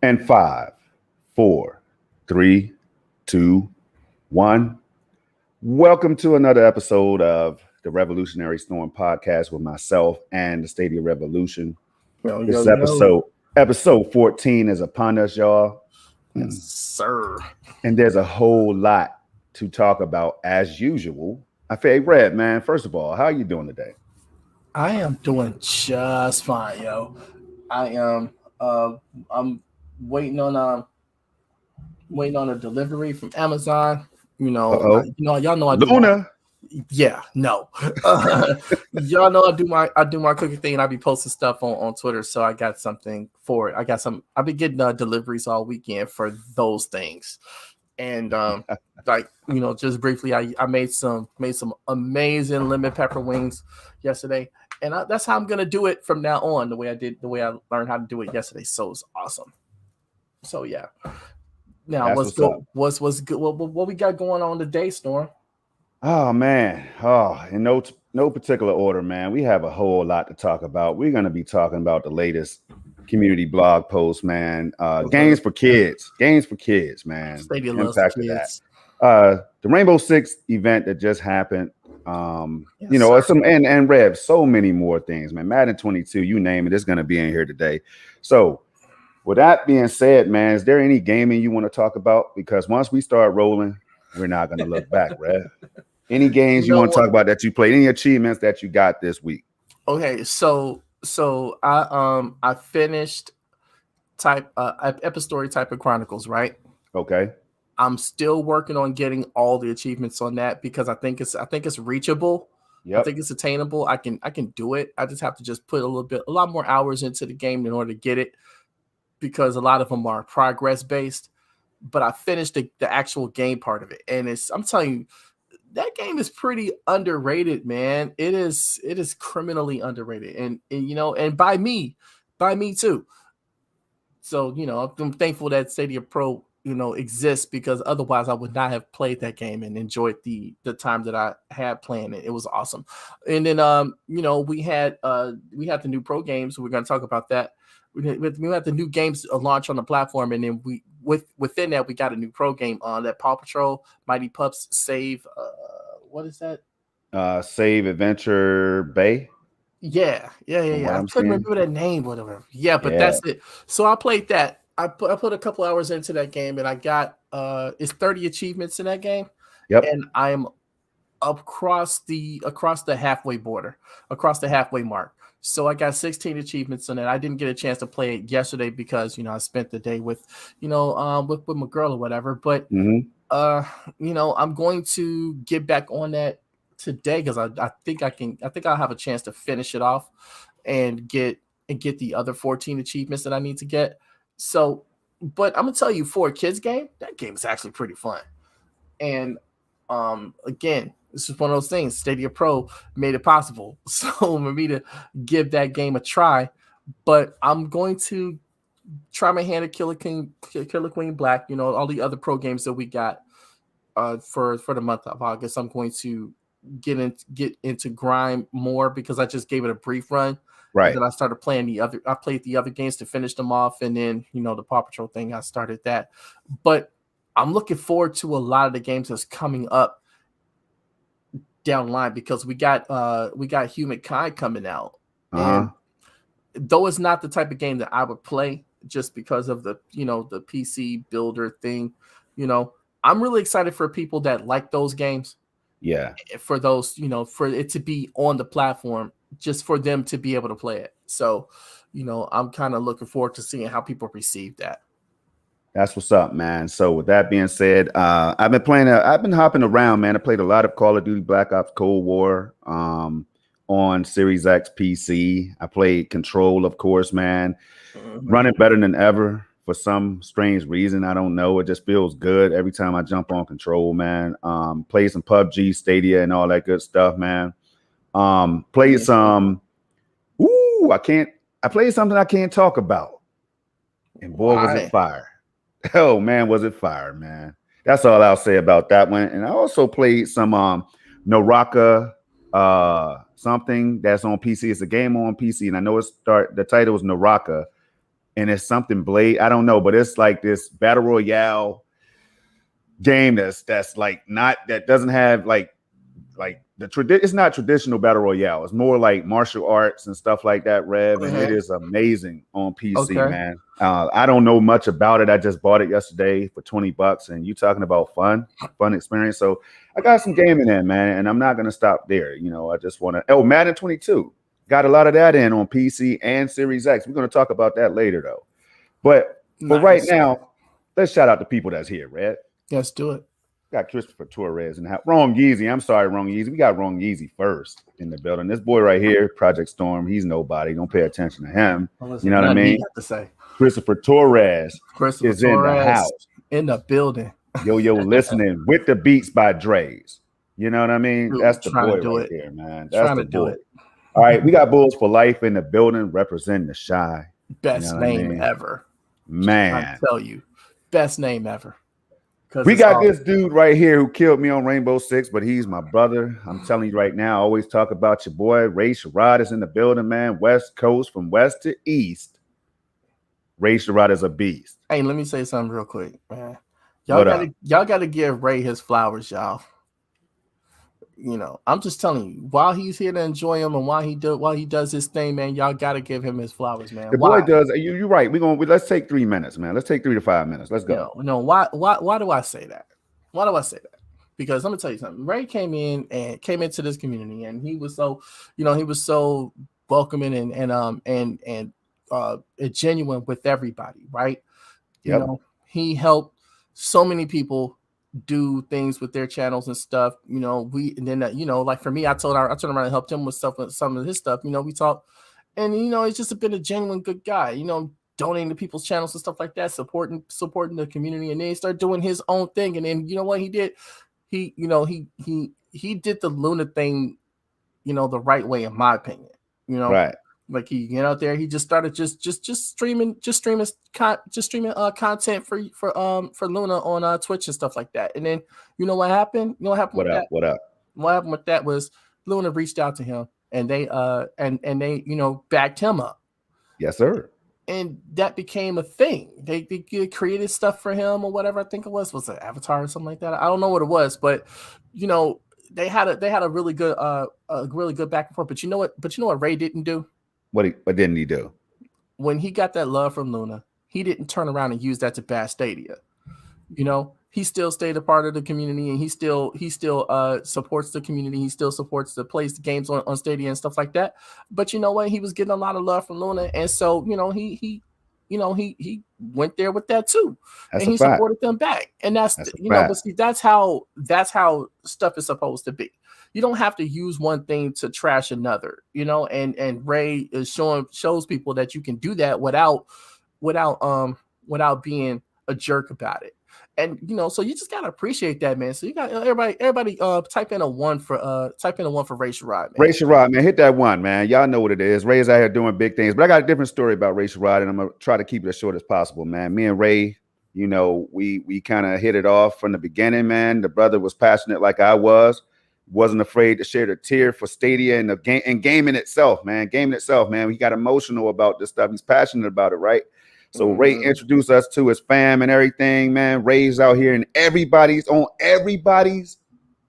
And 5, 4, 3, 2, 1. Welcome to another episode of the Revolutionary Storm podcast with myself and the Stadia Revolution. This episode 14 is upon us, y'all. Yes, sir. And there's a whole lot to talk about as usual. I feel Red, man. First of all, how are you doing today? I am doing just fine, yo. I am. I'm waiting on a delivery from Amazon. Y'all know I do. Luna. Y'all know I do my cooking thing, and I be posting stuff on Twitter. So I got something for it. I've been getting deliveries all weekend for those things. And just briefly, I made some amazing lemon pepper wings yesterday, and that's how I'm gonna do it from now on. The way I learned how to do it yesterday, so it's awesome. So yeah, now what's good? What's good? What we got going on today, Storm? Oh man, in no particular order, man. We have a whole lot to talk about. We're gonna be talking about the latest community blog post, man. Games for kids, man. Stadia loves kids. The Rainbow Six event that just happened. Yes, some and Rev, so many more things, man. Madden 22, you name it, it's gonna be in here today. So with that being said, man, is there any gaming you want to talk about? Because once we start rolling, we're not gonna look back, Rev. Any games you want to talk about that you played? Any achievements that you got this week? Okay, so I finished Epic Story Type of Chronicles, right? Okay. I'm still working on getting all the achievements on that because I think it's reachable. Yep. I think it's attainable. I can do it. I just have to just put a lot more hours into the game in order to get it, because a lot of them are progress based. But I finished the actual game part of it, and I'm telling you, that game is pretty underrated, man. It is criminally underrated, and by me too. So I'm thankful that Stadia Pro exists, because otherwise I would not have played that game and enjoyed the time that I had playing it. It was awesome. And then we had the new pro games. We're going to talk about that. We had the new games launch on the platform, and then within that we got a new pro game on that Paw Patrol Mighty Pups Save. What is that? Save Adventure Bay. Yeah. I couldn't remember that name, whatever. Yeah, but that's it. So I played that. I put a couple hours into that game, and I got it's 30 achievements in that game. Yep. And I'm across the halfway border, across the halfway mark. So I got 16 achievements on it. I didn't get a chance to play it yesterday because I spent the day with with my girl or whatever. But I'm going to get back on that today, because I think I'll have a chance to finish it off and get the other 14 achievements that I need to get. So, but I'm gonna tell you, for a kids game, that game is actually pretty fun. And again, this is one of those things. Stadia Pro made it possible, so for me to give that game a try. But I'm going to try my hand at Killer Queen Black. All the other pro games that we got for the month of August. I'm going to get into Grime more, because I just gave it a brief run. Right. And then I started playing I played the other games to finish them off, and then the Paw Patrol thing, I started that. But I'm looking forward to a lot of the games that's coming up down the line, because we got Humankind coming out. And though it's not the type of game that I would play, just because of the the PC builder thing, I'm really excited for people that like those games. Yeah. For those, for it to be on the platform, just for them to be able to play it. So, I'm kind of looking forward to seeing how people receive that. That's what's up, man. So with that being said, I've been hopping around, man. I played a lot of Call of Duty Black Ops Cold War on Series X PC. I played Control, of course, man. Running better than ever for some strange reason. I don't know. It just feels good every time I jump on Control, man. Play some PUBG, Stadia, and all that good stuff, man. Played some. I played something I can't talk about, and boy, was it fire! Oh man, was it fire, man? That's all I'll say about that one. And I also played some Naraka something that's on PC. It's a game on PC, and I know the title is Naraka. and it's something Blade. I don't know, but it's like this battle royale game that's like not that doesn't have like it's not traditional battle royale. It's more like martial arts and stuff like that, Rev, and it is amazing on PC, man. I don't know much about it. I just bought it yesterday for $20, and you talking about fun experience. So I got some gaming in, man, and I'm not gonna stop there. You know, I just want to. Oh, Madden 22 got a lot of that in on PC and Series X. We're gonna talk about that later, though. But for right now, let's shout out the people that's here, Red. Let's do it. Got Christopher Torres and Wrong Yeezy. I'm sorry, Wrong Yeezy. We got Wrong Yeezy first in the building. This boy right here, Project Storm, he's nobody. Don't pay attention to him. You know what I mean? To say. Christopher Torres is in the house. In the building. Yo, listening with the beats by Dre's. You know what I mean? Dude, that's the boy right there, man. That's the boy. It. All right, we got Bulls for Life in the building representing the Shy. Best name ever. Man. I tell you. Best name ever. We got this dude right here who killed me on Rainbow Six, but he's my brother. I'm telling you right now, I always talk about your boy. Ray Sherrod is in the building, man. West Coast from west to east. Ray Sherrod is a beast. Hey, let me say something real quick, man. Y'all gotta give Ray his flowers, y'all. You know, I'm just telling you, while he's here to enjoy him and while he does his thing, man, y'all gotta give him his flowers, man. The boy does. You're right. Let's take 3 minutes, man. Let's take 3 to 5 minutes. Let's go. No. Why do I say that? Why do I say that? Because let me tell you something. Ray came into this community, and he was so, welcoming and genuine with everybody, right? Yep. You know, he helped so many people do things with their channels and stuff. You know, like for me, I turned around and helped him with some of his stuff. You know, we talked, and he's just been a genuine good guy. You know, donating to people's channels and stuff like that, supporting the community, and then he started doing his own thing. And then you know what he did? He did the Luna thing, the right way, in my opinion. Right. Like he get out there, he just started just streaming content for Luna on Twitch and stuff like that. And then you know what happened? What happened with that was Luna reached out to him, and they backed him up. Yes, sir. And that became a thing. They created stuff for him or whatever. I think it was it Avatar or something like that. I don't know what it was, but they had a really good back and forth. But you know what Ray didn't do? What didn't he do? When he got that love from Luna, he didn't turn around and use that to bash Stadia. He still stayed a part of the community, and he still supports the community. He still supports plays the games on Stadia and stuff like that. But you know what? He was getting a lot of love from Luna, and so he went there with that too, and he supported them back. And that's but see, that's how stuff is supposed to be. You don't have to use one thing to trash another, and Ray is shows people that you can do that without being a jerk about it. And so you just gotta appreciate that, man. So you got everybody type in a 1 for Ray Sherrod, man. Ray Sherrod, man, hit that 1, man. Y'all know what it is. Ray is out here doing big things, but I got a different story about Ray Sherrod, and I'm gonna try to keep it as short as possible, man. Me and Ray, we kind of hit it off from the beginning, man. The brother was passionate like I wasn't afraid to shed a tear for Stadia and the game and gaming itself, man. He got emotional about this stuff. He's passionate about it, right? So Ray introduced us to his fam and everything, man. Ray's out here in everybody's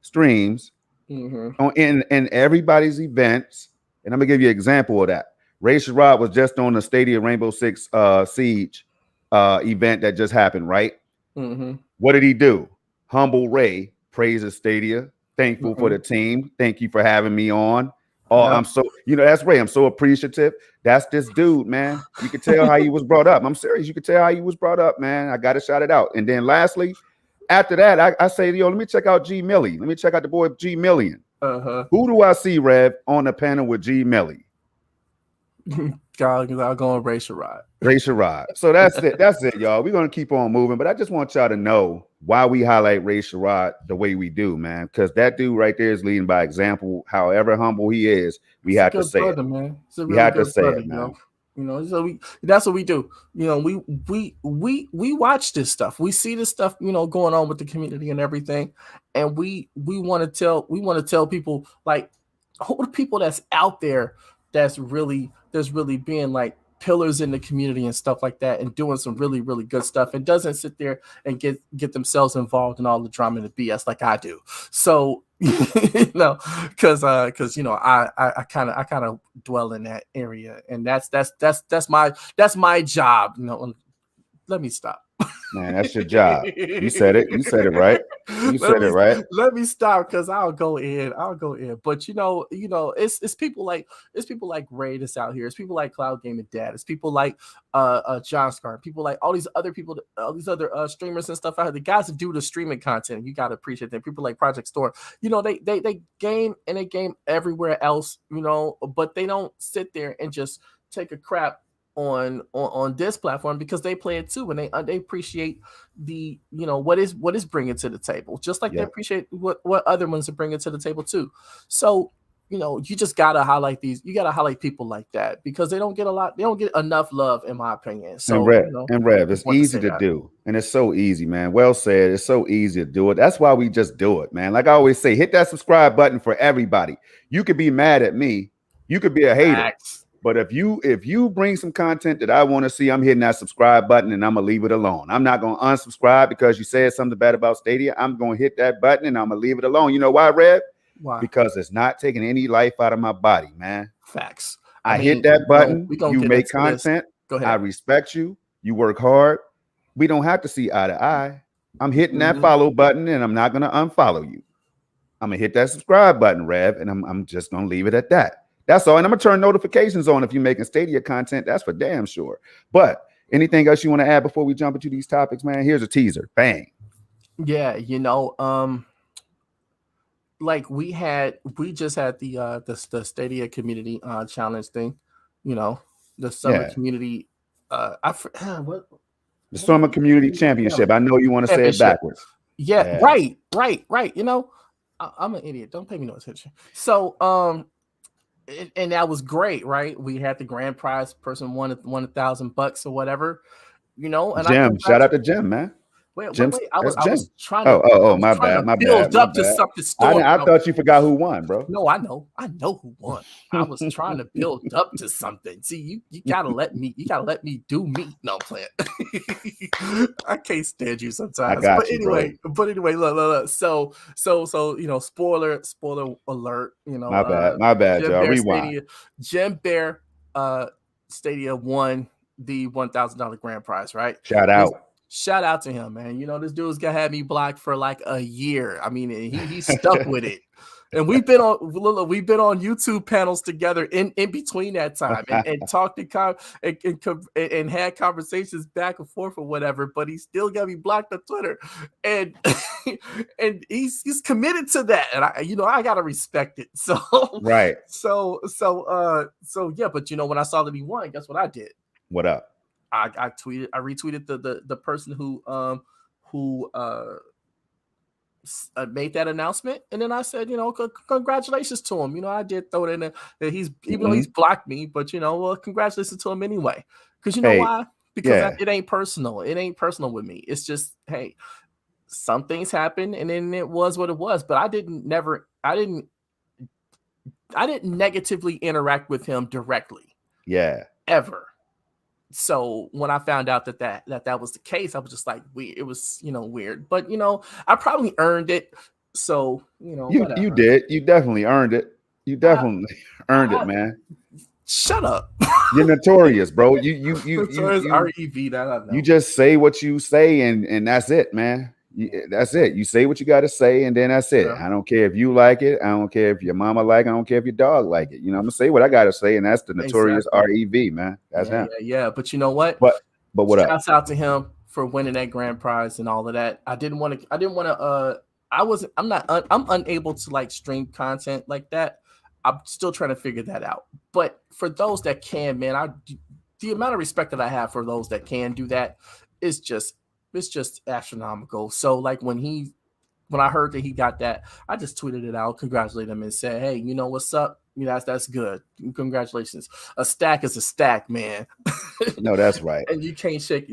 streams, in everybody's events. And I'm gonna give you an example of that. Ray Sherrod was just on the Stadia Rainbow Six Siege event that just happened, right? What did he do? Humble Ray praises Stadia, thankful for the team. Thank you for having me on. Oh, I'm so, that's Ray. I'm so appreciative. That's this dude, man. You can tell how he was brought up. I'm serious. You can tell how he was brought up, man. I got to shout it out. And then lastly, after that, I say, let me check out G Millie. Let me check out the boy G Million. Who do I see, Rev, on the panel with G Millie? I'll go on Ray Sherrod. So that's it, y'all. We're going to keep on moving, but I just want y'all to know why we highlight Ray Sherrod the way we do, man, because that dude right there is leading by example. However humble he is, we have to say it, man. We have to say it, man. So that's what we do. We watch this stuff. We see this stuff, going on with the community and everything, and we want to tell people, like, who are the people that's out there that's really being like pillars in the community and stuff like that, and doing some really, really good stuff, and doesn't sit there and get themselves involved in all the drama and the BS like I do. So because I kind of dwell in that area, and that's my job. Let me stop. Man, that's your job. You said it. You said it right. You said it right. Let me stop, because I'll go in. But it's people like Ray that's out here. It's people like Cloud Gaming Dad. It's people like John Scar. People like all these other people, all these other streamers and stuff out here. The guys that do the streaming content, you gotta appreciate them. People like Project Storm. They game, and they game everywhere else. But they don't sit there and just take a crap on this platform, because they play it too, and they appreciate the what is bringing to the table, just like they appreciate what other ones are bringing to the table too. So you just gotta highlight people like that, because they don't get enough love, in my opinion. So Rev, it's easy to do, and it's so easy, man. Well said. It's so easy to do it. That's why we just do it, man. Like I always say, hit that subscribe button for everybody. You could be mad at me, you could be a hater. But if you bring some content that I want to see, I'm hitting that subscribe button, and I'm gonna leave it alone. I'm not gonna unsubscribe because you said something bad about Stadia. I'm gonna hit that button, and I'm gonna leave it alone. You know why, Rev? Why? Because it's not taking any life out of my body, man. Facts. I hit that button. You make content. Go ahead. I respect you. You work hard. We don't have to see eye to eye. I'm hitting that follow button, and I'm not gonna unfollow you. I'm gonna hit that subscribe button, Rev, and I'm just gonna leave it at that. That's all. And I'm going to turn notifications on if you're making Stadia content. That's for damn sure. But anything else you want to add before we jump into these topics, man? Here's a teaser. Bang. Yeah, like we just had the Stadia community challenge thing, the summer community the summer community championship. I know you want to say it backwards. Yeah. Right. I'm an idiot. Don't pay me no attention. So and that was great, right? We had the grand prize. Person won $1,000 or whatever, And Jim, shout out to Jim, man. Wait. I was trying to. Oh, my bad. My build bad. up to something. I thought you forgot who won, bro. No, I know who won. I was trying to build up to something. See, you gotta let me do me. No, I'm playing. I can't stand you sometimes. But anyway, look. So spoiler alert. My bad, y'all. Rewind. Jim Bear, Stadia won the $1,000 grand prize, right? Shout out to him, man. This dude's had me blocked for like a year. I mean, he stuck with it. And we've been on YouTube panels together in between that time, and talked and had conversations back and forth or whatever. But he still got me blocked on Twitter, and and he's committed to that, and I gotta respect it. So right. So yeah. But when I saw that he won, guess what I did? What up? I retweeted the person who made that announcement, and then I said, congratulations to him. I did throw it in there that even though he's blocked me, but congratulations to him anyway. Because why? Because it ain't personal. It ain't personal with me. It's just, hey, some things happen, and then it was what it was. But I didn't negatively interact with him directly. Yeah. Ever. So when I found out that was the case, I was just like, weird. It was, weird, but I probably earned it. So, you did. You definitely earned it. You definitely earned it, man. Shut up. You're notorious, bro. You REV that I know. You just say what you say, and that's it, man. That's it. You say what you got to say, and then that's it. Yeah. I don't care if you like it. I don't care if your mama like it. I don't care if your dog like it. I'm gonna say what I got to say, and that's the notorious REV, man. That's him. Yeah. But you know what? But what up? Shouts out to him for winning that grand prize and all of that. I'm unable to like stream content like that. I'm still trying to figure that out. But for those that can, man, the amount of respect that I have for those that can do that is just astronomical. So like when I heard that he got that, I just tweeted it out, congratulated him, and said, hey, what's up? That's good. Congratulations. A stack is a stack, man. No, that's right. And you can't shake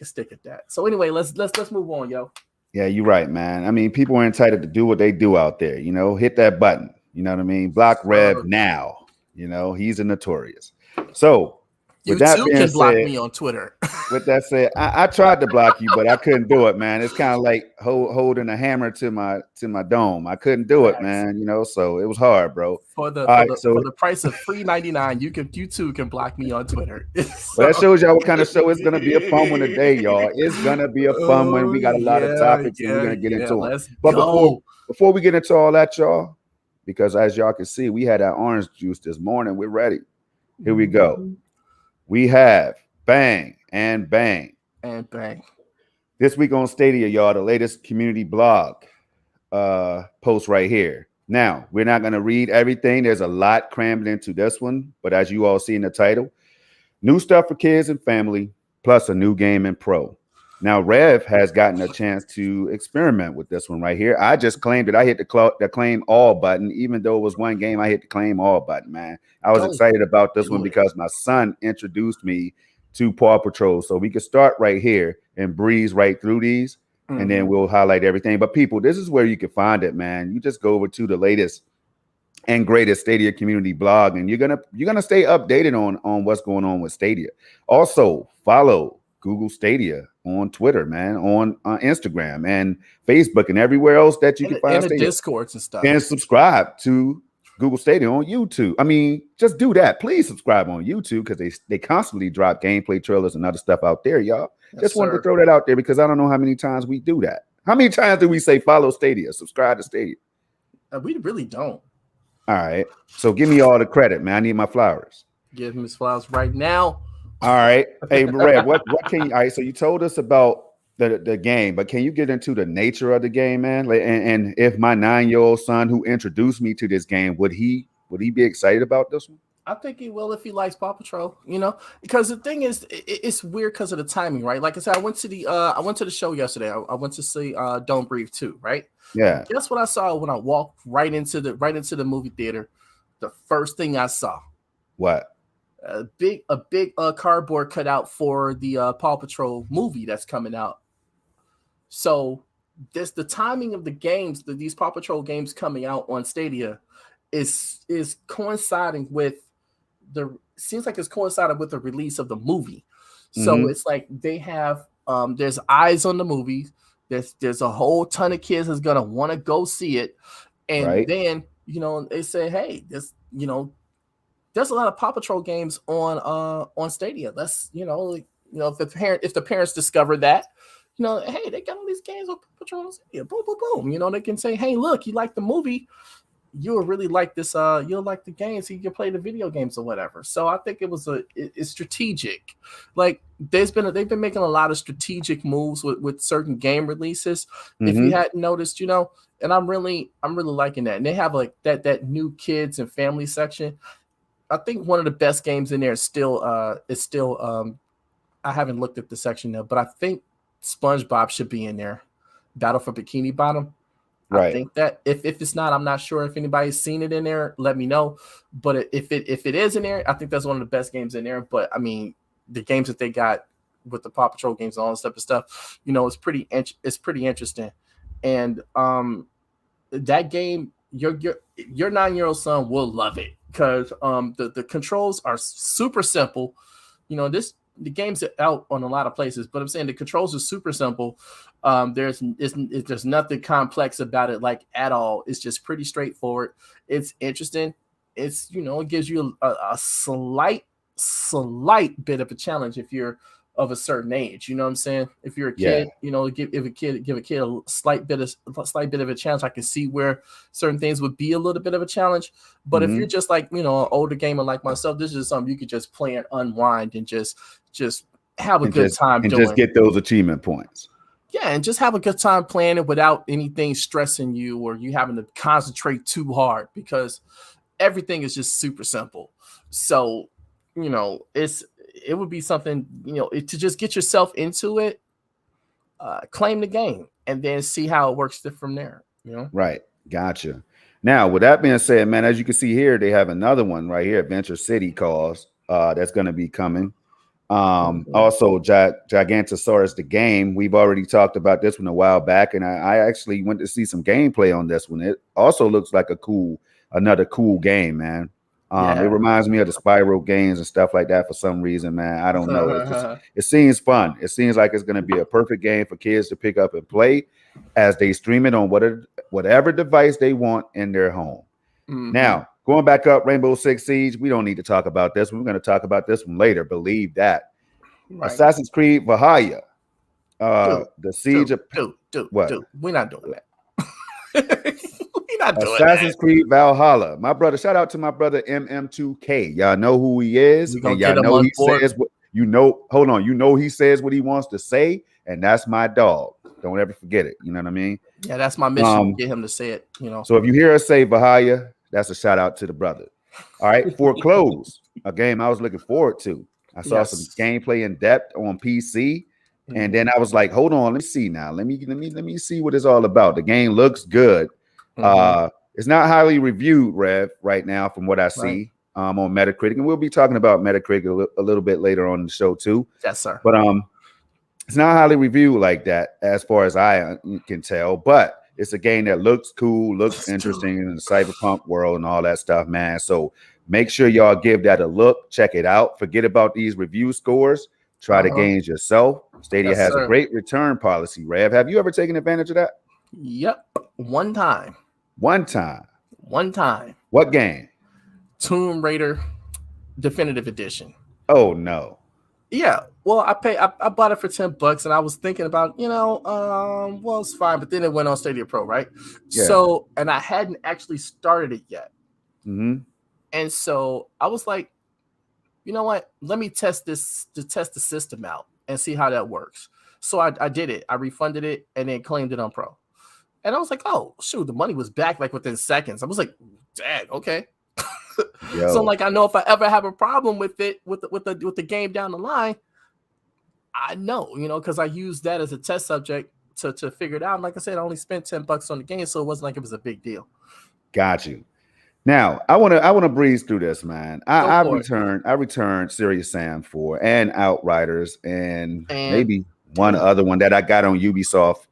a stick at that. So anyway, let's move on, yo. Yeah, you're right, man. I mean, people are entitled to do what they do out there. Hit that button. You know what I mean? Block Rev now. He's a notorious. So You With that too being can block said, me on Twitter. I tried to block you, but I couldn't do it, man. It's kind of like holding a hammer to my dome. I couldn't do it, Facts. man. So it was hard, bro. For the All right, so for the price of $3.99, you too can block me on Twitter. well, that shows y'all what kind of show it's gonna be. A fun one today, y'all. It's gonna be a fun one. Oh We got a lot of topics, and we're gonna get into them. Let's But go. before we get into all that, y'all, because as y'all can see, we had our orange juice this morning. We're ready. Here we go. We have Bang and Bang. And bang. This week on Stadia, y'all, the latest community blog post right here. Now, we're not going to read everything. There's a lot crammed into this one, but as you all see in the title, new stuff for kids and family, plus a new game in pro. Now, Rev has gotten a chance to experiment with this one right here. I just claimed that I hit the claim all button, even though it was one game, I hit the claim all button, man. I was excited about this one because my son introduced me to Paw Patrol. So we could start right here and breeze right through these, and then we'll highlight everything. But people, this is where you can find it, man. You just go over to the latest and greatest Stadia community blog, and you're gonna stay updated on what's going on with Stadia. Also, follow Google Stadia on Twitter, man, on Instagram and Facebook and everywhere else that you can find Stadia. Discords and stuff. And subscribe to Google Stadia on YouTube. I mean, just do that. Please subscribe on YouTube because they constantly drop gameplay trailers and other stuff out there, y'all. Just wanted to throw that out there because I don't know how many times we do that. How many times do we say follow Stadia, subscribe to Stadia? We really don't. All right. So give me all the credit, man. I need my flowers. Give him his flowers right now. All right. Hey, Red, what can you? All right. So you told us about the game, but can you get into the nature of the game, man? Like, and if my 9-year-old son who introduced me to this game, would he be excited about this one? I think he will if he likes Paw Patrol, because the thing is, it's weird because of the timing, right? Like I said, I went to the show yesterday. I went to see Don't Breathe 2, right? Yeah. Guess what I saw when I walked right into the movie theater? The first thing I saw. What? A big cardboard cutout for the Paw Patrol movie that's coming out. So the timing of the games, these Paw Patrol games coming out on Stadia is coinciding with seems like it's coinciding with the release of the movie. So it's like they have there's eyes on the movie. There's a whole ton of kids that's gonna want to go see it, and then they say, hey, there's a lot of Paw Patrol games on Stadia. Let's if the parents discover that, hey, they got all these games on Paw Patrol on Stadia. Boom, boom, boom. They can say, hey, look, you like the movie, you'll really like this. You'll like the games, so you can play the video games or whatever. So I think it's strategic. Like they've been making a lot of strategic moves with certain game releases. If you hadn't noticed, and I'm really liking that. And they have like that new kids and family section. I think one of the best games in there is still I haven't looked at the section now, but I think SpongeBob should be in there. Battle for Bikini Bottom. Right. I think that if it's not, I'm not sure if anybody's seen it in there. Let me know. But if it is in there, I think that's one of the best games in there. But I mean, the games that they got with the Paw Patrol games and all this type of stuff, it's pretty interesting. And that game, your 9-year-old son will love it because the controls are super simple. The game's out on a lot of places, but I'm saying the controls are super simple. There's nothing complex about it, like at all. It's just pretty straightforward. It's interesting. It's it gives you a slight bit of a challenge if you're of a certain age. You know what I'm saying? If you're a kid, give a kid a slight bit of a challenge. I can see where certain things would be a little bit of a challenge. But if you're just like, an older gamer like myself, this is something you could just play and unwind and just have a good time doing. Just get those achievement points. Yeah, and just have a good time playing it without anything stressing you or you having to concentrate too hard because everything is just super simple. So, it would be something, to just get yourself into it, claim the game, and then see how it works from there. Right. Gotcha. Now, with that being said, man, as you can see here, they have another one right here, Adventure City calls, that's going to be coming. Also, Gigantosaurus, the game. We've already talked about this one a while back, and I actually went to see some gameplay on this one. It also looks like another cool game, man. It Yeah. reminds me of the Spiral games and stuff like that for some reason, man. I don't know. It seems fun. It seems like it's going to be a perfect game for kids to pick up and play as they stream it on whatever device they want in their home. Now, going back up, Rainbow Six Siege, we don't need to talk about this. We're going to talk about this one later. Believe that. Right. Assassin's Creed Valhalla. The Siege of dude, what? We're not doing that. We're not doing Assassin's that. Creed Valhalla. My brother, shout out to my brother MM2K. Y'all know who he is, and y'all know he says what you know. Hold on, you know he says what he wants to say, and that's my dog. Don't ever forget it. You know what I mean? Yeah, that's my mission to get him to say it. You know. So if you hear us say Valhalla, that's a shout out to the brother. All right, Foreclosed, a game I was looking forward to. I saw some gameplay in depth on PC. And then I was like, hold on, let me see now. Let me see what it's all about. The game looks good. It's not highly reviewed, Rev, right now, from what I see on Metacritic. And we'll be talking about Metacritic a little bit later on in the show, too. Yes, sir. But it's not highly reviewed like that, as far as I can tell. But it's a game that looks cool, looks interesting in the cyberpunk world and all that stuff, man. So make sure y'all give that a look. Check it out. Forget about these review scores. Try the games yourself. Stadia has a great return policy, Rev. Have you ever taken advantage of that? Yep. One time. What game? Tomb Raider Definitive Edition. Oh, no. Yeah. Well, I bought it for $10 and I was thinking about, well, it's fine. But then it went on Stadia Pro, right? Yeah. So, and I hadn't actually started it yet. And so I was like, you know what? Let me test the system out and see how that works. So I did it. I refunded it and then claimed it on Pro. And I was like, oh, shoot, the money was back like within seconds. I was like, dang, okay. So like, I know if I ever have a problem with it, with the game down the line, I know, because I used that as a test subject to figure it out. And like I said, I only spent $10 on the game, so it wasn't like it was a big deal. Got you. Now, I want to breeze through this, man. I returned Serious Sam 4 and Outriders and maybe one other one that I got on Ubisoft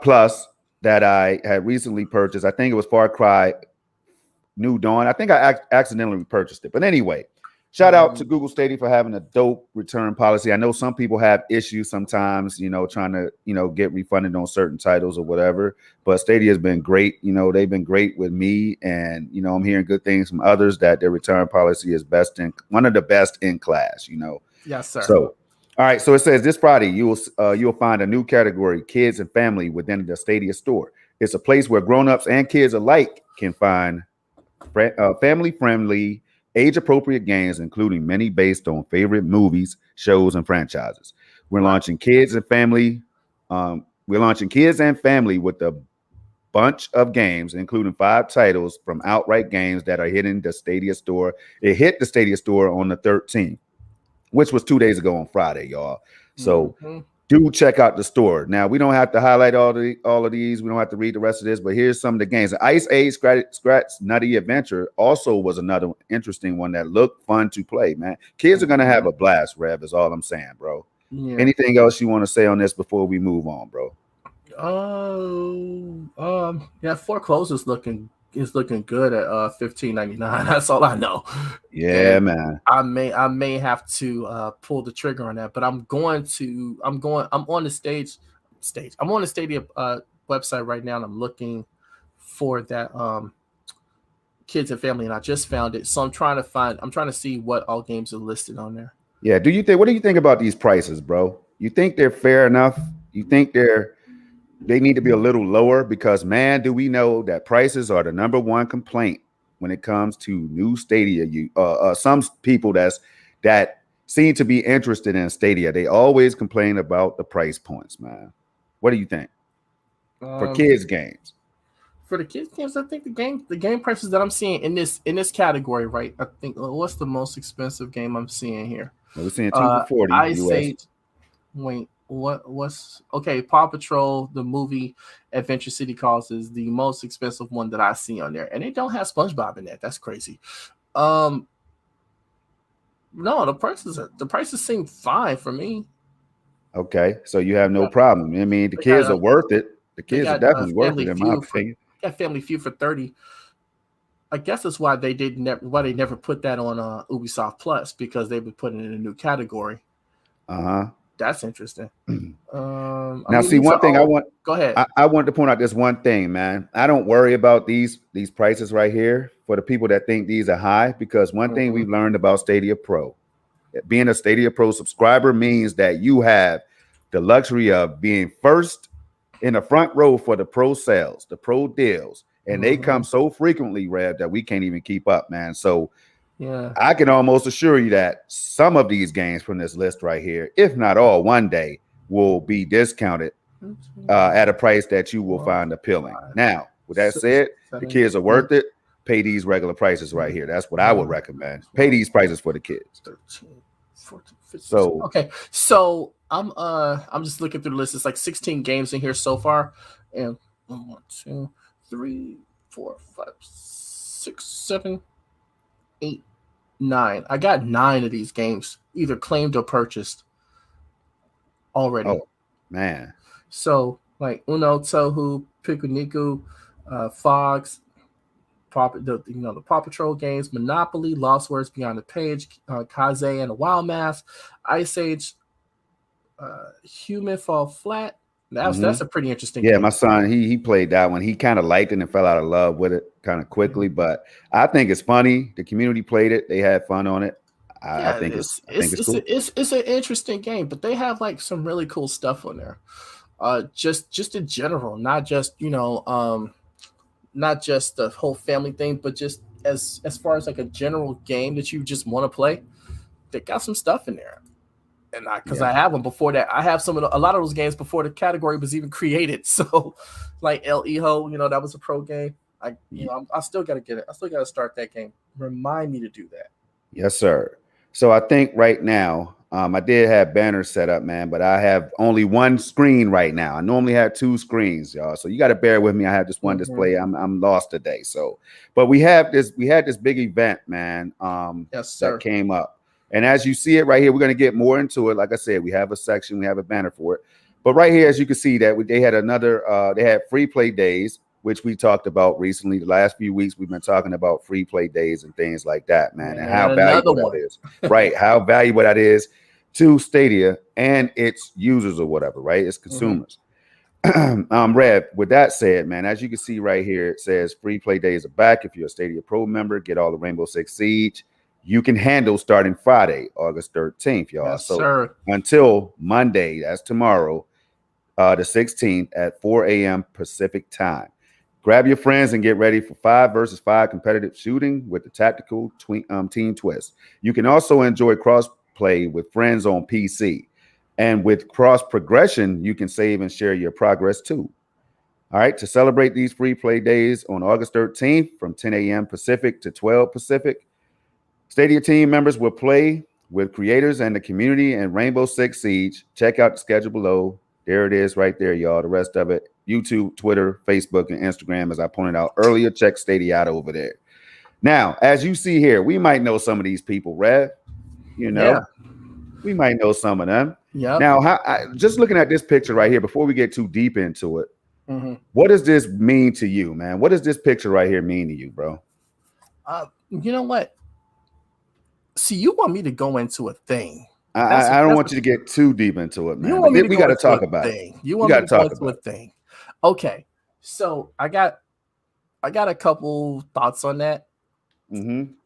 Plus that I had recently purchased. I think it was Far Cry New Dawn. I think I accidentally purchased it. But anyway, shout out to Google Stadia for having a dope return policy. I know some people have issues sometimes, trying to, get refunded on certain titles or whatever. But Stadia has been great. They've been great with me. And, I'm hearing good things from others that their return policy is one of the best in class, Yes, sir. So, all right. So it says this Friday, you'll find a new category, kids and family, within the Stadia store. It's a place where grown-ups and kids alike can find family-friendly, age-appropriate games, including many based on favorite movies, shows, and franchises. We're launching kids and family. With a bunch of games, including 5 titles from Outright Games that are hitting the Stadia store. It hit the Stadia store on the 13th, which was 2 days ago on Friday, y'all. So do check out the store. Now, we don't have to highlight all of these. We don't have to read the rest of this, but here's some of the games. Ice Age Scratch Nutty Adventure also was another interesting one that looked fun to play, man. Kids are going to have a blast, Rev, is all I'm saying, bro. Yeah. Anything else you want to say on this before we move on, bro? Yeah, Foreclosed is looking good at $15.99. That's all I know. Yeah, and man. I may have to pull the trigger on that, but I'm on the Stadia website right now, and I'm looking for that kids and family, and I just found it. So I'm trying to see what all games are listed on there. Yeah. What do you think about these prices, bro? You think they're fair enough? You think they need to be a little lower? Because, man, do we know that prices are the number one complaint when it comes to new Stadia. Some people that seem to be interested in Stadia, they always complain about the price points, man. What do you think for kids games? For the kids games, I think the game prices that I'm seeing in this category, right? I think what's the most expensive game I'm seeing here? We're seeing 2 for $40. Ice Age. Wait, what's okay? Paw Patrol, the movie Adventure City Calls, is the most expensive one that I see on there, and they don't have SpongeBob in that. That's crazy. No, the prices seem fine for me. Okay, so you have no problem. I mean, the kids are worth it. The kids are definitely worth it, in my opinion. Got Family Feud for $30. I guess that's why they never put that on Ubisoft Plus, because they would put it in a new category. That's interesting. Now, see, one thing go ahead. I wanted to point out this one thing, man. I don't worry about these prices right here for the people that think these are high, because one thing we've learned about Stadia Pro, being a Stadia Pro subscriber means that you have the luxury of being first in the front row for the pro sales, the pro deals, and they come so frequently, Rev, that we can't even keep up, man. So yeah, I can almost assure you that some of these games from this list right here, if not all, one day will be discounted at a price that you will find appealing. Now, with that said, the kids are worth it. Pay these regular prices right here. That's what I would recommend. Pay these prices for the kids. 13, 14, 15, so okay, so I'm just looking through the list. It's like 16 games in here so far, and 1, 2, 3, 4, 5, 6, 7, 8, 9. I got 9 of these games either claimed or purchased already. Oh man! So like Uno, Tohu, Pikuniku, Fogs, the Paw Patrol games, Monopoly, Lost Words Beyond the Page, Kaze and the Wild Mask, Ice Age, Human Fall Flat. That's a pretty interesting game. My son, he played that one. He kind of liked it and fell out of love with it kind of quickly, but I think it's funny. The community played it. They had fun on it. I think it's cool. It's an interesting game, but they have like some really cool stuff on there. Just in general, not just not just the whole family thing, but just as far as like a general game that you just want to play. They got some stuff in there. And I have them before that. I have a lot of those games before the category was even created. So, like El Hijo, that was a pro game. I still got to get it. I still got to start that game. Remind me to do that. Yes, sir. So I think right now, I did have banners set up, man, but I have only one screen right now. I normally have 2 screens, y'all. So you got to bear with me. I have just one display. I'm lost today. So, but we had this big event, man. Yes, sir. That came up. And as you see it right here, we're going to get more into it. Like I said, we have a section, we have a banner for it. But right here, as you can see, that they had they had free play days, which we talked about recently. The last few weeks, we've been talking about free play days and things like that, man, and how valuable that is. Right, how valuable that is to Stadia and its users or whatever, right? It's consumers. Rev, with that said, man, as you can see right here, it says free play days are back. If you're a Stadia Pro member, get all the Rainbow Six Siege. You can handle starting Friday, August 13th, y'all. Yes, sir. Until Monday, that's tomorrow, the 16th at 4 a.m. Pacific time. Grab your friends and get ready for 5 versus 5 competitive shooting with the tactical team twist. You can also enjoy cross-play with friends on PC. And with cross-progression, you can save and share your progress too. All right, to celebrate these free play days on August 13th from 10 a.m. Pacific to 12 Pacific, Stadia team members will play with creators and the community in Rainbow Six Siege. Check out the schedule below. There it is right there, y'all. The rest of it, YouTube, Twitter, Facebook, and Instagram, as I pointed out earlier. Check Stadia out over there. Now, as you see here, we might know some of these people, Rev. We might know some of them. Yeah. Now, just looking at this picture right here, before we get too deep into it, what does this mean to you, man? What does this picture right here mean to you, bro? You know what? See, you want me to go into a thing. I don't want you to get too deep into it, man. We got to talk about it. You want me to go into a thing. Okay. So I got a couple thoughts on that. And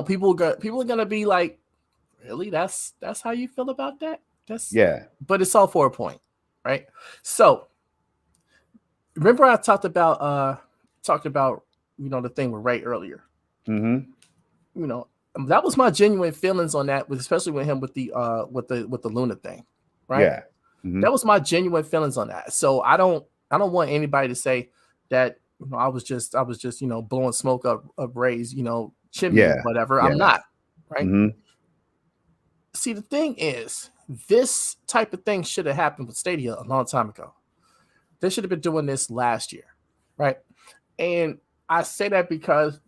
people are gonna be like, really? That's how you feel about that? But it's all for a point, right? So remember I talked about the thing with Ray earlier. That was my genuine feelings on that, especially with him with the Luna thing, right? Yeah, that was my genuine feelings on that. So I don't want anybody to say that I was just blowing smoke up Ray's chimney or whatever. I'm not, right? See, the thing is, this type of thing should have happened with Stadia a long time ago. They should have been doing this last year, right? And I say that because,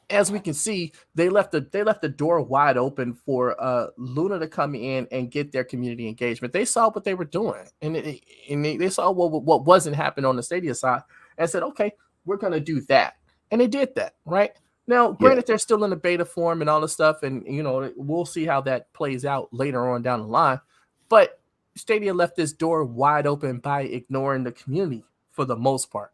as we can see, they left the door wide open for Luna to come in and get their community engagement. They saw what they were doing, and they saw what wasn't happening on the Stadia side, and said, "Okay, we're going to do that." And they did that, right? Now, Yeah. granted, they're still in the beta form and all this stuff, and we'll see how that plays out later on down the line. But Stadia left this door wide open by ignoring the community for the most part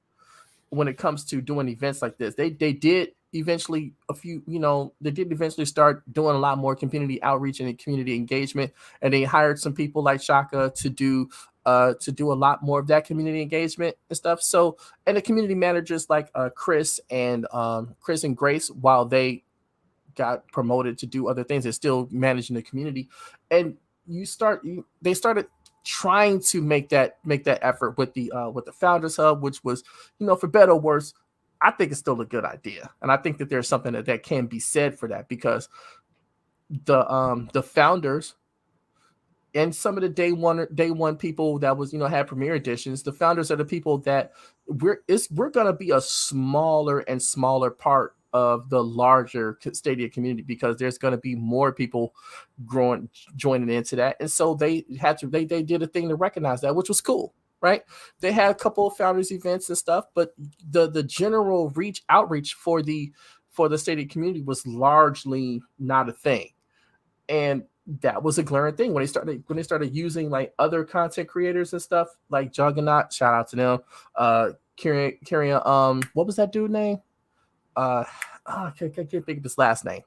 when it comes to doing events like this. They did eventually they did eventually start doing a lot more community outreach and community engagement, and they hired some people like Shaka to do a lot more of that community engagement and stuff. So, and the community managers like Chris and Grace, while they got promoted to do other things, they're still managing the community. And they started trying to make that effort with the Founders Hub, which was, for better or worse, I think it's still a good idea. And I think that there's something that can be said for that, because the founders and some of the day one people that was, had premiere editions, the founders are the people that we're going to be a smaller and smaller part of the larger Stadia community, because there's going to be more people joining into that. And so they did a thing to recognize that, which was cool, right? They had a couple of founders events and stuff, but the general outreach for the Stadia community was largely not a thing. And that was a glaring thing when they started using like other content creators and stuff like Juggernaut. Shout out to them. Kyrian, what was that dude name? I can't think of his last name.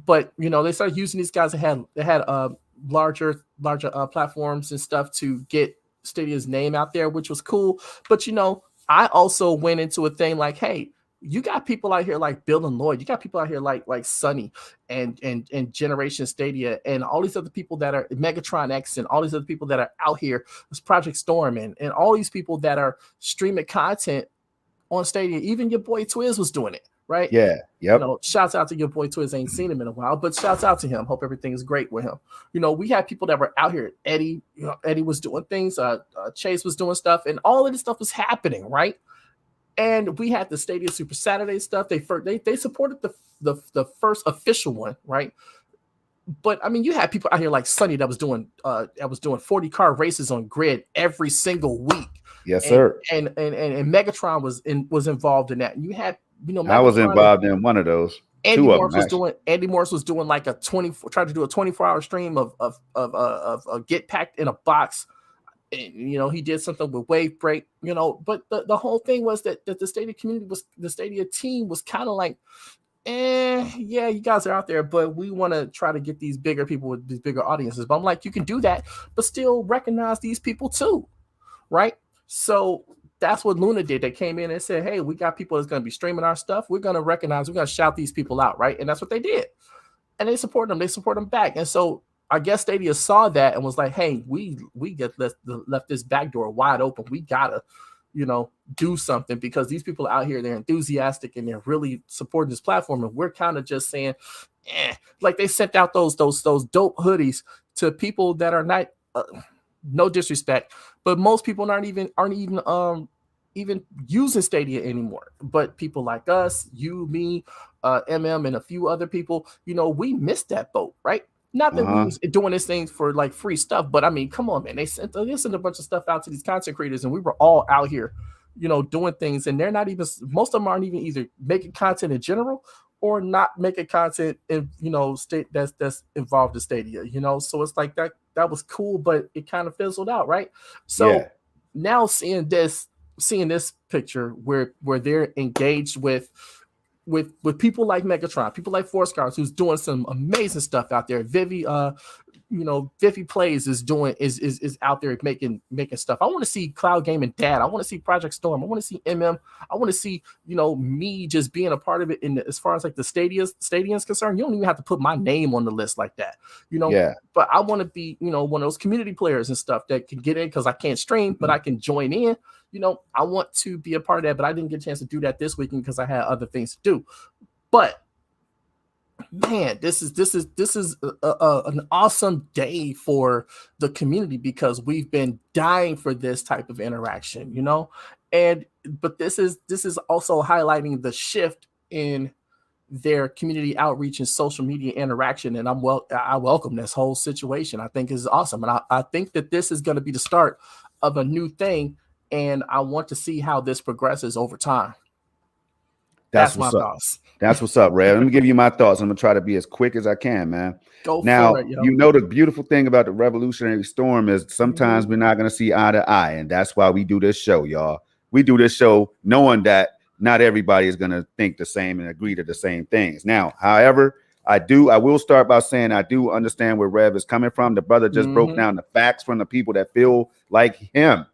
But they started using these guys that had larger platforms and stuff to get Stadia's name out there, which was cool. But I also went into a thing like, hey, you got people out here like Bill and Lloyd. You got people out here like Sunny and Generation Stadia and all these other people that are Megatron X and all these other people that are out here. It's Project Storm and all these people that are streaming content on Stadia. Even your boy Twiz was doing it, right? Yeah. Yep. Shouts out to your boy Twiz. Ain't seen him in a while, but shouts out to him. Hope everything is great with him. We had people that were out here. Eddie, Eddie was doing things. Chase was doing stuff, and all of this stuff was happening, right? And we had the Stadia Super Saturday stuff. They supported the first official one, right? But I mean, you had people out here like Sunny that was doing 40-car races on Grid every single week. Yes, sir. And Megatron was involved in that. And you had Megatron, I was involved in one of those. Andy Morris was doing like tried to do a 24-hour stream of Get Packed in a Box. And, he did something with Wave Break, but the whole thing was that the Stadia community the Stadia team was kind of like, yeah, you guys are out there, but we want to try to get these bigger people with these bigger audiences. But I'm like, you can do that, but still recognize these people too, right? So that's what Luna did. They came in and said, hey, we got people that's going to be streaming our stuff. We're going to shout these people out, right? And that's what they did. And they support them. They support them back. And so I guess Stadia saw that and was like, hey, we get left this back door wide open. We gotta, do something, because these people out here, they're enthusiastic and they're really supporting this platform. And we're kind of just saying, like they sent out those dope hoodies to people that are not, no disrespect, but most people aren't even using Stadia anymore. But people like us, you, me, MM, and a few other people, we missed that boat, right? Not that we was doing this thing for like free stuff, but I mean, come on, man. They sent a bunch of stuff out to these content creators, and we were all out here, doing things. And they're not even, most of them aren't even either making content in general or not making content in, state that's involved in Stadia, So it's like that was cool, but it kind of fizzled out, right? So now seeing this picture where they're engaged with people like Megatron, people like Force Cars, who's doing some amazing stuff out there. Vivi Plays is out there making stuff. I want to see Cloud Game and Dad. I want to see Project Storm. I want to see MM. I want to see, me just being a part of it. As far as like the Stadia's concerned, you don't even have to put my name on the list like that, But I want to be, one of those community players and stuff that can get in, because I can't stream, but I can join in. I want to be a part of that, but I didn't get a chance to do that this weekend because I had other things to do. But man, this is an awesome day for the community, because we've been dying for this type of interaction, but this is also highlighting the shift in their community outreach and social media interaction. And I welcome this whole situation. I think is awesome. And I think that this is going to be the start of a new thing. And I want to see how this progresses over time. That's That's my what's up. thoughts. That's what's up, Red. Let me give you my thoughts. I'm gonna try to be as quick as I can, man. Go Now, for it, yo. you know the beautiful thing about the Revolutionary Storm is sometimes we're not gonna see eye to eye, and that's why we do this show, y'all. We do this show knowing that not everybody is gonna think the same and agree to the same things. Now, however, I will start by saying I do understand where Rev is coming from. The brother just broke down the facts from the people that feel like him.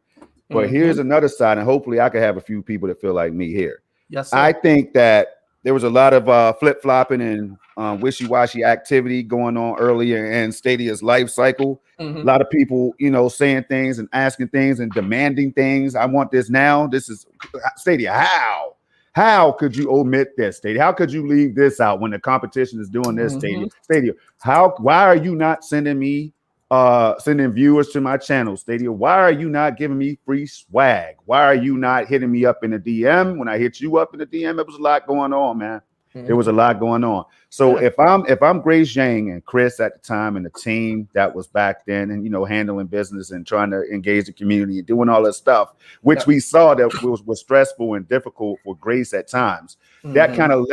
But here's another side, and hopefully I can have a few people that feel like me here. Yes, sir. I think that there was a lot of flip-flopping and wishy-washy activity going on earlier in Stadia's life cycle. A lot of people, saying things and asking things and demanding things. I want this now. This is Stadia. How could you omit this, Stadia? How could you leave this out when the competition is doing this, Stadia? Why are you not sending me sending viewers to my channel, Stadia? Why are you not giving me free swag? Why are you not hitting me up in the DM? When I hit you up in the DM, it was a lot going on, man. There was a lot going on. So if I'm Grace Yang and Chris at the time and the team that was back then and handling business and trying to engage the community and doing all that stuff, which we saw that was stressful and difficult for Grace at times, that kind of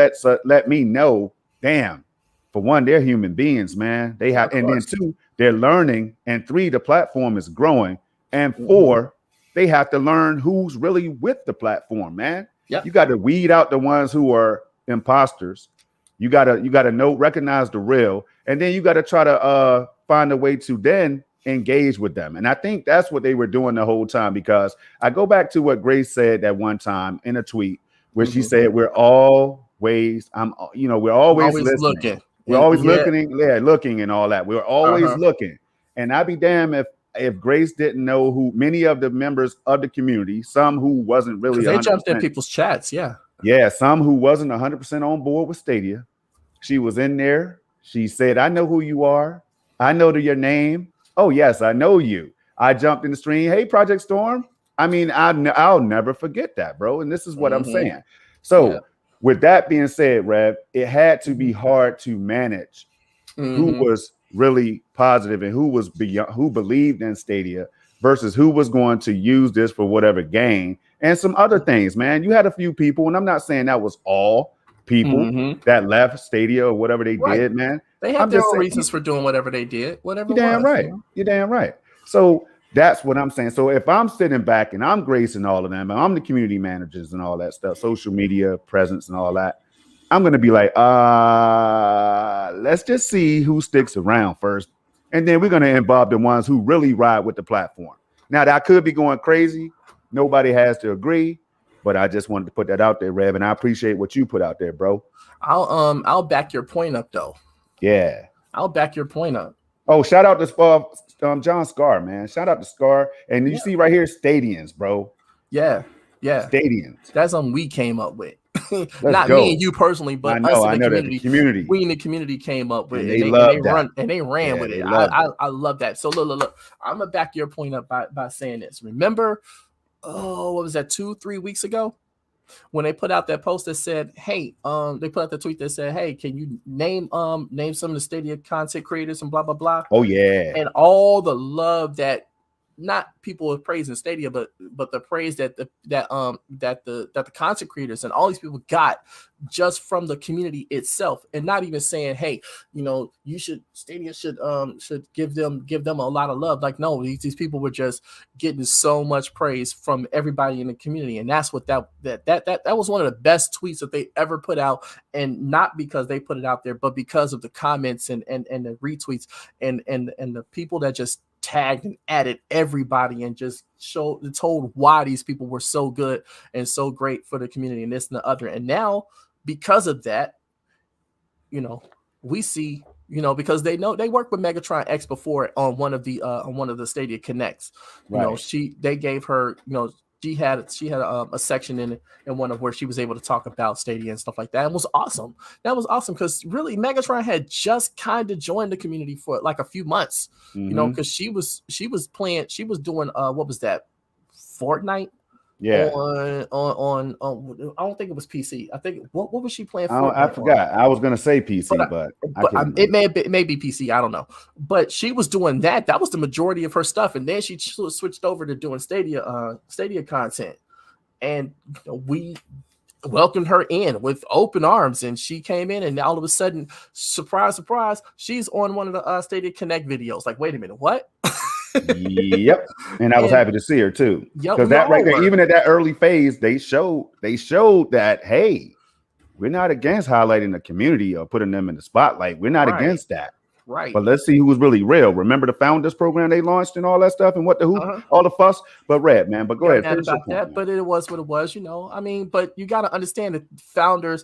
let me know, damn, for one, they're human beings, man. They have, and then two, they're learning, and three, the platform is growing, and four, they have to learn who's really with the platform, man. You got to weed out the ones who are imposters. You gotta recognize the real, and then you got to try to find a way to then engage with them. And I think that's what they were doing the whole time, because I go back to what Grace said at one time in a tweet where she said, we're always listening. Looking. We're always looking and all that. We're always looking. And I'd be damned if Grace didn't know who many of the members of the community, some who wasn't really 100%, they jumped in people's chats, some who wasn't 100% on board with Stadia. She was in there. She said, I know who you are. I know your name. Oh, yes, I know you. I jumped in the stream. Hey, Project Storm. I mean, I'll never forget that, bro. And this is what I'm saying. So with that being said, Rev, it had to be hard to manage who was really positive and who was beyond, who believed in Stadia versus who was going to use this for whatever gain and some other things, man. You had a few people, and I'm not saying that was all people that left Stadia or whatever they did, man. They had their own reasons for doing whatever they did, whatever. You're damn right. You're damn right. So that's what I'm saying. So if I'm sitting back and I'm gracing all of them, and I'm the community managers and all that stuff, social media presence and all that, I'm going to be like, let's just see who sticks around first. And then we're going to involve the ones who really ride with the platform. Now, that could be going crazy. Nobody has to agree, but I just wanted to put that out there, Rev, and I appreciate what you put out there, bro. I'll back your point up, though. Yeah. I'll back your point up. Oh, shout out to John Scar, man. Shout out to Scar. And you see right here, Stadians, bro. Yeah. Stadians. That's something we came up with. Not me and you personally, but us in the community. We in the community came up with and it. They ran with it. I love that. So look. I'm gonna back your point up by saying this. Remember, what was that, 2-3 weeks ago? When they put out that post that said, hey, they put out the tweet that said, hey, can you name some of the Stadia content creators and blah blah blah. Oh yeah. And all the love that not people are praising Stadia, but the praise that the content creators and all these people got just from the community itself, and not even saying, hey, Stadia should give them a lot of love. Like, no, these people were just getting so much praise from everybody in the community, and that's what that was one of the best tweets that they ever put out, and not because they put it out there, but because of the comments and the retweets and the people that just tagged and added everybody and just told why these people were so good and so great for the community and this and the other. And now, because of that, we see, because they know they worked with Megatron X before on one of the Stadia Connects. They gave her, she had a section in one of where she was able to talk about Stadia and stuff like that. It was awesome. That was awesome because really Megatron had just kind of joined the community for like a few months, because she was doing what was that, Fortnite? Yeah. On I don't think it was PC. I think what was she playing for? I forgot. I was gonna say PC, but it may be PC. I don't know. But she was doing that. That was the majority of her stuff, and then she switched over to doing Stadia content. And welcomed her in with open arms, and she came in, and all of a sudden, surprise, surprise, she's on one of the Stadia Connect videos. Like, wait a minute, what? Yep. And I was happy to see her too. Yep, Because that right there, even at that early phase, they showed that, hey, we're not against highlighting the community or putting them in the spotlight. We're not against that. Right. But let's see who was really real. Remember the Founders program they launched and all that stuff and what the who, all the fuss. But Red, man, but go ahead. Finish about that, but it was what it was, I mean, but you got to understand that Founders,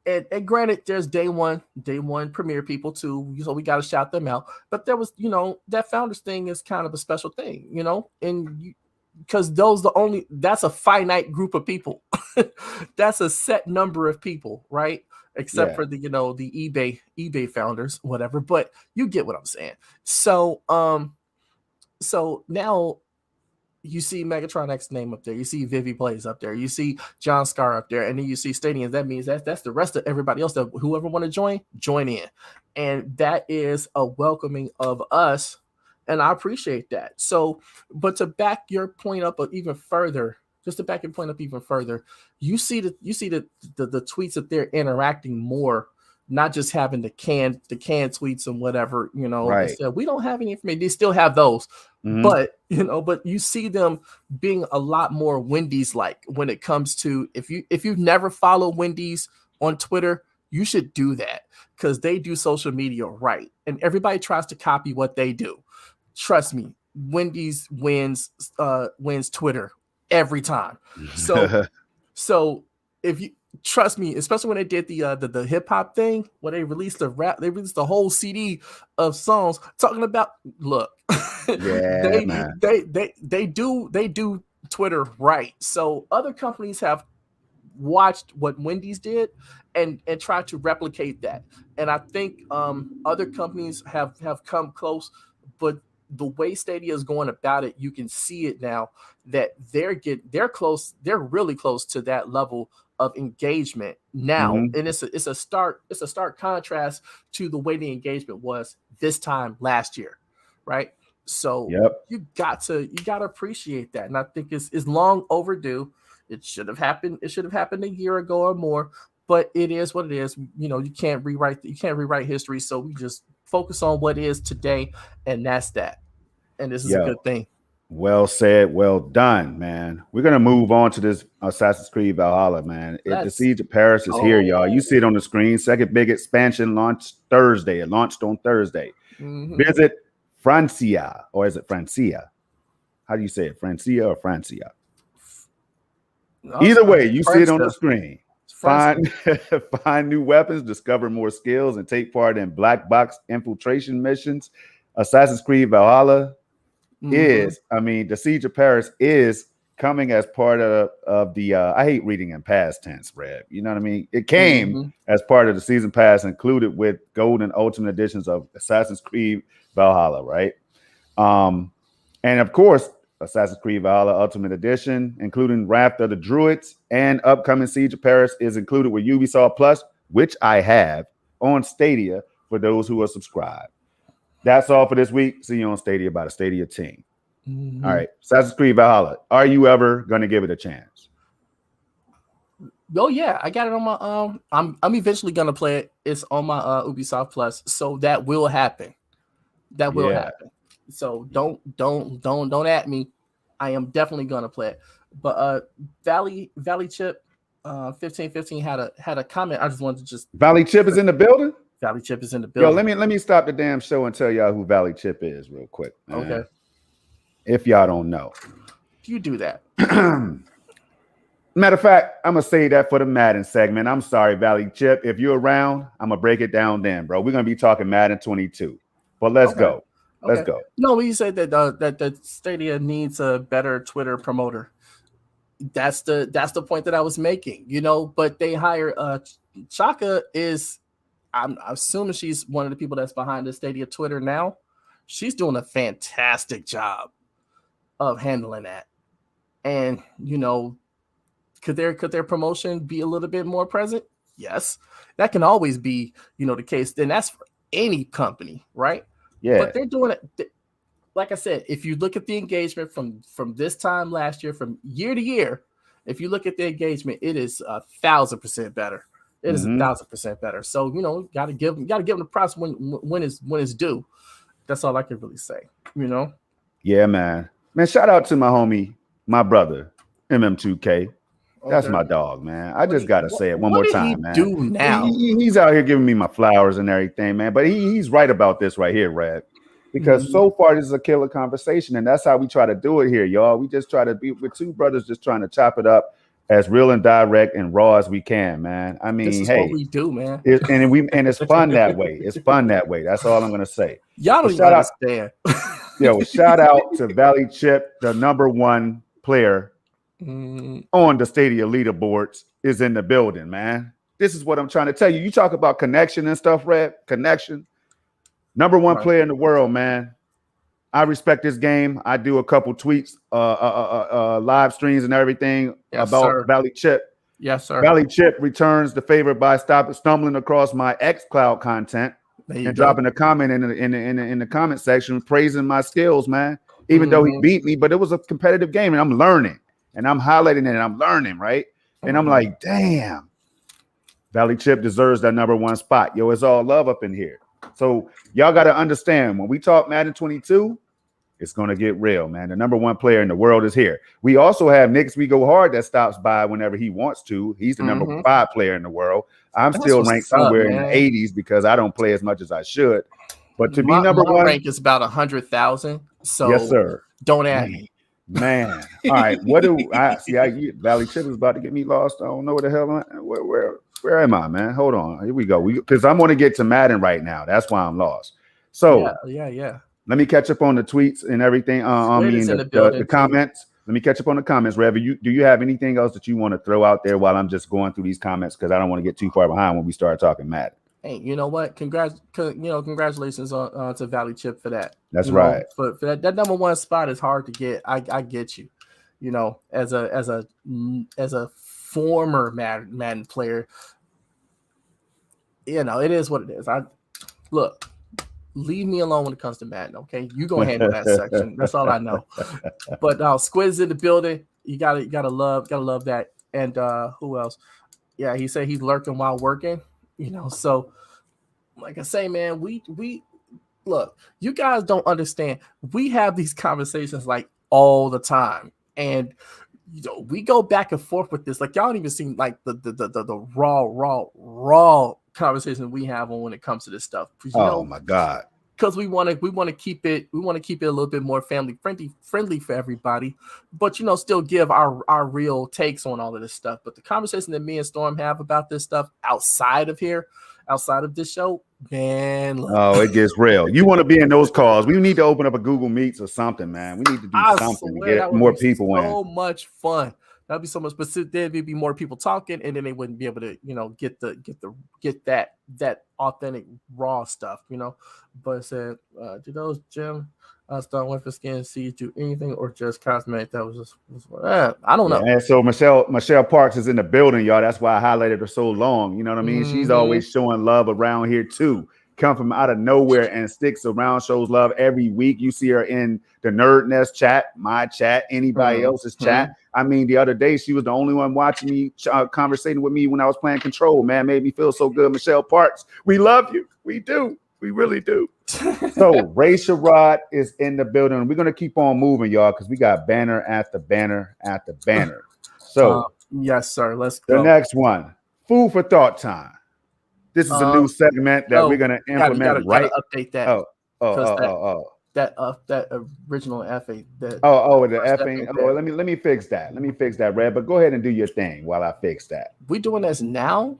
and granted, there's day one premiere people too, so we got to shout them out. But there was, that Founders thing is kind of a special thing, and because that's a finite group of people. That's a set number of people, right? Except for the, the eBay founders, whatever. But you get what I'm saying. So, so now you see Megatron X name up there. You see Vivi Plays up there. You see John Scar up there, and then you see Stadiums. That means that's the rest of everybody else that whoever want to join in, and that is a welcoming of us, and I appreciate that. So, but to back your point up even further. Just to back your point up even further, you see the tweets that they're interacting more, not just having the canned tweets and whatever, Right. They said, we don't have any information. They still have those, but you see them being a lot more Wendy's like when it comes to if you've never followed Wendy's on Twitter, you should do that because they do social media right, and everybody tries to copy what they do. Trust me, Wendy's wins Twitter every time. So if you trust me, especially when they did the hip hop thing, where they released they released the whole CD of songs talking about they do Twitter right. So other companies have watched what Wendy's did and tried to replicate that. And I think other companies have come close, but the way Stadia is going about it, you can see it now that they're close. They're really close to that level of engagement now, and it's a stark contrast to the way the engagement was this time last year, right? So you got to appreciate that, and I think it's long overdue. It should have happened. It should have happened a year ago or more. But it is what it is. You can't rewrite history. So we just focus on what is today, and that's that. And this is a good thing. Well said. Well done, man. We're going to move on to this Assassin's Creed Valhalla, man. The Siege of Paris is here, y'all. You see it on the screen. Second big expansion launched Thursday. It launched on Thursday. Visit Francia, or is it Francia? How do you say it? Francia or Francia? Either way, you see it on the screen. Find new weapons, discover more skills, and take part in black box infiltration missions. Assassin's Creed Valhalla the Siege of Paris is coming as part of the I hate reading in past tense, Red. You know what I mean? It came as part of the season pass included with gold and ultimate editions of Assassin's Creed Valhalla, right? And of course, Assassin's Creed Valhalla Ultimate Edition, including Wrath of the Druids and upcoming Siege of Paris, is included with Ubisoft Plus, which I have on Stadia for those who are subscribed. That's all for this week. See you on Stadia by the Stadia team. All right, Assassin's Creed Valhalla. Are you ever going to give it a chance? Oh yeah, I got it on my I'm eventually going to play it. It's on my Ubisoft Plus, so that will happen. That will happen. So don't at me. I am definitely going to play it. But Valley Chip 1515 had a comment. I just wanted to Valley Chip is in the building. Valley Chip is in the building. Yo, let me stop the damn show and tell y'all who Valley Chip is real quick. Man. Okay. If y'all don't know. You do that. Matter of fact, I'm going to say that for the Madden segment. I'm sorry, Valley Chip. If you're around, I'm going to break it down then, bro. We're going to be talking Madden 22. But let's go. Let's go. No, you said that Stadia needs a better Twitter promoter. That's the point that I was making, but they hire Chaka is I'm assuming she's one of the people that's behind the Stadia Twitter now. She's doing a fantastic job of handling that. And, could their promotion be a little bit more present? Yes. That can always be, the case. Then that's for any company, right? Yeah. But they're doing it. Like I said, if you look at the engagement from this time last year, from year to year, If you look at the engagement, it is 1,000% better. It is 1,000% better. So gotta give them the props when it's due. That's all I can really say. Yeah, man. Shout out to my homie, my brother, MM2K. That's my dog, man. I just gotta say it one more time, man. Do now? He's out here giving me my flowers and everything, man. But he's right about this right here, Red. Because so far this is a killer conversation, and that's how we try to do it here, y'all. We just try to be with two brothers, just trying to chop it up as real and direct and raw as we can, man. I mean, this is what we do, man. And it's fun that way. It's fun that way. That's all I'm gonna say. Y'all don't even understand. Shout out to Valley Chip, the #1 player on the Stadia leaderboards, is in the building, man. This is what I'm trying to tell you. You talk about connection and stuff, Red. Connection. #1 player in the world, man. I respect this game. I do a couple tweets, live streams and everything about Valley Chip. Yes, sir. Valley Chip returns the favor by stumbling across my xCloud content and dropping a comment in the comment section praising my skills, man. Even though he beat me, but it was a competitive game, and I'm learning, and I'm highlighting it, and I'm learning, right? And I'm like, damn, Valley Chip deserves that #1 spot. Yo, it's all love up in here. So y'all got to understand, when we talk Madden 22, it's going to get real, man. The #1 player in the world is here. We also have Niggas We Go Hard that stops by whenever he wants to. He's the #5 player in the world. I'm still ranked somewhere in the 80s because I don't play as much as I should. But to be #1, my rank is about 100,000. So yes, sir. Don't add me. Man. All right. What do I see? Valley Chip is about to get me lost. I don't know what the hell. Where am I, man? Hold on. Here we go. Because I'm going to get to Madden right now. That's why I'm lost. So yeah. Let me catch up on the tweets and everything. The comments. Let me catch up on the comments. Rev, do you have anything else that you want to throw out there while I'm just going through these comments? Because I don't want to get too far behind when we start talking Madden. Hey, you know what? Congratulations to Valley Chip for that. That's right. For that #1 spot is hard to get. I get you. As a former Madden player, it is what it is. Leave me alone when it comes to Madden, okay? You go handle that section. That's all I know. But Squid's in the building. You gotta love that. And who else? Yeah, he said he's lurking while working. So like I say, man, we look, you guys don't understand. We have these conversations like all the time, and we go back and forth with this. Like y'all don't even see like the raw conversation we have on when it comes to this stuff. Oh my God. Because we want to keep it a little bit more family friendly for everybody, but still give our real takes on all of this stuff. But the conversation that me and Storm have about this stuff outside of this show, man. Look. Oh, it gets real. You want to be in those calls? We need to open up a Google Meets or something, man. We need to do something to get more people in. So much fun. That'd be so much, but there'd be more people talking, and then they wouldn't be able to, get that authentic raw stuff, But it said, do those gym start with the skin seeds do anything or just cosmetic? That was just I don't know. And so Michelle Parks is in the building, y'all. That's why I highlighted her so long. You know what I mean? She's always showing love around here too. Come from out of nowhere and sticks around, shows love every week. You see her in the Nerd Nest chat, my chat, anybody else's chat. I mean, the other day she was the only one watching me, conversating with me when I was playing Control. Man, made me feel so good. Michelle Parks, we love you. We do. We really do. So Ray Sherrod is in the building. We're gonna keep on moving, y'all, because we got banner after banner after banner. So yes, sir. Let's go. The next one, food for thought time. This is a new segment that we're gonna implement. Gotta update that. Oh. That original F8. The F8. Oh, let me fix that. Let me fix that, Red. But go ahead and do your thing while I fix that. We doing this now?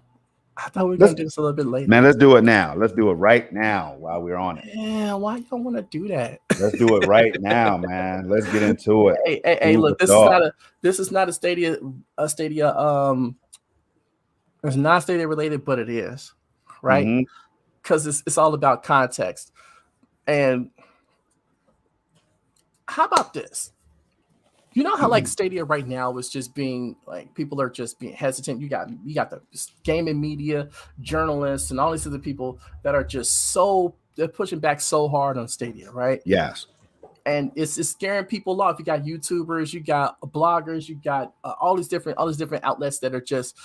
I thought we were gonna do this a little bit later. Man, let's do it now. Let's do it right now while we're on it. Yeah, why you don't want to do that? Let's do it right now, man. Let's get into it. Hey, look, this is not a Stadia. It's not Stadia related, but it is, right? Because it's all about context. And how about this? You know how like Stadia right now is just being like people are just being hesitant. You got the gaming media, journalists, and all these other people that are just they're pushing back so hard on Stadia, right? Yes. and it's scaring people off. You got YouTubers, you got bloggers, you got all these different outlets that are just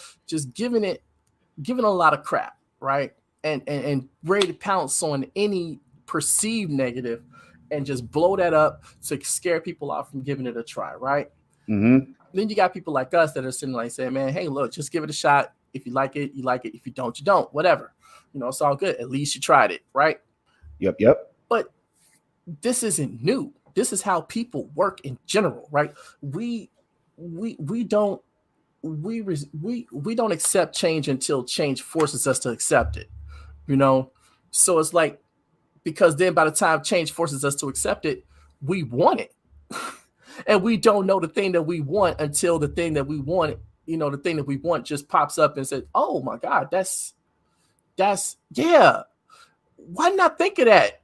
giving a lot of crap, right? And ready to pounce on any perceived negative and just blow that up to scare people off from giving it a try, right? Mm-hmm. Then you got people like us that are sitting like saying, man, hey, look, just give it a shot. If you like it, you like it. If you don't, you don't. Whatever. It's all good. At least you tried it, right? Yep. But this isn't new. This is how people work in general, right? We don't accept change until change forces us to accept it. So it's like, because then by the time change forces us to accept it, we want it. And we don't know the thing that we want until the thing that we want, the thing that we want just pops up and says, oh my God, that's yeah. Why not think of that?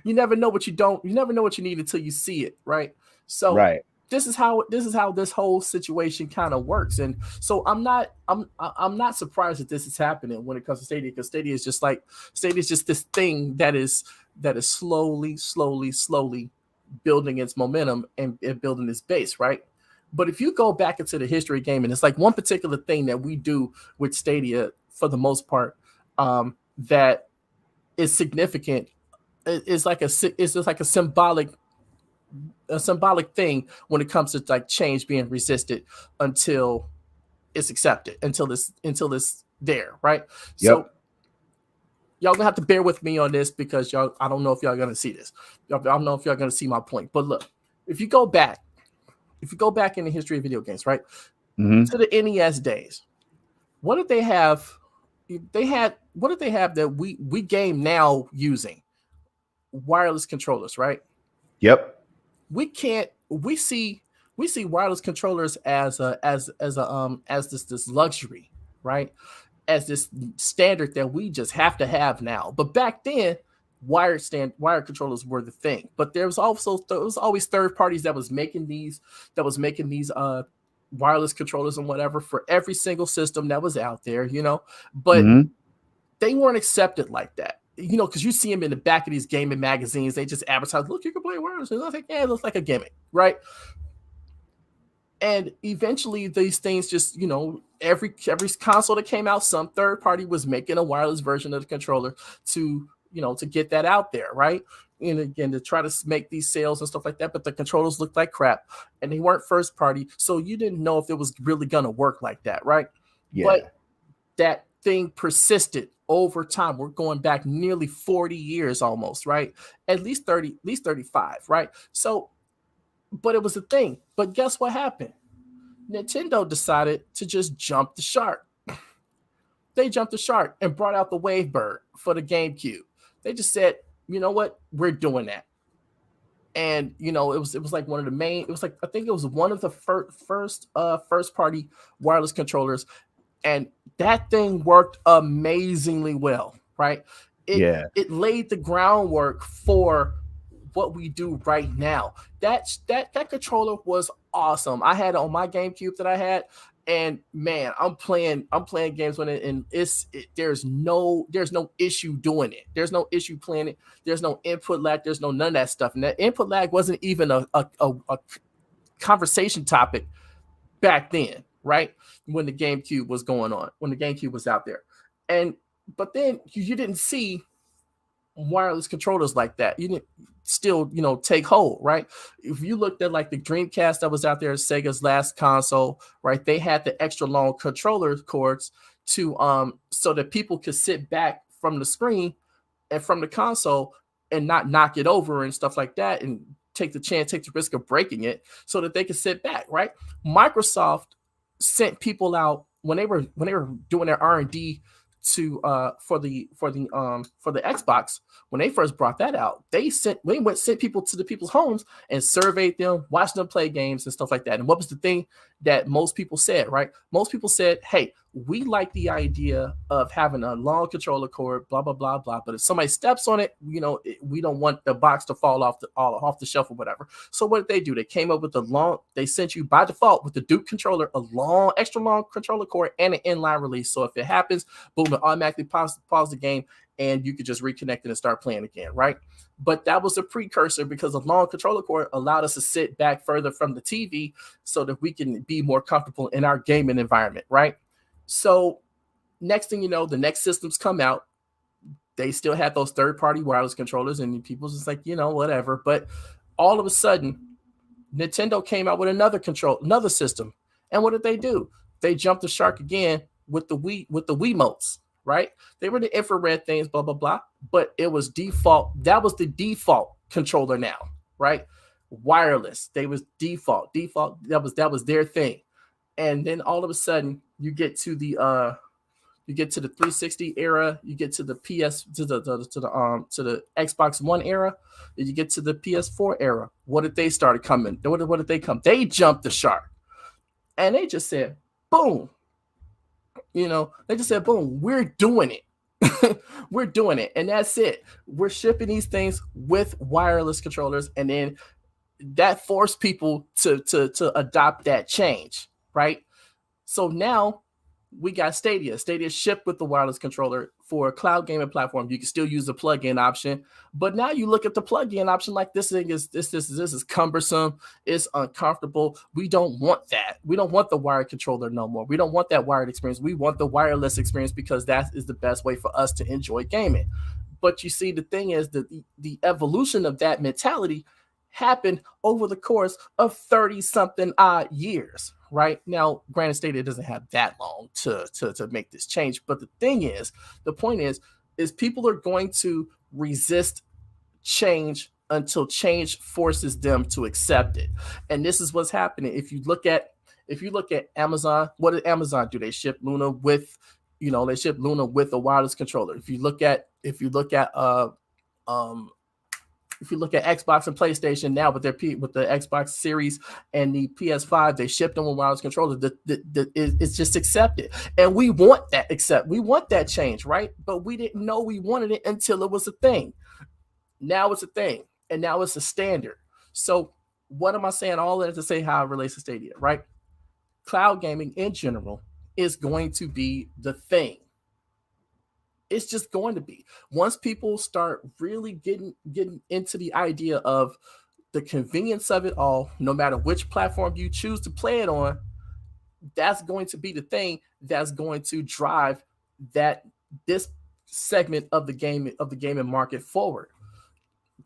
You never know what you need until you see it, right? So right. This is how this whole situation kind of works. And so I'm not surprised that this is happening when it comes to Stadia, because Stadia is just this thing that is slowly building its momentum and building its base, right? But if you go back into the history of gaming, it's like one particular thing that we do with Stadia for the most part that is significant. It's just like a symbolic thing when it comes to like change being resisted until it's accepted, until it's there, right? Yep. So y'all gonna have to bear with me on this, because I don't know if y'all gonna see this. I don't know if y'all gonna see my point. But look, if you go back in the history of video games, right, to the NES days, what did they have? What did they have that we game now using? Wireless controllers, right? Yep. We see wireless controllers as this luxury, right? As this standard that we just have to have now. But back then, wired controllers were the thing. But there was always third parties that was making these wireless controllers and whatever for every single system that was out there, but they weren't accepted like that. Because you see them in the back of these gaming magazines, they just advertise, look, you can play wireless. And I was like, yeah, it looks like a gimmick, right? And eventually these things just, every console that came out, some third party was making a wireless version of the controller to get that out there, right? And again, to try to make these sales and stuff like that, but the controllers looked like crap and they weren't first party. So you didn't know if it was really going to work like that, right? Yeah. But that thing persisted over time. We're going back nearly 40 years almost, right? At least 35, right? So, but it was a thing. But guess what happened? Nintendo decided to just jump the shark. They jumped the shark and brought out the Wavebird for the GameCube. They just said, you know what? We're doing that. And it was like one of the main, it was like, I think it was one of the first party wireless controllers. And that thing worked amazingly well, right? It laid the groundwork for what we do right now. That controller was awesome. I had it on my GameCube that I had, and man, I'm playing games with it, and there's no issue doing it. There's no issue playing it. There's no input lag. There's none of that stuff. And that input lag wasn't even a conversation topic back then, right? When the GameCube was going on, when the GameCube was out there. But then you didn't see wireless controllers like that. You didn't still, take hold, right? If you looked at like the Dreamcast that was out there, Sega's last console, right? They had the extra long controller cords to so that people could sit back from the screen and from the console and not knock it over and stuff like that, and take the risk of breaking it, so that they could sit back, right? Microsoft sent people out when they were doing their R&D to for the Xbox. When they first brought that out, they sent people to the people's homes and surveyed them, watched them play games and stuff like that. And what was the thing that most people said, right? Most people said, hey, we like the idea of having a long controller cord, blah, blah, blah, blah. But if somebody steps on it, we don't want the box to fall off the shelf or whatever. So what did they do? They came up with they sent you by default with the Duke controller, a extra long controller cord and an inline release. So if it happens, boom, it automatically pause the game and you could just reconnect it and start playing again, right? But that was a precursor because the long controller cord allowed us to sit back further from the TV so that we can be more comfortable in our gaming environment, right? So next thing you know, the next systems come out. They still had those third-party wireless controllers, and people's just like, whatever. But all of a sudden, Nintendo came out with another system. And what did they do? They jumped the shark again with the Wiimotes, right? They were the infrared things, blah, blah, blah. But it was default. That was the default controller now, right? Wireless. They was default. That was their thing. And then all of a sudden, you get to the 360 era, you get to the to the Xbox One era, and you get to the PS4 era. What did they start coming? What did they come? They jumped the shark, and they just said, "Boom!" They just said, "Boom! We're doing it. We're doing it, and that's it. We're shipping these things with wireless controllers, and then that forced people to adopt that change, right? So now we got Stadia. Stadia shipped with the wireless controller for a cloud gaming platform. You can still use the plug-in option, but now you look at the plug-in option like this thing is this is cumbersome. It's uncomfortable. We don't want that. We don't want the wired controller no more. We don't want that wired experience. We want the wireless experience because that is the best way for us to enjoy gaming. But you see, the thing is that the evolution of that mentality happened over the course of 30-something odd years, right? Now, granted, Stadia doesn't have that long to make this change, but the point is people are going to resist change until change forces them to accept it. And this is what's happening. If you look at Amazon, what did Amazon do? They ship Luna with, a wireless controller. If you look at Xbox and PlayStation now with the Xbox Series and the PS5, they shipped them with wireless controllers. It's just accepted, and we want that change, right? But we didn't know we wanted it until it was a thing. Now it's a thing, and now it's a standard. So what am I saying? All that to say how it relates to Stadia, right? Cloud gaming in general is going to be the thing. It's just going to be. Once people start really getting into the idea of the convenience of it all, no matter which platform you choose to play it on, that's going to be the thing that's going to drive this segment of the gaming market forward.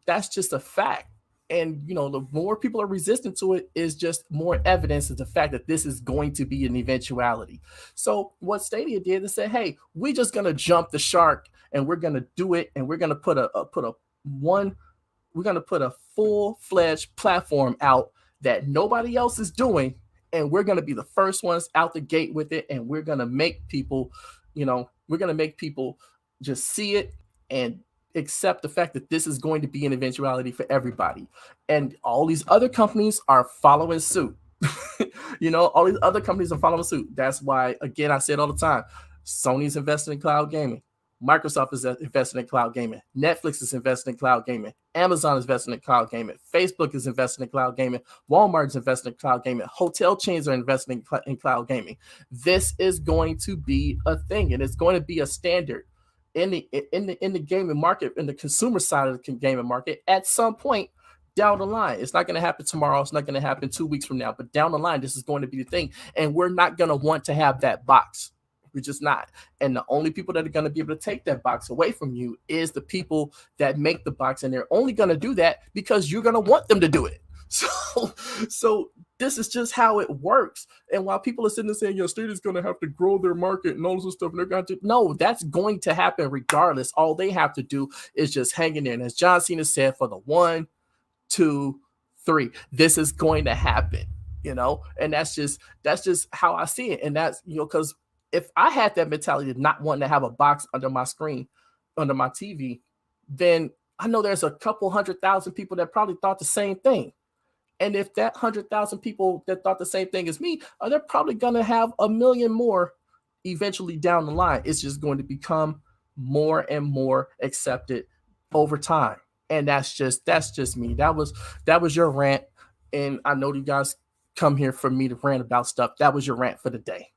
That's just a fact. And the more people are resistant to it is just more evidence of the fact that this is going to be an eventuality. So what Stadia did is say, hey, we're just gonna jump the shark and we're gonna do it, and we're gonna put a full-fledged platform out that nobody else is doing, and we're gonna be the first ones out the gate with it, and we're gonna make people, just see it and accept the fact that this is going to be an eventuality for everybody. And all these other companies are following suit. All these other companies are following suit. That's why, again, I say it all the time, Sony's invested in cloud gaming. Microsoft is invested in cloud gaming. Netflix is invested in cloud gaming. Amazon is invested in cloud gaming. Facebook is invested in cloud gaming. Walmart is invested in cloud gaming. Hotel chains are investing in cloud gaming. This is going to be a thing, and it's going to be a standard in the gaming market, in the consumer side of the gaming market at some point down the line. It's not going to happen tomorrow. It's not going to happen 2 weeks from now, but down the line, this is going to be the thing. And we're not going to want to have that box. We're just not. And the only people that are going to be able to take that box away from you is the people that make the box. And they're only going to do that because you're going to want them to do it. So this is just how it works. And while people are sitting there saying, Stadia's going to have to grow their market and all this stuff, and they're going to no, that's going to happen regardless. All they have to do is just hang in there. And as John Cena said, for the 1, 2, 3, this is going to happen. And that's just how I see it. And that's because if I had that mentality of not wanting to have a box under my screen, under my TV, then I know there's a couple 100,000 people that probably thought the same thing. And if that 100,000 people that thought the same thing as me, they're probably going to have a million more eventually down the line. It's just going to become more and more accepted over time. And that's just me. That was your rant. And I know you guys come here for me to rant about stuff. That was your rant for the day.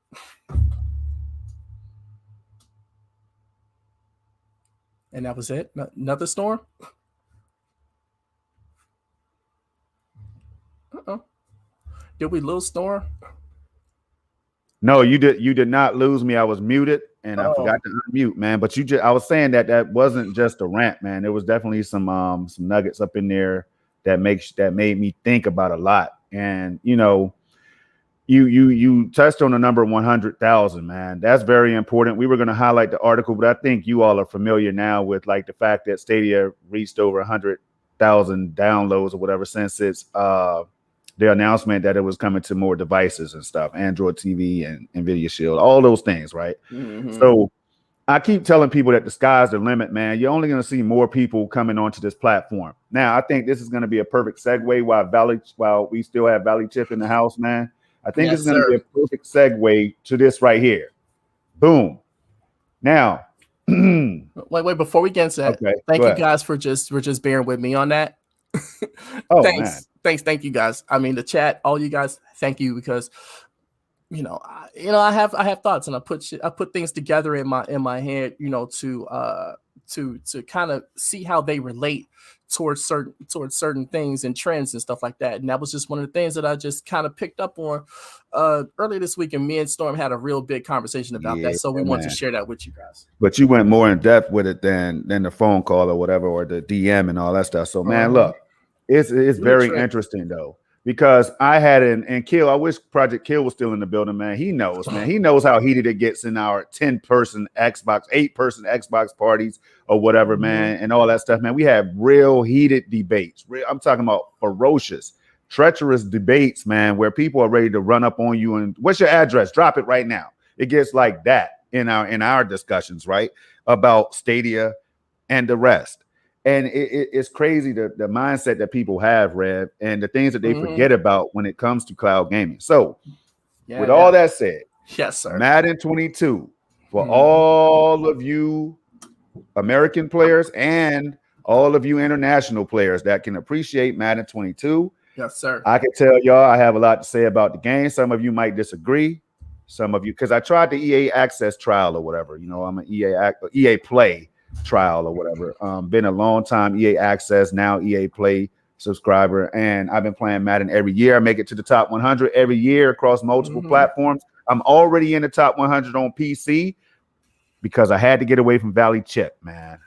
And that was it. Another storm. Did we lose storm? No, you did not lose me. I was muted and I forgot Oh, to unmute, man. But I was saying that wasn't just a rant, man. There was definitely some nuggets up in there that made me think about a lot. And you touched on the number 100,000, man. That's very important. We were going to highlight the article, but I think you all are familiar now with like the fact that Stadia reached over 100,000 downloads or whatever since its the announcement that it was coming to more devices and stuff, Android TV and Nvidia Shield, all those things, right? mm-hmm. So I keep telling people that the sky's the limit, man. You're only going to see more people coming onto this platform. Now, I think this is going to be a perfect segue while we still have Valley Chip in the house, man. I think this is going to be a perfect segue to this right here. Boom. Now, wait, before we get into that, okay, thank you guys for just bearing with me on that. Thank you guys. I mean, the chat, all you guys, thank you, because I have thoughts, and I put things together in my head, to kind of see how they relate towards certain things and trends and stuff like that. And that was just one of the things that I just kind of picked up on earlier this week, and me and Storm had a real big conversation about that. So we wanted to share that with you guys. But you went more in depth with it than the phone call or whatever, or the DM and all that stuff. So man, look, it's very interesting though, because I had and Kill. I wish Project Kill was still in the building, man. He knows, man. He knows how heated it gets in our 10-person Xbox, 8-person Xbox parties or whatever, man, and all that stuff, man. We have real heated debates. I'm talking about ferocious, treacherous debates, man, where people are ready to run up on you and what's your address? Drop it right now. It gets like that in our discussions, right, about Stadia and the rest. And it's crazy the mindset that people have, Rev, and the things that they forget about when it comes to cloud gaming. So, with all that said, yes, sir. Madden 22 for all of you American players and all of you international players that can appreciate Madden 22. Yes, sir. I can tell y'all I have a lot to say about the game. Some of you might disagree. Some of you, because I tried the EA Access trial or whatever. I'm an EA Play trial or whatever. Been a long time EA Access, now EA Play subscriber, and I've been playing Madden every year. I make it to the top 100 every year across multiple platforms. I'm already in the top 100 on PC because I had to get away from Valley Chip, man.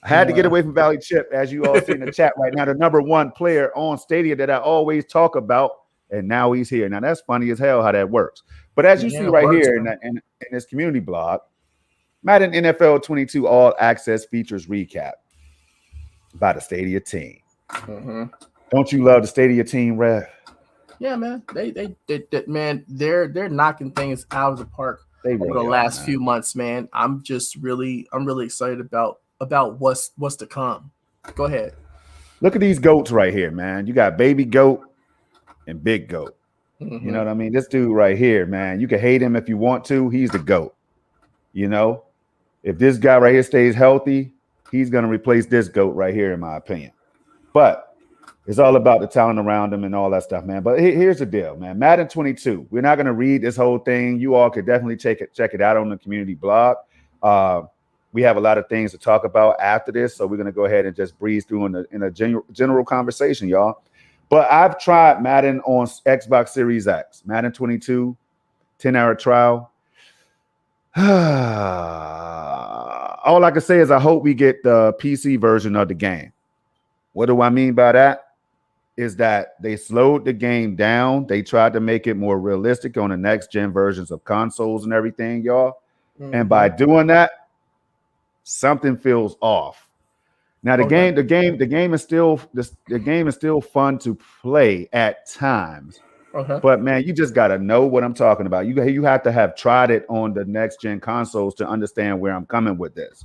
I had to get away from Valley Chip, as you all see in the chat right now, the number one player on Stadia that I always talk about, and now he's here. Now that's funny as hell how that works. But as you see right here in this community blog, Madden NFL 22 All Access Features Recap by the Stadia team. Don't you love the Stadia team, Rev? Yeah, man. They man, they're knocking things out of the park over the last few months, man. I'm really excited about what's to come. Go ahead. Look at these goats right here, man. You got baby goat and big goat. You know what I mean? This dude right here, man. You can hate him if you want to. He's the goat. If this guy right here stays healthy, he's going to replace this GOAT right here, in my opinion. But it's all about the talent around him and all that stuff, man. But here's the deal, man. Madden 22. We're not going to read this whole thing. You all could definitely check it out on the community blog. We have a lot of things to talk about after this, so we're going to go ahead and just breeze through in a general conversation, y'all. But I've tried Madden on Xbox Series X, Madden 22, 10-hour trial. All I can say is I hope we get the PC version of the game. What do I mean by that? Is that they slowed the game down. They tried to make it more realistic on the next gen versions of consoles and everything, y'all. And by doing that, something feels off. Now the game is still fun to play at times. But man, you just gotta know what I'm talking about. You have to have tried it on the next gen consoles to understand where I'm coming with this.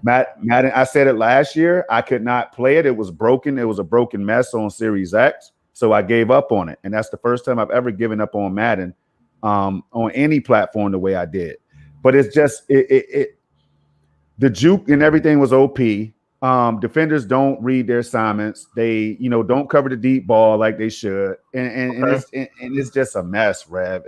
Madden, I said it last year. I could not play it. It was broken. It was a broken mess on Series X. So I gave up on it. And that's the first time I've ever given up on Madden on any platform the way I did. But it's just the juke and everything was OP. Defenders don't read their assignments. They, don't cover the deep ball like they should, and it's just a mess, Rev.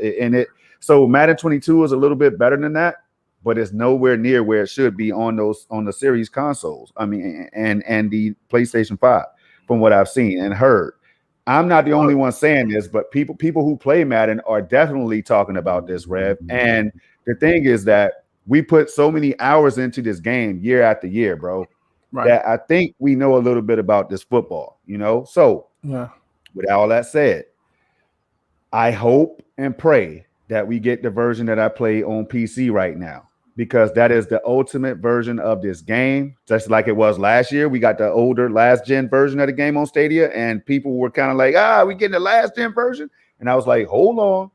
So Madden 22 is a little bit better than that, but it's nowhere near where it should be on the series consoles. I mean, and the PlayStation 5, from what I've seen and heard. I'm not the only one saying this, but people who play Madden are definitely talking about this, Rev. And the thing is that we put so many hours into this game year after year, bro, that I think we know a little bit about this football, you know? So with all that said, I hope and pray that we get the version that I play on PC right now, because that is the ultimate version of this game. Just like it was last year. We got the older last gen version of the game on Stadia, and people were kind of like, we getting the last gen version. And I was like, hold on.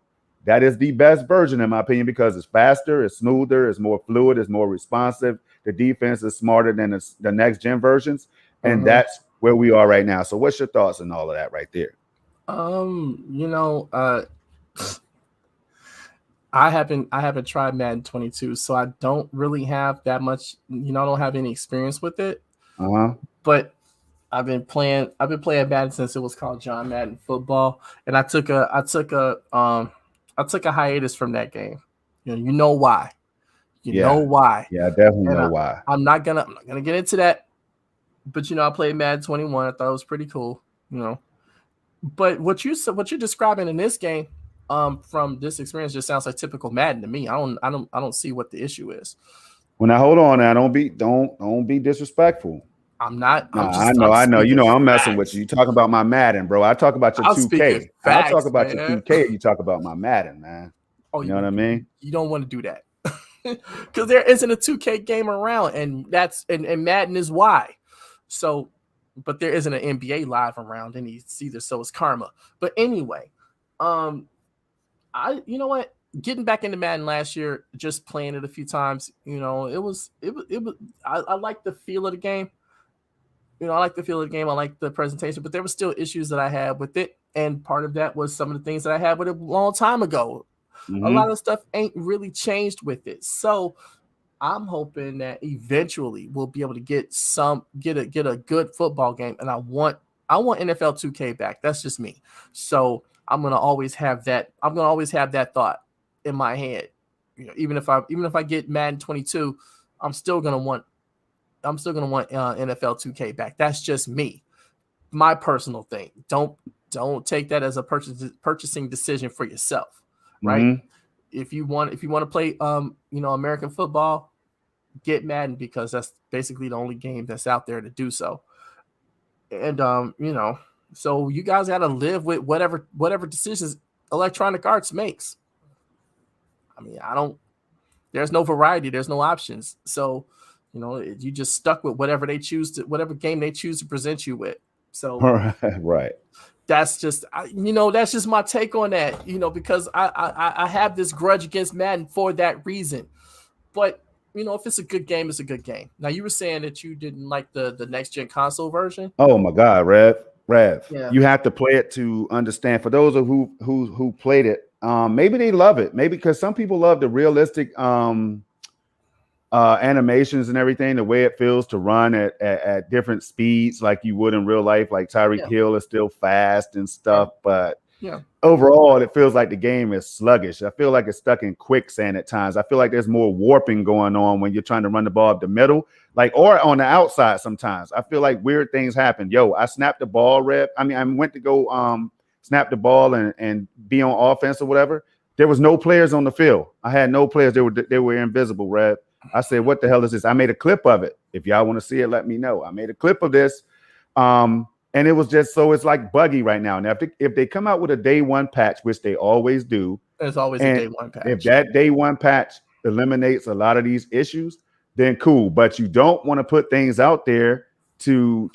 That is the best version, in my opinion, because it's faster, it's smoother, it's more fluid, it's more responsive. The defense is smarter than the next gen versions. And that's where we are right now. So what's your thoughts on all of that right there? I haven't tried Madden 22, so I don't really have that much, I don't have any experience with it. But I've been playing Madden since it was called John Madden Football, and I took a hiatus from that game. You know why? Know why? Yeah, I definitely know why. I'm not gonna get into that. But I played Madden 21. I thought it was pretty cool. But what you're describing in this game, from this experience, just sounds like typical Madden to me. I don't see what the issue is. Well, now hold on. Now don't be disrespectful. I'm not. I know. I'm messing with you. You talking about my Madden, bro. I talk about your 2K. I talk about your 2K. You talk about my Madden, man. Oh, you know what I mean? You don't want to do that because there isn't a 2K game around, and and Madden is why. So, but there isn't an NBA Live around, and it's either so is Karma. But anyway, you know what? Getting back into Madden last year, just playing it a few times, it was. I like the feel of the game. I like the feel of the game. I like the presentation, but there were still issues that I had with it, and part of that was some of the things that I had with it a long time ago. A lot of stuff ain't really changed with it, so I'm hoping that eventually we'll be able to get a good football game, and I want NFL 2K back. That's just me. So I'm gonna always have that. I'm gonna always have that thought in my head. Even if I get Madden 22, I'm still gonna want NFL 2K back. That's just me, my personal thing. Don't take that as a purchasing decision for yourself, right? If you want to play American football, get Madden, because that's basically the only game that's out there to do so. And so you guys got to live with whatever decisions Electronic Arts makes. I mean, there's no variety, there's no options. So, you just stuck with whatever game they choose to present you with. So right. That's just that's just my take on that, because I have this grudge against Madden for that reason. But if it's a good game, it's a good game. Now, you were saying that you didn't like the next gen console version. Oh my God, Rev. Yeah. You have to play it to understand. For those of who played it, maybe they love it. Maybe because some people love the realistic animations and everything, the way it feels to run at different speeds like you would in real life. Like Tyreek Hill is still fast and stuff, but overall it feels like the game is sluggish. I feel like it's stuck in quicksand at times. I feel like there's more warping going on when you're trying to run the ball up the middle, or on the outside. Sometimes I feel like weird things happen. I snapped the ball, Rep. I mean, I went to go snap the ball and be on offense or whatever. There was no players on the field. I had no players. They were invisible, Rep. I said, what the hell is this? I made a clip of it. If y'all want to see it, let me know. I made a clip of this. And it was just, so it's like buggy right now. Now, if they come out with a day one patch, which they always do. There's always a day one patch. If that day one patch eliminates a lot of these issues, then cool. But you don't want to put things out there to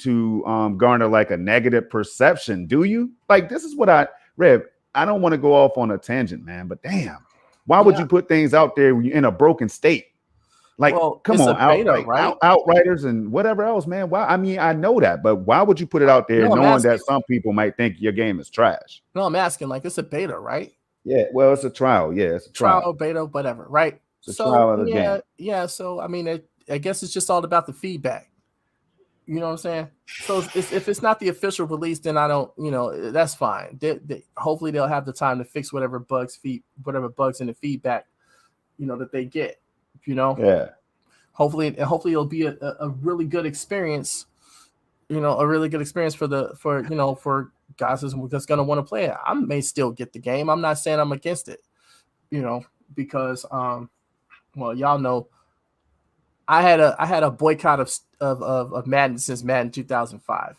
garner like a negative perception, do you? Like, this is what I don't want to go off on a tangent, man, but damn, why would you put things out there when you're in a broken state? Like, come on, Outriders and whatever else, man. Why? I mean, I know that, but why would you put it out there knowing that some people might think your game is trash? No, I'm asking, like, it's a beta, right? Yeah, well, it's a trial. Yeah, it's a trial, beta, whatever, right? It's a trial of the game. Yeah. So, I mean, I guess it's just all about the feedback. You know what I'm saying? So if it's not the official release, then I don't, that's fine. Hopefully they'll have the time to fix whatever bugs in the feedback, that they get. You know, Yeah. hopefully it'll be a really good experience. You know, a really good experience for guys that's gonna want to play it. I may still get the game. I'm not saying I'm against it. You know, because well, y'all know I had a boycott of Madden since Madden 2005.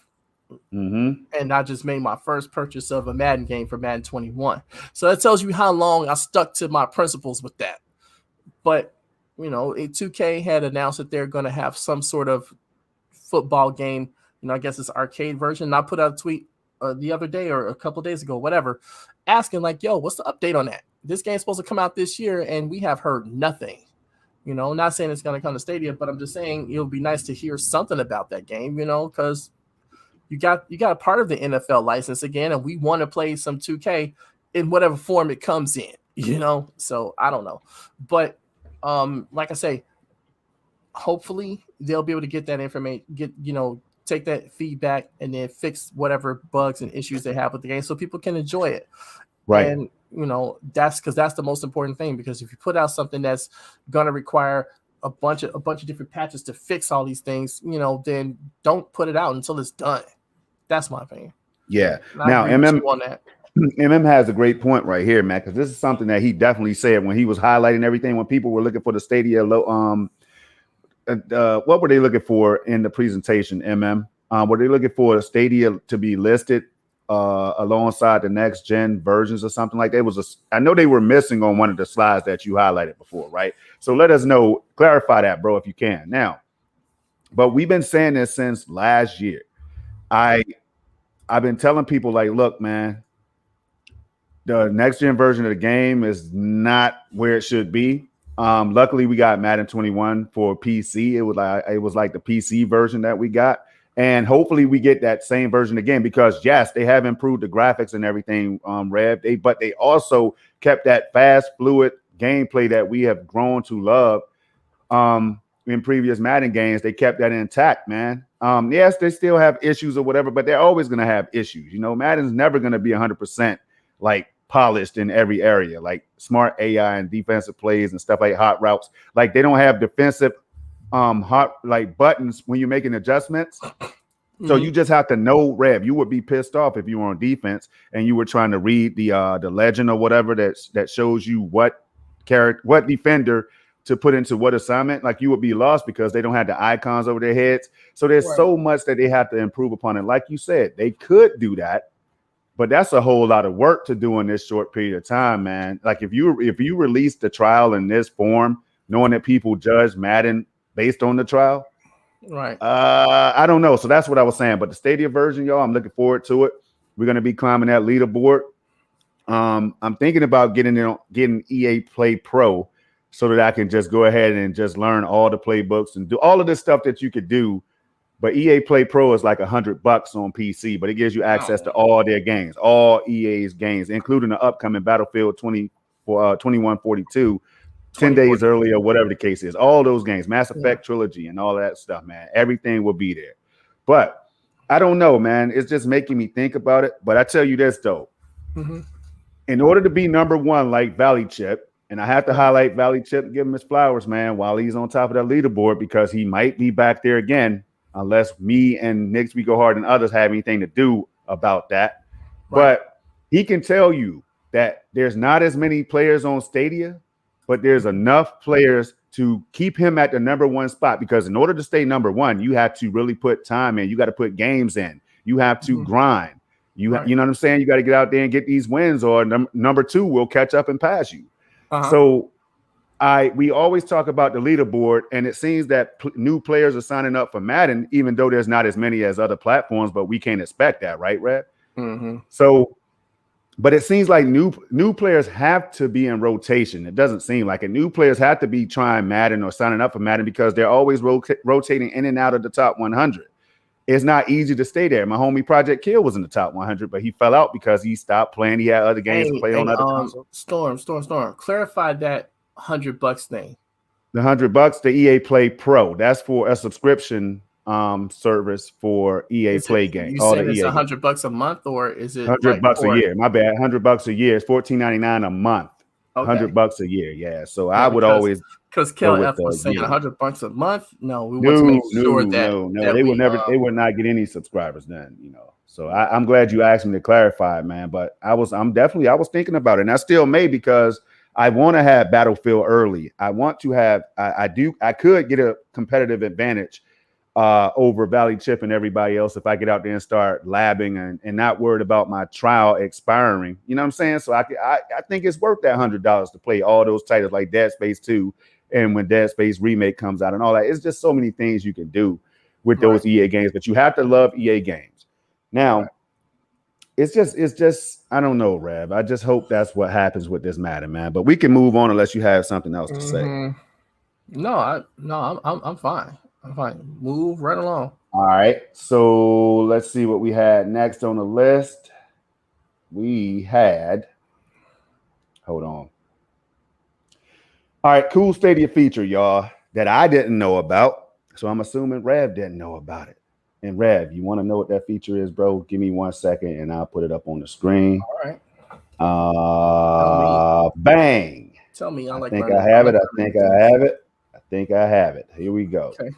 And I just made my first purchase of a Madden game for Madden 21. So that tells you how long I stuck to my principles with that. But, you know, 2K had announced that they're going to have some sort of football game. You know, I guess it's arcade version. And I put out a tweet the other day or a couple days ago, whatever, asking like, yo, what's the update on that? This game's supposed to come out this year, and we have heard nothing. You know, not saying it's going to come to Stadia, but I'm just saying it would be nice to hear something about that game, you know, because you got a part of the NFL license again, and we want to play some 2K in whatever form it comes in, you know. So I don't know, but like I say, hopefully they'll be able to get that information, take that feedback, and then fix whatever bugs and issues they have with the game, so people can enjoy it. Right. And you know, that's the most important thing, because if you put out something that's going to require a bunch of different patches to fix all these things, you know, then don't put it out until it's done. That's my opinion. Yeah. Now, MM has a great point right here, man, because this is something that he definitely said when he was highlighting everything. When people were looking for the Stadia, what were they looking for in the presentation? Were they looking for Stadia to be listed alongside the next gen versions or something like that? I know they were missing on one of the slides that you highlighted before, right? So let us know, clarify that, bro, if you can. Now, but we've been saying this since last year. I've been telling people, like, look, man, the next gen version of the game is not where it should be. Luckily, we got Madden 21 for PC. It was like the PC version that we got, and hopefully we get that same version again, because yes, they have improved the graphics and everything, Rev. But they also kept that fast, fluid gameplay that we have grown to love. In previous Madden games, they kept that intact, man. Yes, they still have issues or whatever, but they're always going to have issues. You know, Madden's never going to be 100% like polished in every area, like smart AI and defensive plays and stuff like hot routes. Like they don't have defensive hot like buttons when you're making adjustments. So you just have to know, Rev. You would be pissed off if you were on defense and you were trying to read the legend or whatever that shows you what defender to put into what assignment. Like you would be lost because they don't have the icons over their heads. So there's so much that they have to improve upon it. Like you said, they could do that, but that's a whole lot of work to do in this short period of time, man. Like if you release the trial in this form, knowing that people judge Madden based on the trial, right? I don't know. So that's what I was saying. But the Stadia version, y'all, I'm looking forward to it. We're gonna be climbing that leaderboard. I'm thinking about getting EA Play Pro, so that I can just go ahead and just learn all the playbooks and do all of this stuff that you could do. But EA Play Pro is like $100 on PC, but it gives you access to all their games, all EA's games, including the upcoming Battlefield 2142, 10 days earlier, whatever the case is. All those games, Mass Effect Trilogy and all that stuff, man. Everything will be there. But I don't know, man. It's just making me think about it. But I tell you this, though. In order to be number one like Valley Chip, and I have to highlight Valley Chip and give him his flowers, man, while he's on top of that leaderboard, because he might be back there again, unless me and Nick's We Go Hard and others have anything to do about that. But he can tell you that there's not as many players on Stadia, but there's enough players to keep him at the number one spot, because in order to stay number one, you have to really put time in. You got to put games in. You have to grind. You know what I'm saying? You got to get out there and get these wins, or number two will catch up and pass you. So we always talk about the leaderboard, and it seems that new players are signing up for Madden, even though there's not as many as other platforms, but we can't expect that, right, Red? So, but it seems like new players have to be in rotation. It doesn't seem like it. New players have to be trying Madden or signing up for Madden, because they're always rotating in and out of the top 100. It's not easy to stay there. My homie Project Kill was in the top 100, but he fell out because he stopped playing. He had other games to play on other consoles. Storm. Clarify that $100 thing. The $100, the EA Play Pro. That's for a subscription service for EA Play games. You said it's $100 a month, or is it $100 a year? My bad. $100 a year. It's $14.99 a month. Okay. $100 a year. Yeah. So Yeah, I would always because go with KLF the was saying yearly. $100 a month. No, we want to No, make sure that They will we never, they would not get any subscribers then, So I'm glad you asked me to clarify, man. But I was thinking about it, and I still may, because I want to have Battlefield early. I want to have, I could get a competitive advantage over Valley Chip and everybody else if I get out there and start labbing and not worried about my trial expiring. You know what I'm saying? So I think it's worth that $100 to play all those titles like Dead Space 2, and when Dead Space Remake comes out and all that. It's just so many things you can do with those EA games, but you have to love EA games. Now, it's just I don't know, Rev. I just hope that's what happens with this Madden, man. But we can move on unless you have something else to say. No, I'm fine. I'm fine. Move right along. All right. So let's see what we had next on the list. We had, hold on. All right, cool Stadia feature, y'all, that I didn't know about. So I'm assuming Rev didn't know about it. And Rev, you want to know what that feature is, bro? Give me 1 second and I'll put it up on the screen. All right. Bang. Tell me. I think I have it. I think I have it. Here we go. Okay.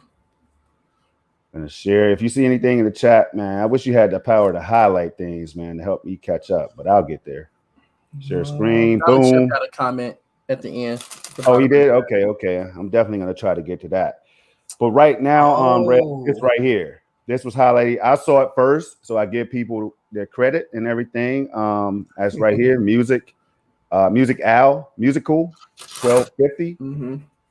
I'm gonna share. If you see anything in the chat, man, I wish you had the power to highlight things, man, to help me catch up, but I'll get there. Share screen. Boom. Got a comment at the end. Oh, he did? Okay. I'm definitely gonna try to get to that. But right now, it's right here. This was highlighted. I saw it first, so I give people their credit and everything. That's right here. Musical 1250.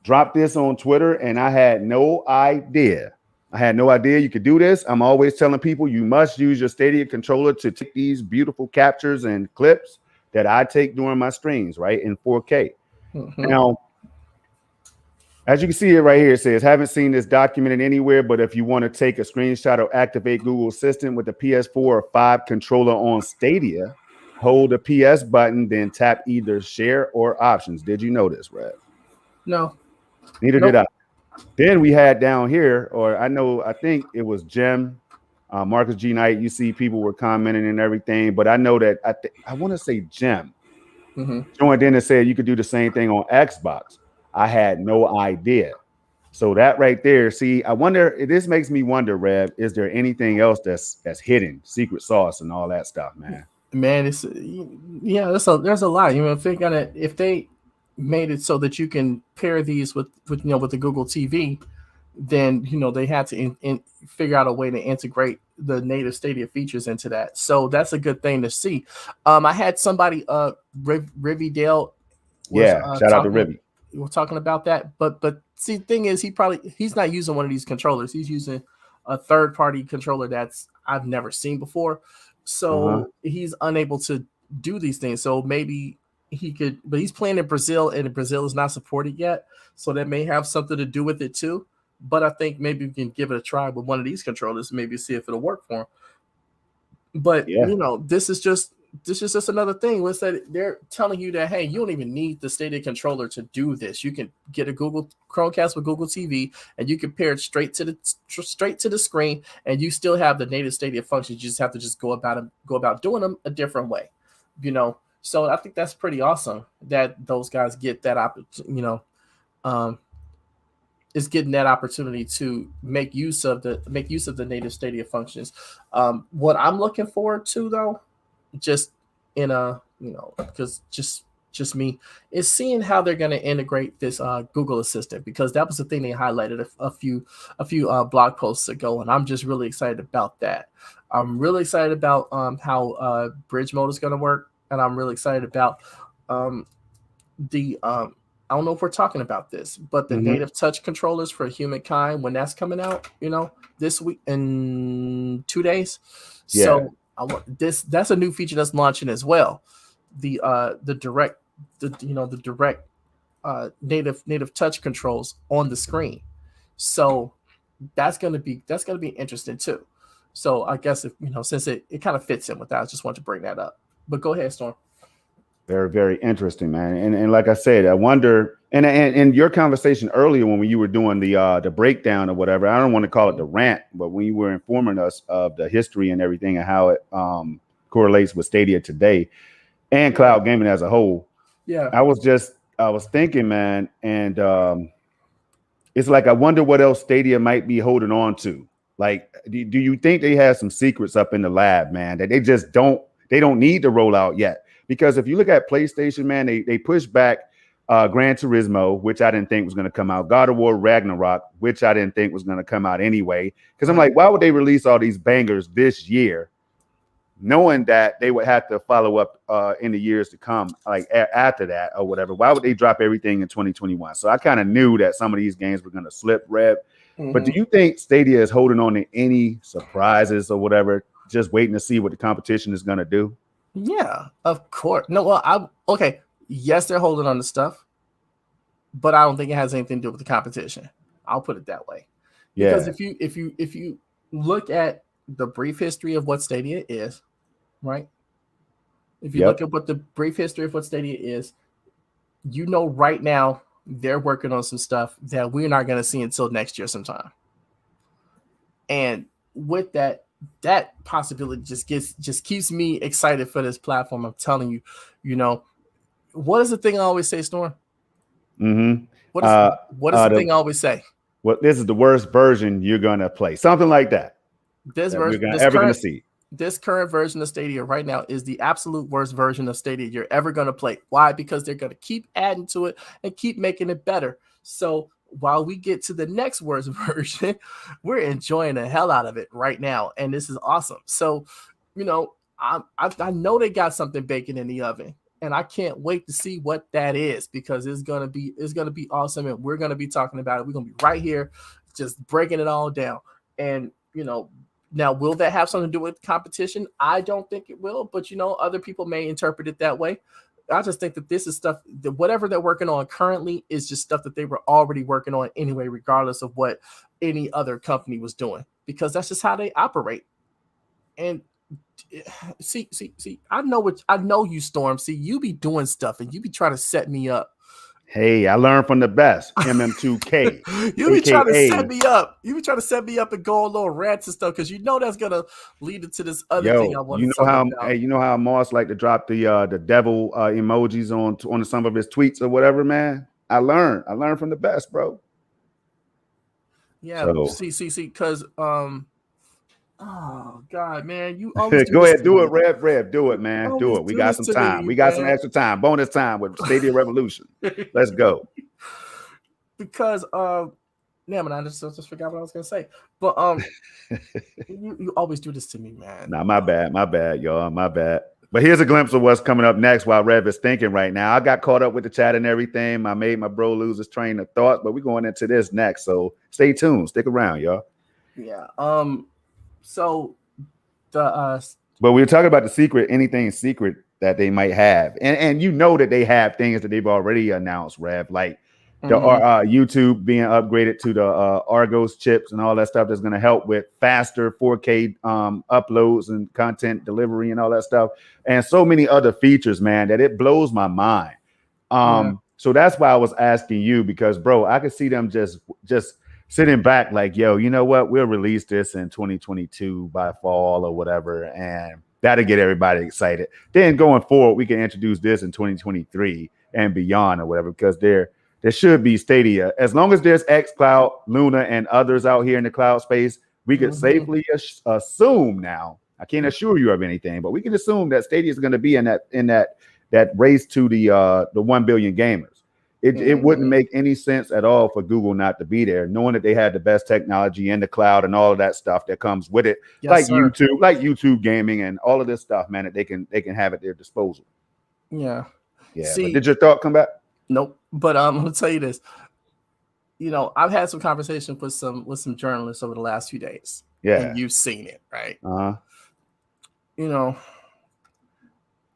Dropped this on Twitter, and I had no idea. You could do this. I'm always telling people you must use your Stadia controller to take these beautiful captures and clips that I take during my streams, right, in 4K. Now, as you can see it right here, it says, haven't seen this documented anywhere, but if you want to take a screenshot or activate Google Assistant with the PS4 or 5 controller on Stadia, hold the PS button, then tap either share or options. Did you know this, Red? No. Neither did I. Then we had down here, I think it was Jim, Marcus G. Knight. You see people were commenting and everything, but I know that I want to say Jim. Joined in and said you could do the same thing on Xbox. I had no idea. So that right there, see, I wonder, this makes me wonder, Rev, is there anything else that's hidden, secret sauce and all that stuff, man? Man, there's a lot. If they made it so that you can pair these with the Google TV, then they had to figure out a way to integrate the native Stadia features into that. So that's a good thing to see. I had somebody, Rivy Dale. Shout out to Rivy. We're talking about that, but see, the thing is, he's not using one of these controllers. He's using a third-party controller that's I've never seen before. So he's unable to do these things. So maybe he could, but he's playing in Brazil, and Brazil is not supported yet. So that may have something to do with it too. But I think maybe we can give it a try with one of these controllers, maybe see if it'll work for him. But this is just another thing. Was that they're telling you that, hey, you don't even need the Stadia controller to do this. You can get a Google Chromecast with Google TV, and you can pair it straight to the screen, and you still have the native Stadia functions. You just have to go about doing them a different way, So I think that's pretty awesome that those guys get that opportunity. Is getting that opportunity to make use of the native Stadia functions. What I'm looking forward to, though, just in because just me, is seeing how they're going to integrate this Google Assistant, because that was the thing they highlighted a few blog posts ago, and I'm just really excited about that. I'm really excited about how bridge mode is going to work, and I'm really excited about I don't know if we're talking about this, but the native touch controllers for humankind, when that's coming out, this week in 2 days. Yeah. So that's a new feature that's launching as well. The direct native touch controls on the screen. So that's gonna be interesting too. So I guess if since it kind of fits in with that, I just want to bring that up. But go ahead, Storm. Very, very interesting, man. And like I said, I wonder, and your conversation earlier when you were doing the breakdown or whatever, I don't want to call it the rant, but when you were informing us of the history and everything and how it correlates with Stadia today and cloud gaming as a whole, Yeah. I was thinking, man, and it's like I wonder what else Stadia might be holding on to. Like, do you think they have some secrets up in the lab, man, that they don't need to roll out yet? Because if you look at PlayStation, man, they pushed back Gran Turismo, which I didn't think was going to come out, God of War Ragnarok, which I didn't think was going to come out anyway. Because I'm like, why would they release all these bangers this year, knowing that they would have to follow up in the years to come, like after that or whatever? Why would they drop everything in 2021? So I kind of knew that some of these games were going to slip, Rev. But do you think Stadia is holding on to any surprises or whatever, just waiting to see what the competition is going to do? Yeah, of course. No, well, okay. Yes, they're holding on to stuff, but I don't think it has anything to do with the competition. I'll put it that way. Because Yeah. if you look at the brief history of what Stadia is, right? If you look at what the brief history of what Stadia is, you know right now they're working on some stuff that we're not going to see until next year sometime. And with that possibility just keeps me excited for this platform. I'm telling you, what is the thing I always say, Storm? Mm-hmm. What is the thing I always say? Well, this is the worst version you're gonna play. Something like that. This version version, ever gonna see. This current version of Stadia right now is the absolute worst version of Stadia you're ever gonna play. Why? Because they're gonna keep adding to it and keep making it better. So while we get to the next worst version, we're enjoying the hell out of it right now, and this is awesome. So, I know they got something baking in the oven, and I can't wait to see what that is, because it's gonna be awesome, and we're gonna be talking about it. We're gonna be right here, just breaking it all down. And now, will that have something to do with competition? I don't think it will, but other people may interpret it that way. I just think that this is stuff that whatever they're working on currently is just stuff that they were already working on anyway, regardless of what any other company was doing, because that's just how they operate. And see, I know you, Storm. See, you be doing stuff and you be trying to set me up. Hey, I learned from the best. MM2K. You be trying to set me up. You be trying to set me up and go on little rants and stuff, because that's gonna lead into this other thing I want to talk about. Hey, you know how Moss like to drop the devil emojis on some of his tweets or whatever, man. I learned from the best, bro. Yeah, so. see, because oh God, man, you always go ahead, do it, Rev, do it, man, do it. We got some time. We got some extra time, bonus time with Stadia Revolution. Let's go. Because man, I just forgot what I was gonna say. But you always do this to me, man. Nah, my bad, y'all, my bad. But here's a glimpse of what's coming up next while Rev is thinking right now. I got caught up with the chat and everything. I made my bro lose his train of thought, but we're going into this next. So stay tuned, stick around, y'all. Yeah. So the but we were talking about the secret, anything secret that they might have, and that they have things that they've already announced, Rev, like the YouTube being upgraded to the Argos chips and all that stuff that's going to help with faster 4K uploads and content delivery and all that stuff, and so many other features, man, that it blows my mind. So that's why I was asking you, because, bro, I could see them just sitting back like, yo, you know what? We'll release this in 2022 by fall or whatever, and that'll get everybody excited. Then going forward, we can introduce this in 2023 and beyond or whatever, because there should be Stadia. As long as there's xCloud, Luna, and others out here in the cloud space, we could safely assume now. I can't assure you of anything, but we can assume that Stadia is going to be in that race to the 1 billion gamers. It wouldn't make any sense at all for Google not to be there, knowing that they had the best technology in the cloud and all of that stuff that comes with it, YouTube gaming and all of this stuff, man, that they can have at their disposal. Yeah. See, but did your thought come back? Nope. But I'm gonna tell you this. I've had some conversations with some journalists over the last few days. Yeah. And you've seen it, right?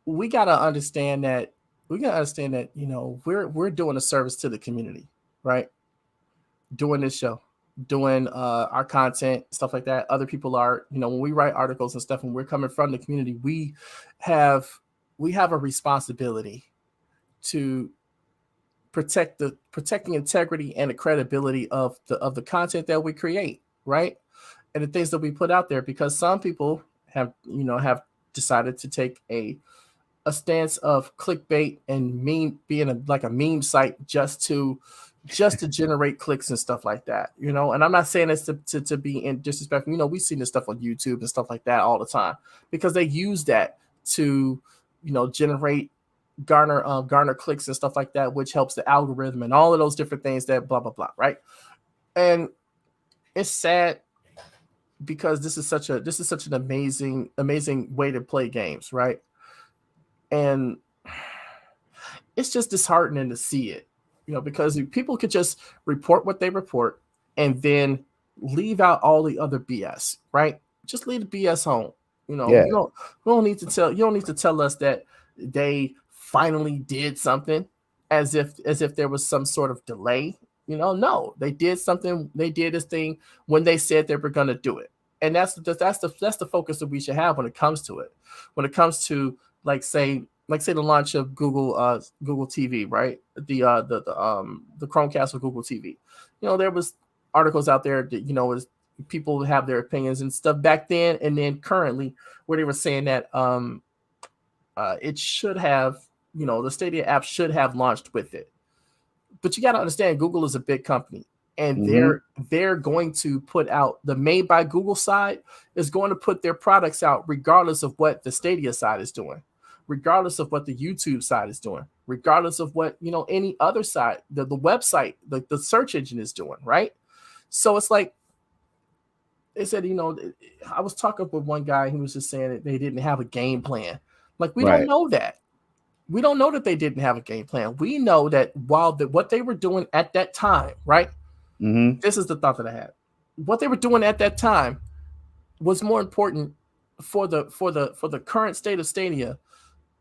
We gotta understand that. We're doing a service to the community, right? Doing this show, doing our content, stuff like that. Other people are, when we write articles and stuff, and we're coming from the community, we have a responsibility to protect the integrity and the credibility of the content that we create, right? And the things that we put out there, because some people have decided to take a a stance of clickbait and being like a meme site just to generate clicks and stuff like that, you know. And I'm not saying this to be in disrespectful. You know, we've seen this stuff on YouTube and stuff like that all the time because they use that to, you know, garner clicks and stuff like that, which helps the algorithm and all of those different things that blah blah blah, right? And it's sad because this is such an amazing way to play games, right? And it's just disheartening to see it, you know, because people could just report what they report and then leave out all the other BS, right? Just leave the BS home. You know, Yeah. you don't need to tell us that they finally did something as if there was some sort of delay. You know, no, they did something. They did this thing when they said they were going to do it, and that's the focus that we should have when it comes to it. When it comes to like say the launch of Google TV, right? The Chromecast with Google TV. You know, there was articles out there that, you know, people have their opinions and stuff back then and then currently where they were saying that it should have, you know, the Stadia app should have launched with it. But you got to understand, Google is a big company, and they're going to put out the Made by Google side is going to put their products out regardless of what the Stadia side is doing, regardless of what the YouTube side is doing, regardless of what, you know, any other side, the website, the search engine is doing, right? So it's like they said, you know, I was talking with one guy who was just saying that they didn't have a game plan. Like, we don't know that. We don't know that they didn't have a game plan. We know that while what they were doing at that time, right? This is the thought that I had. What they were doing at that time was more important for the current state of Stadia,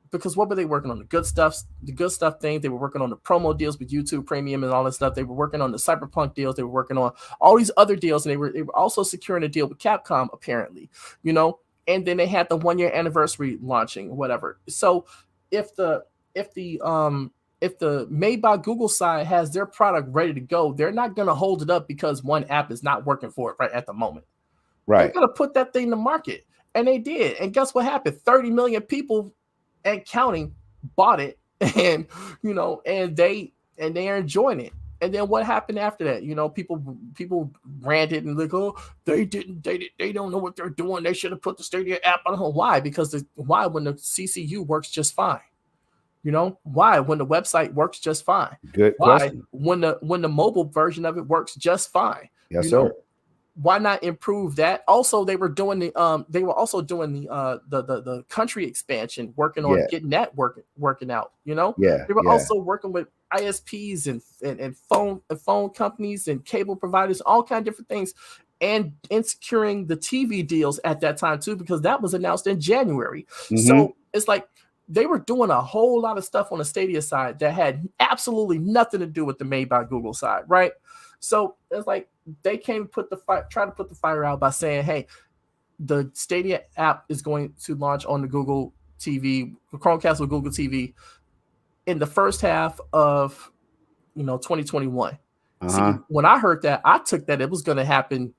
because what were they working on? The good stuff thing. They were working on the promo deals with YouTube Premium and all that stuff. They were working on the Cyberpunk deals. They were working on all these other deals, and they were also securing a deal with Capcom, apparently, you know. And then they had the 1-year anniversary launching, whatever. So if the Made by Google side has their product ready to go, they're not going to hold it up because one app is not working for it right at the moment. Right. They're going to put that thing to market. And they did. And guess what happened? 30 million people and counting bought it, and, you know, and they are enjoying it. And then what happened after that? You know, people ranted and like, oh, they don't know what they're doing. They should have put the Stadia app on. Why? Because why when the CCU works just fine? You know, why when the website works just fine? Good question. When the mobile version of it works just fine? Yes, you sir. Know, why not improve that? Also, they were doing the country expansion, working on getting that working out. You know, they were also working with ISPs and phone companies and cable providers, all kind of different things, and securing the TV deals at that time too, because that was announced in January. So it's like they were doing a whole lot of stuff on the Stadia side that had absolutely nothing to do with the Made by Google side, right? So it's like they came try to put the fire out by saying, hey, the Stadia app is going to launch on the Google TV, Chromecast with Google TV in the first half of, you know, 2021. See, when I heard that, I took that it was going to happen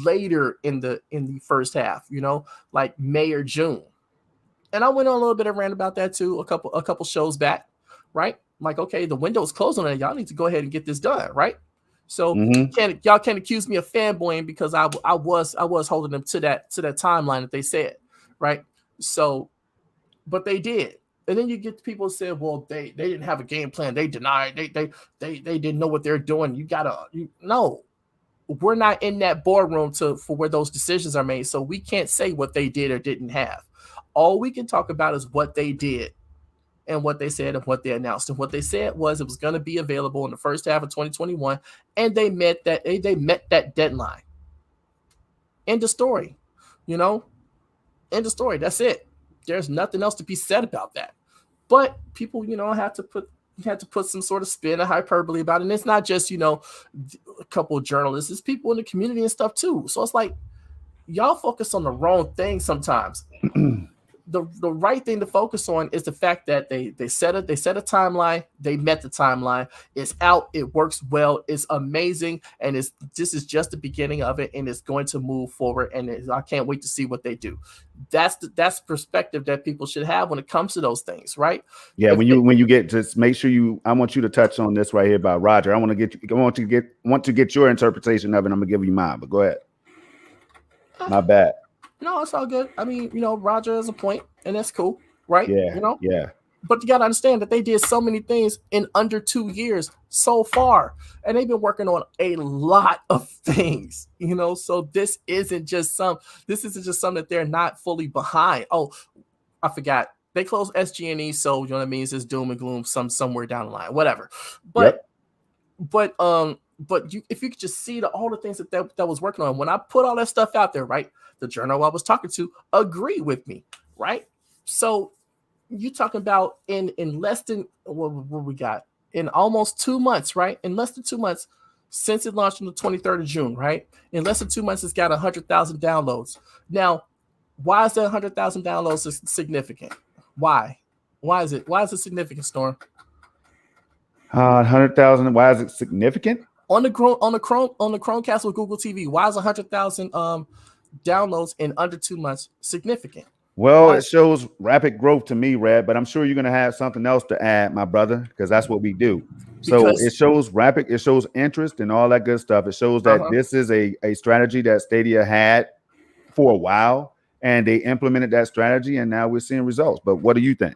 later in the first half, you know, like May or June. And I went on a little bit of rant about that too, a couple shows back, right? Like, okay, the window's closed on it. Y'all need to go ahead and get this done, right? So y'all can't accuse me of fanboying because I was holding them to that timeline that they said, right? So, but they did. And then you get people say, well, they didn't have a game plan. They denied. They didn't know what they're doing. No, we're not in that boardroom for where those decisions are made. So we can't say what they did or didn't have. All we can talk about is what they did and what they said and what they announced. And what they said was it was going to be available in the first half of 2021, and they met that deadline. End of story. You know, end of story. That's it. There's nothing else to be said about that. But people, you know, had to put some sort of spin or hyperbole about it. And it's not just, you know, a couple of journalists, it's people in the community and stuff too. So it's like, y'all focus on the wrong thing sometimes. the right thing to focus on is the fact that they set a timeline. They met the timeline. It's out. It works well. It's amazing, and this is just the beginning of it, and it's going to move forward. And I can't wait to see what they do. That's perspective that people should have when it comes to those things, right? Yeah, when you get, just make sure I want you to touch on this right here about Roger. I want to get your interpretation of it. I'm gonna give you mine, but go ahead. My bad. No, it's all good. I mean, Roger has a point, and that's cool, right? Yeah, yeah. But you got to understand that they did so many things in under 2 years so far, and they've been working on a lot of things, So this isn't just something that they're not fully behind. Oh, I forgot. They closed SG&E, so you know what I mean. It's just doom and gloom somewhere down the line, whatever. But if you could just see all the things that was working on, when I put all that stuff out there, right? The journal I was talking to agreed with me, right? So you talking about in less than what we got in almost 2 months, right? In less than 2 months since it launched on the 23rd of June, right? In less than 2 months, it's got 100,000 downloads. Now, why is that 100,000 downloads significant? Why? Why is it significant, Storm? 100,000. Why is it significant? On the Chromecast with Google TV, why is 100,000 downloads in under 2 months significant? Well, it shows rapid growth to me, Red, but I'm sure you're going to have something else to add, my brother, because that's what we do. So it shows interest and all that good stuff. It shows that this is a strategy that Stadia had for a while, and they implemented that strategy, and now we're seeing results. But what do you think?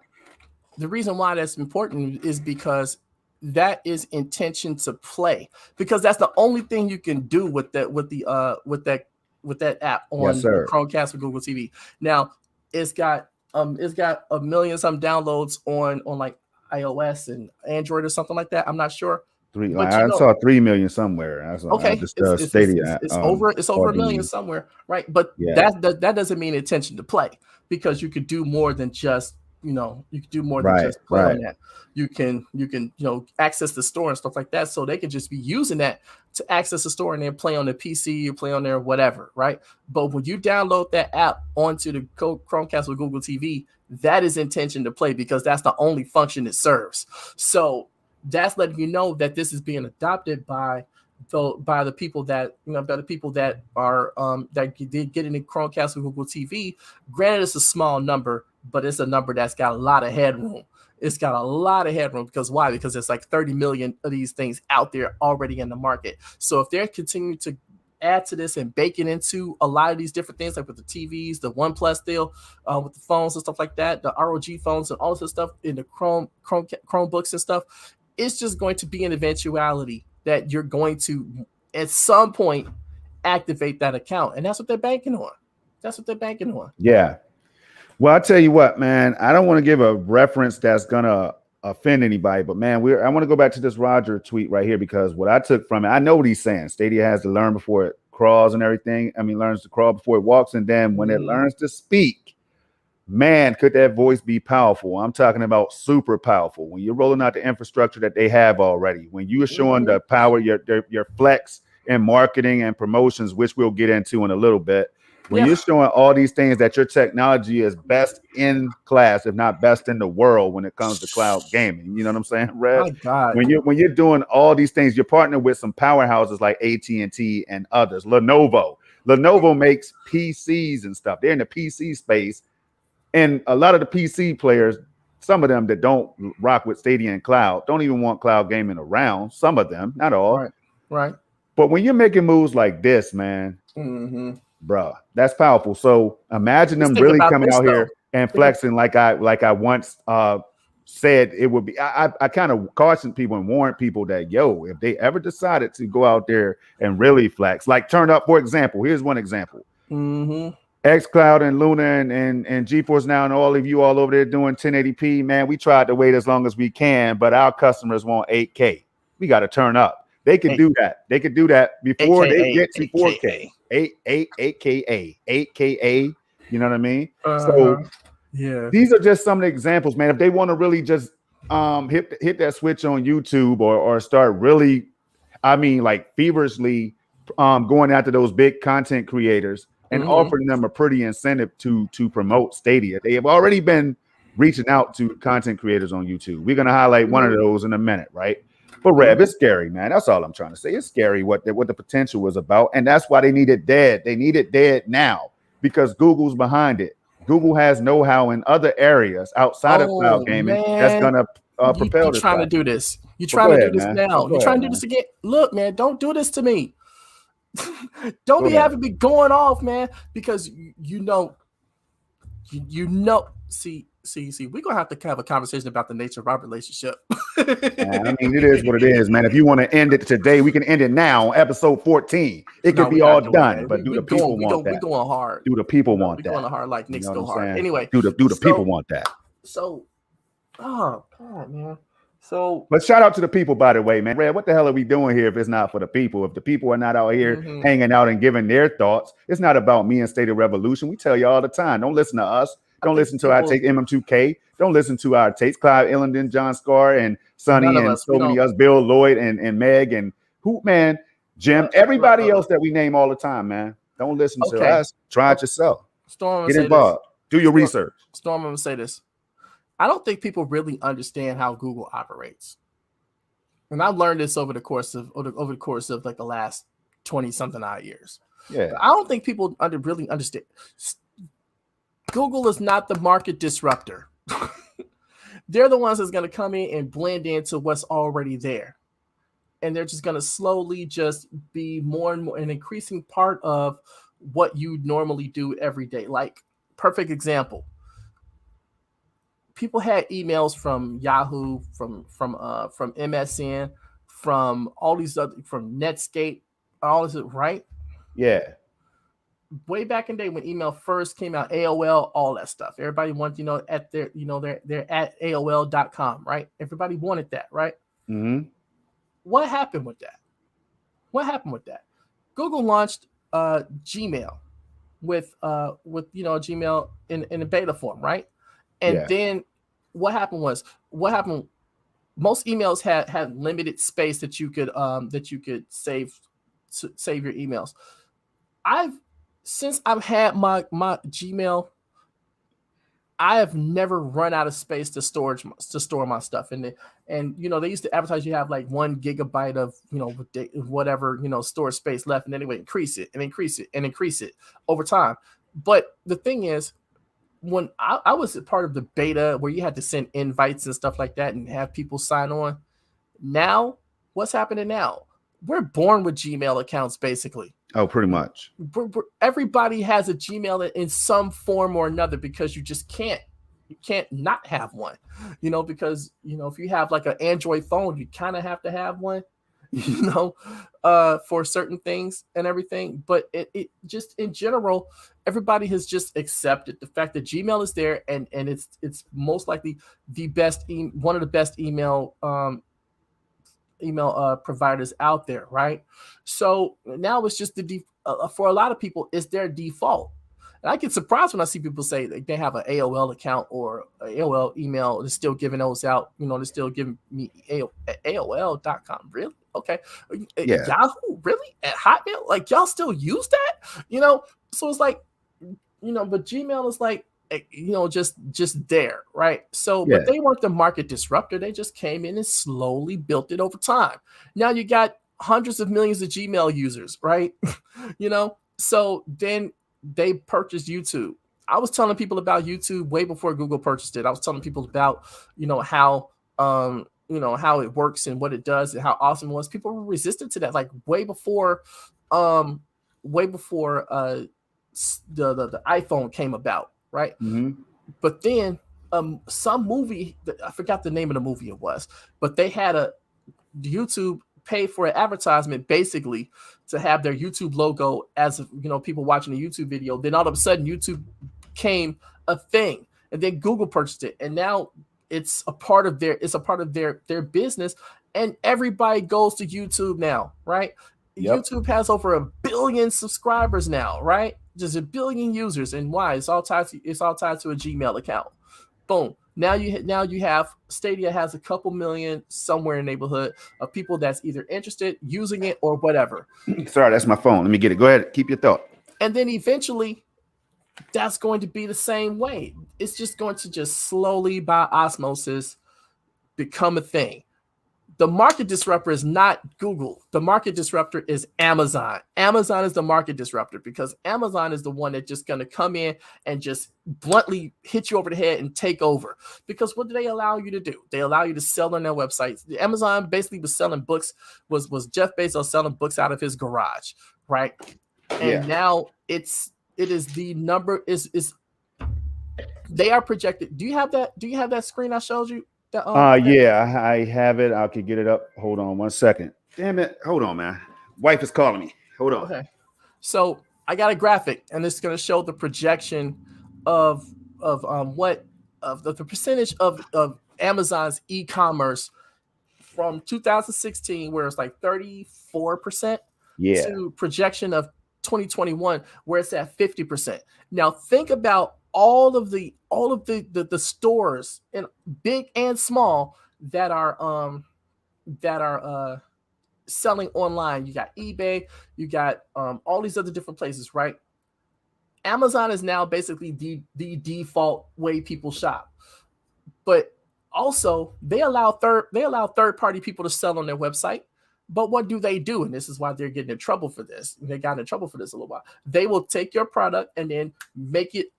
The reason why that's important is because that is intention to play, because that's the only thing you can do with that app on the Chromecast with Google TV. Now it's got a million some downloads on like iOS and Android or something like that. I'm not sure. I saw 3 million somewhere. Okay, it's over a million somewhere, right? But that doesn't mean intention to play, because you could do more than just just play on that. You can access the store and stuff like that, so they could just be using that to access the store and then play on the PC or play on there, whatever, right? But when you download that app onto the Chromecast with Google TV, that is intention to play, because that's the only function it serves. So that's letting you know that this is being adopted by the people that are that get in the Chromecast with Google TV. Granted, it's a small number, but it's a number that's got a lot of headroom. It's got a lot of headroom, because why? Because there's like 30 million of these things out there already in the market. So if they're continuing to add to this and bake it into a lot of these different things, like with the TVs, the OnePlus deal, with the phones and stuff like that, the ROG phones and all this stuff in the Chromebooks and stuff, it's just going to be an eventuality that you're going to at some point activate that account, and that's what they're banking on. Yeah. Well, I'll tell you what, man, I don't want to give a reference that's going to offend anybody, but man, I want to go back to this Roger tweet right here, because what I took from it, I know what he's saying. Stadia has to learn before it crawls and everything. I mean, learns to crawl before it walks. And then when it learns to speak, man, could that voice be powerful? I'm talking about super powerful. When you're rolling out the infrastructure that they have already, when you are showing the power, your flex in marketing and promotions, which we'll get into in a little bit. When you're showing all these things, that your technology is best in class, if not best in the world, when it comes to cloud gaming. You know what I'm saying, Red? My God. When you're doing all these things, you're partnering with some powerhouses like AT&T and others. Lenovo makes PCs and stuff. They're in the PC space, and a lot of the PC players, some of them that don't rock with Stadia and cloud, don't even want cloud gaming around. Some of them, not all. Right. But when you're making moves like this, man. Bruh, that's powerful. So imagine them really coming out here and flexing like I once said it would be. I kind of cautioned people and warned people that, if they ever decided to go out there and really flex, like turn up, for example, here's one example. xCloud and Luna and GeForce Now and all of you all over there doing 1080p, man, we tried to wait as long as we can, but our customers want 8K. We got to turn up. They can do that. They could do that before they get to 4K. 8Ka. You know what I mean? So these are just some of the examples, man. If they want to really just hit that switch on YouTube or start really, I mean, like feverishly going after those big content creators, and offering them a pretty incentive to promote Stadia. They have already been reaching out to content creators on YouTube. We're gonna highlight one of those in a minute, right? But Rev, it's scary, man. That's all I'm trying to say. It's scary what the potential was about, and that's why they need it dead. They need it dead now because Google's behind it. Google has know-how in other areas outside of cloud gaming that's gonna propel you this. Trying to do this. You're trying to do this now. You're trying to do this again. Look, man, don't do this to me. Don't be having me going off, man, because you know. See, we're gonna have to have a conversation about the nature of our relationship. Man, I mean, it is what it is, man. If you want to end it today, we can end it now. Episode 14. It could be all done, but do the people want that? We're going hard. Do the people want that? We're going hard like Knicks go hard. Anyway, do the people want that? So, oh God, man. So, but shout out to the people, by the way, man. Red, what the hell are we doing here if it's not for the people? If the people are not out here hanging out and giving their thoughts, it's not about me and Stadia Revolution. We tell you all the time, don't listen to us. Don't listen to our takes, MM2K. Don't listen to our takes, Clive Illington, John Scar, and Sonny, and so many us, Bill Lloyd, and Meg, and who, man, Jim, everybody else that we name all the time, man. Don't listen to us. Try it yourself. Storm, get involved. Do your research. Storm, I'm gonna say this. I don't think people really understand how Google operates, and I've learned this over the course of like the last 20-something odd years. Yeah, but I don't think people really understand. Google is not the market disruptor. They're the ones that's going to come in and blend into what's already there. And they're just going to slowly just be more and more an increasing part of what you normally do every day. Like, perfect example. People had emails from Yahoo, from MSN, from all these other, from Netscape, all this, right? Yeah. Way back in the day when email first came out, AOL, all that stuff. Everybody wanted, at their, they're at AOL.com, right? Everybody wanted that, right? Mm-hmm. What happened with that? Google launched Gmail with Gmail in a beta form, right? And then what happened? Most emails had limited space that you could save your emails. Since I've had my Gmail, I have never run out of space to store my stuff. And they used to advertise you have like 1 gigabyte of whatever storage space left, and then they would increase it over time. But the thing is, when I was a part of the beta where you had to send invites and stuff like that and have people sign on, now what's happening now? We're born with Gmail accounts, basically. Oh, pretty much. Everybody has a Gmail in some form or another, because you just can't not have one, because, if you have like an Android phone, you kind of have to have one, for certain things and everything. But it just in general, everybody has just accepted the fact that Gmail is there, and it's most likely one of the best email providers out there, right? So now it's just for a lot of people, it's their default. And I get surprised when I see people say they have an AOL account or an AOL email. They're still giving those out. They're still giving me AOL.com. Really? Okay. Yeah. Yahoo? Really? At Hotmail? Like, y'all still use that? So it's like, but Gmail is like, just there, right? So, but they weren't the market disruptor. They just came in and slowly built it over time. Now you got hundreds of millions of Gmail users, right? So then they purchased YouTube. I was telling people about YouTube way before Google purchased it. I was telling people about, how it works and what it does and how awesome it was. People were resistant to that, like way before the iPhone came about. Right. Mm-hmm. But then some movie, I forgot the name of the movie it was, but they had YouTube pay for an advertisement basically to have their YouTube logo as people watching a YouTube video. Then all of a sudden YouTube became a thing, and then Google purchased it, and now it's a part of their business, and everybody goes to YouTube now, right? Yep. YouTube has over 1 billion subscribers now, right? Just 1 billion users, and why? It's all tied to a Gmail account. Boom. Now you have Stadia has a couple million somewhere in the neighborhood of people that's either interested, using it, or whatever. Sorry, that's my phone. Let me get it. Go ahead. Keep your thought. And then eventually that's going to be the same way. It's just going to just slowly by osmosis become a thing. The market disruptor is not Google. The market disruptor is Amazon. Amazon is the market disruptor because Amazon is the one that's just going to come in and just bluntly hit you over the head and take over. Because what do they allow you to do? They allow you to sell on their websites. Amazon basically was selling books, was Jeff Bezos selling books out of his garage, right? And now it is the number is they are projected. Do you have that screen I showed you? Yeah, I have it. I could get it up. Hold on 1 second. Damn it. Hold on, man. Wife is calling me. Hold on. Okay. So I got a graphic, and it's going to show the projection of the percentage of Amazon's e-commerce from 2016, where it's like 34%, to projection of 2021, where it's at 50%. Now think about all of the stores, and big and small, that are selling online. You got eBay, you got all these other different places, right? Amazon is now basically the default way people shop, but also they allow third party people to sell on their website. But what do they do? And this is why they're getting in trouble for this. They got in trouble for this a little while. They will take your product and then make it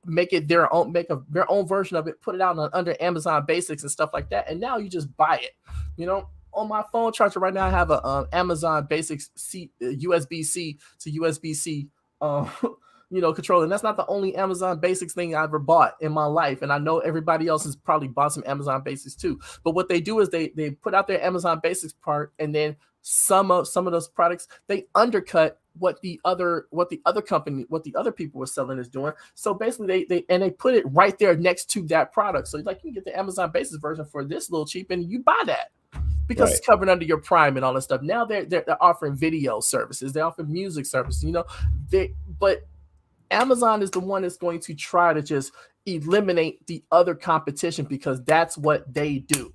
their own, their own version of it, put it out under Amazon Basics and stuff like that. And now you just buy it. You know, on my phone charger right now, I have a Amazon Basics USB-C to USB-C controller. And that's not the only Amazon Basics thing I ever bought in my life. And I know everybody else has probably bought some Amazon Basics too. But what they do is they put out their Amazon Basics part, and then some of those products they undercut what the other people were selling is doing. So basically they put it right there next to that product. So like, you can get the Amazon Basics version for this little cheap, and you buy that because it's covered under your Prime and all that stuff. Now they're offering video services, they offer music services, but Amazon is the one that's going to try to just eliminate the other competition because that's what they do.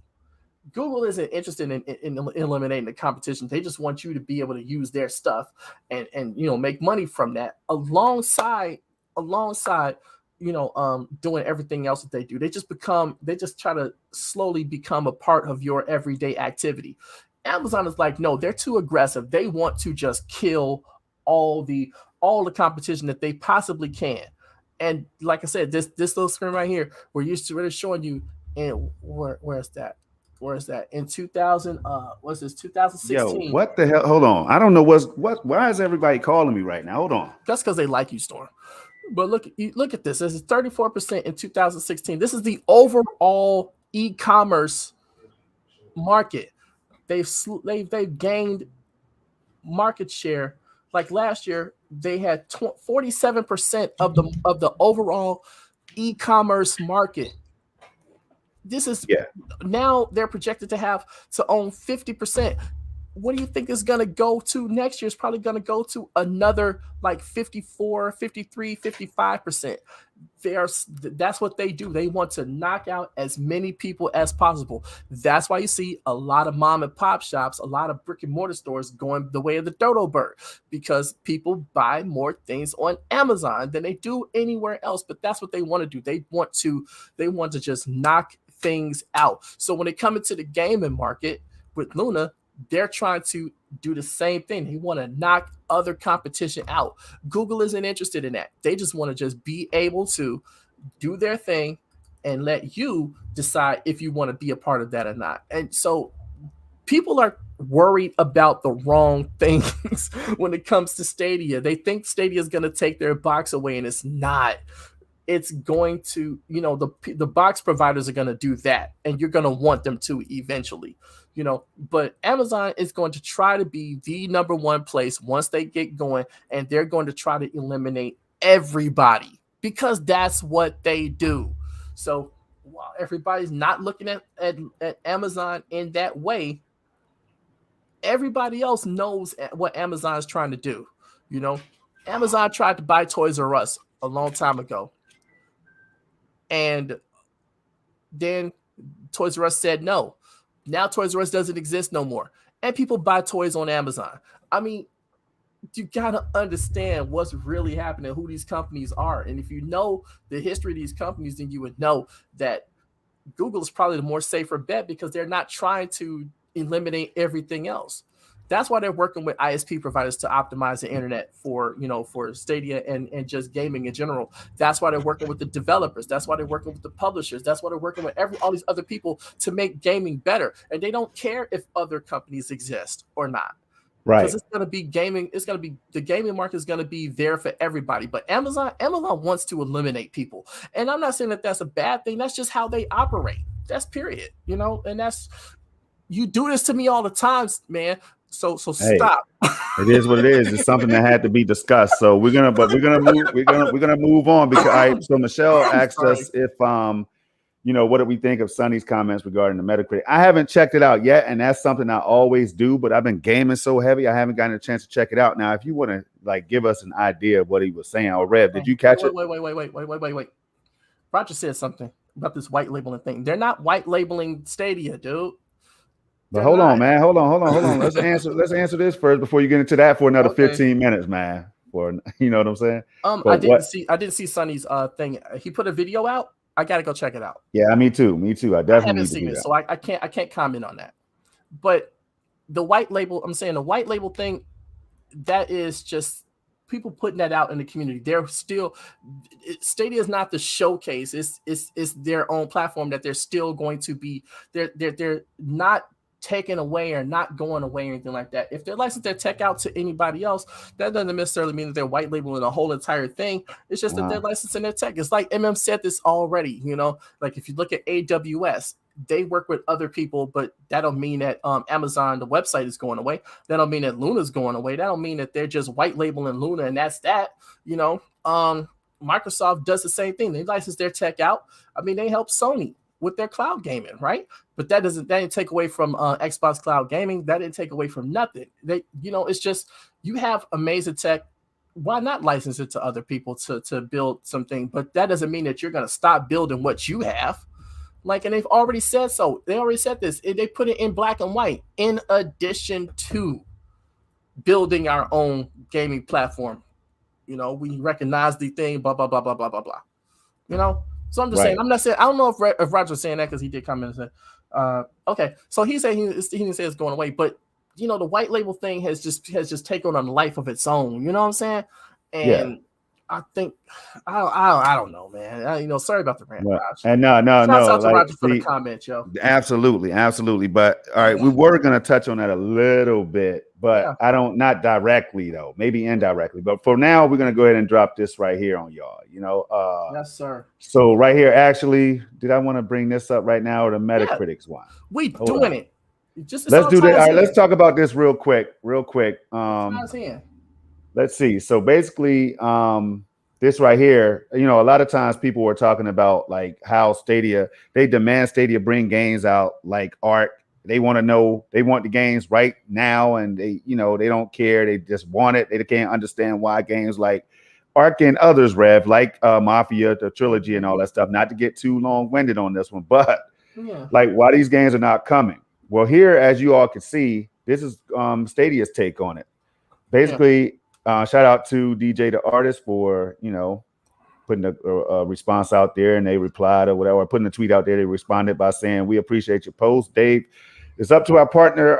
Google isn't interested in eliminating the competition. They just want you to be able to use their stuff and make money from that alongside doing everything else that they do. They just try to slowly become a part of your everyday activity. Amazon is like, no, they're too aggressive. They want to just kill all the competition that they possibly can. And like I said, this little screen right here, we're used to really showing you. And where's that? Where is that? In 2000, what's this? 2016. Yo, what the hell? Hold on. I don't know why is everybody calling me right now? Hold on. That's because they like you, Storm. But look at this. This is 34% in 2016. This is the overall e-commerce market. They've gained market share. Like last year, they had 47% of the overall e-commerce market. This is now they're projected to own 50%. What do you think is going to go to next year? It's probably going to go to another like 54, 53, 55%. That's what they do. They want to knock out as many people as possible. That's why you see a lot of mom and pop shops, a lot of brick and mortar stores going the way of the dodo bird, because people buy more things on Amazon than they do anywhere else. But that's what they want to do. They want to just knock things out. So when it comes to the gaming market with Luna, they're trying to do the same thing. They want to knock other competition out. Google isn't interested in that. They just want to just be able to do their thing and let you decide if you want to be a part of that or not. And so people are worried about the wrong things when it comes to Stadia. They think Stadia is going to take their box away, and it's not. It's going to, the box providers are going to do that, and you're going to want them to eventually, but Amazon is going to try to be the number one place once they get going, and they're going to try to eliminate everybody because that's what they do. So while everybody's not looking at Amazon in that way, everybody else knows what Amazon is trying to do. Amazon tried to buy Toys R Us a long time ago. And then Toys R Us said no. Now Toys R Us doesn't exist no more. And people buy toys on Amazon. I mean, you gotta understand what's really happening, who these companies are, and if you know the history of these companies, then you would know that Google is probably the more safer bet because they're not trying to eliminate everything else. That's why they're working with ISP providers to optimize the internet for, for Stadia and just gaming in general. That's why they're working with the developers. That's why they're working with the publishers. That's why they're working with all these other people to make gaming better. And they don't care if other companies exist or not. Right. Because it's going to be gaming. It's going to be, the gaming market is going to be there for everybody. But Amazon wants to eliminate people. And I'm not saying that that's a bad thing. That's just how they operate. That's period. And that's, you do this to me all the time, man. So hey, stop. It is what it is. It's something that had to be discussed. So we're gonna move on because so Michelle asked us if what do we think of Sonny's comments regarding the Metacritic? I haven't checked it out yet, and that's something I always do, but I've been gaming so heavy, I haven't gotten a chance to check it out. Now, if you want to give us an idea of what he was saying, or Rev, did you catch it? Wait. Roger said something about this white labeling thing. They're not white labeling Stadia, dude. But hold on, man. Hold on. Let's answer this first before you get into that for another 15 minutes, man. For you know what I'm saying? I didn't see Sonny's thing. He put a video out. I gotta go check it out. Yeah, me too. I definitely haven't seen it, so I can't comment on that. But the white label, I'm saying the white label thing, that is just people putting that out in the community. They're still, Stadia is not the showcase. It's their own platform that they're still going to be. They're not taken away or not going away or anything like that. If they're licensing their tech out to anybody else, that doesn't necessarily mean that they're white labeling the whole entire thing. It's just that they're licensing their tech. It's like MM said this already, like if you look at AWS, they work with other people, but that don't mean that Amazon, the website, is going away. That don't mean that Luna's going away. That don't mean that they're just white labeling Luna and that's that. Microsoft does the same thing. They license their tech out. I mean, they help Sony with their cloud gaming, right? But that didn't take away from Xbox cloud gaming. That didn't take away from nothing. It's just, you have amazing tech. Why not license it to other people to build something? But that doesn't mean that you're going to stop building what you have. And they've already said so. They already said this. They put it in black and white. In addition to building our own gaming platform, we recognize the thing. Blah blah blah blah blah blah blah. So I'm just saying. I'm not saying. I don't know if Roger's saying that because he did comment and say, okay. So he said he didn't say it's going away, but the white label thing has just taken on a life of its own. You know what I'm saying? And I think I don't know, man. Sorry about the rant. Well, and no. Shout out to Roger for the comment, yo. Absolutely. But all right, we were gonna touch on that a little bit, but not directly though, maybe indirectly. But for now, we're gonna go ahead and drop this right here on y'all. Yes, sir. So right here, actually, did I want to bring this up right now or the Metacritic's one? We doing it. Let's do that. All right, let's talk about this real quick. Let's see. So basically, this right here, a lot of times people were talking about how Stadia, they demand Stadia bring games out like Ark. They want the games right now, and they don't care. They just want it. They can't understand why games like Ark and others, Rev, like Mafia, the trilogy, and all that stuff. Not to get too long-winded on this one, but why these games are not coming. Well, here, as you all can see, this is Stadia's take on it. Basically. Shout out to DJ the artist for putting a response out there, and they replied or whatever, putting a tweet out there. They responded by saying, "We appreciate your post, Dave. It's up to our partner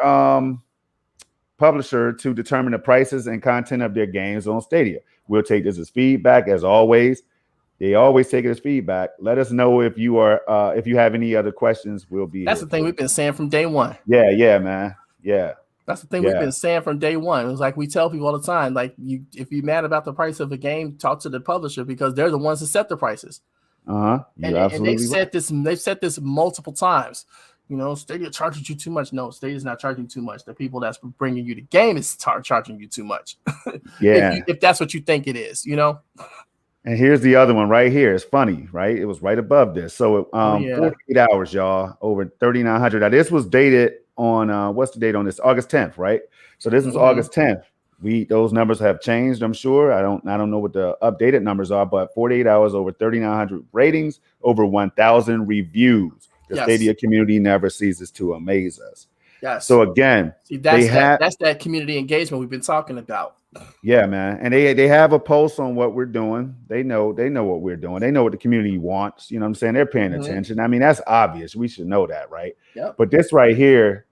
publisher to determine the prices and content of their games on Stadia. We'll take this as feedback, as always. They always take it as feedback. Let us know if you have any other questions. We'll be." That's the thing we've been saying from day one. Yeah, man. Yeah. That's the thing we've been saying from day one. It was like we tell people all the time, if you're mad about the price of a game, talk to the publisher because they're the ones that set the prices. And they've said this. They've said this multiple times. Stadia charges you too much. No, Stadia's not charging too much. The people that's bringing you the game is charging you too much. if that's what you think it is, And here's the other one right here. It's funny, right? It was right above this. So 48 hours, y'all, over 3,900. Now this was dated on what's the date on this? August 10th, right? So this was August 10th. Those numbers have changed, I'm sure. I don't know what the updated numbers are, but 48 hours, over 3,900 ratings, over 1,000 reviews. The Stadia community never ceases to amaze us. Yes. So again, that's that community engagement we've been talking about. Yeah, man. And they have a pulse on what we're doing. They know what we're doing. They know what the community wants. You know what I'm saying? They're paying attention. I mean, that's obvious. We should know that, right? Yep. But this right here,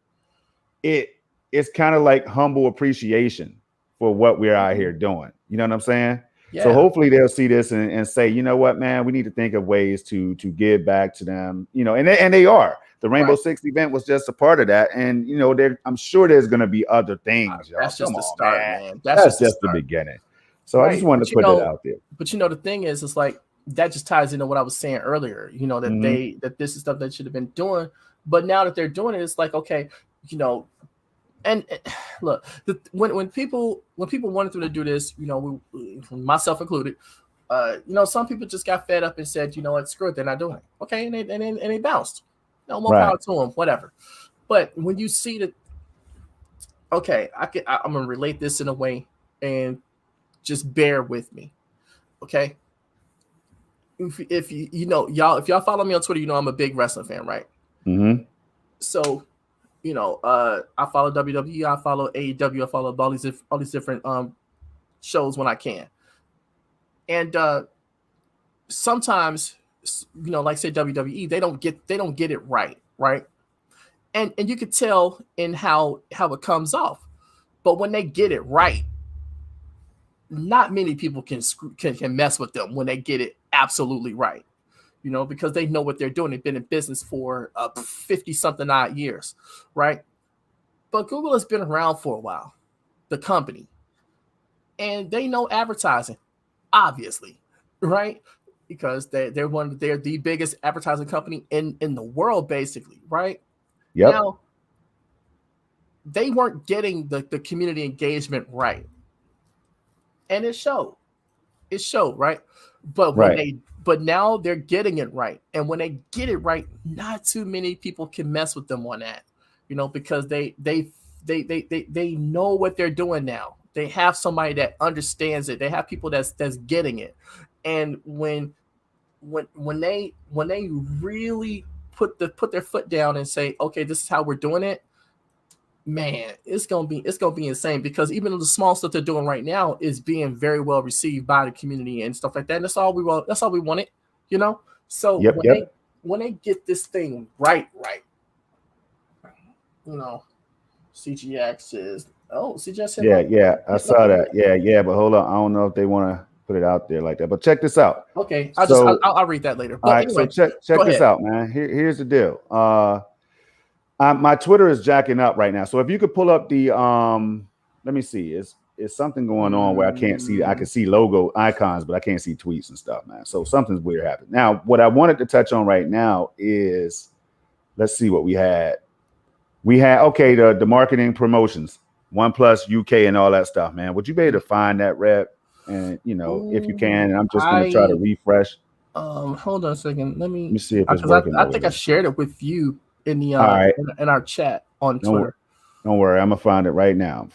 it's kind of like humble appreciation for what we're out here doing. You know what I'm saying? So Yeah. hopefully they'll see this and say, you know what, man, we need to think of ways to give back to them. You know, and they are. The Rainbow Six event was just a part of that, and you know, I'm sure there's going to be other things, y'all. That's just Come the on, start, man. That's Just the beginning. So I just right. wanted to put it out there. But you know, the thing is, it's like that just ties into what I was saying earlier. You know, that that this is stuff they should have been doing, but now that they're doing it, it's like, okay, you know, and look, when people wanted them to do this, you know, myself included, you know, some people just got fed up and said, you know what, screw it, they're not doing it. Okay, and they bounced. No more power to them, whatever. But when you see that, okay, I'm gonna relate this in a way, and just bear with me, okay? If you know, y'all, if y'all follow me on Twitter, you know I'm a big wrestling fan, right? Mm-hmm. So, you know, I follow WWE, I follow AEW, I follow all these different shows when I can, and sometimes, you know, like say WWE, they don't get it right, and you could tell in how it comes off, but when they get it right, not many people can mess with them when they get it absolutely right, you know, because they know what they're doing. They've been in business for 50 something odd years, right? But Google has been around for a while, the company, and they know advertising, obviously, right? Because they're the biggest advertising company in the world, basically, right? Yep. Now, they weren't getting the community engagement right, and it showed. It showed, right? But but now they're getting it right, and when they get it right, not too many people can mess with them on that, you know, because they know what they're doing now. They have somebody that understands it. They have people that's getting it, and when they really put their foot down and say, okay, this is how we're doing it, man, it's gonna be insane, because even the small stuff they're doing right now is being very well received by the community and stuff like that. And that's all we wanted, you know. So when they get this thing right, you know, CGX is CGX. I saw that. Yeah, but hold on, I don't know if they want to put it out there like that. But check this out. Okay, I'll read that later. But all right, anyway, so check this out, man. Here's the deal. My Twitter is jacking up right now. So if you could pull up the let me see. Is something going on where I can't see? I can see logo icons, but I can't see tweets and stuff, man. So something's weird happening. Now, what I wanted to touch on right now is, let's see what we had. We had the marketing promotions, OnePlus UK and all that stuff, man. Would you be able to find that rep? And you know, if you can, and I'm just gonna try to refresh. Hold on a second. Let me see if it's working. I think I shared it with you in the in our chat on Twitter. Don't worry, I'm gonna find it right now.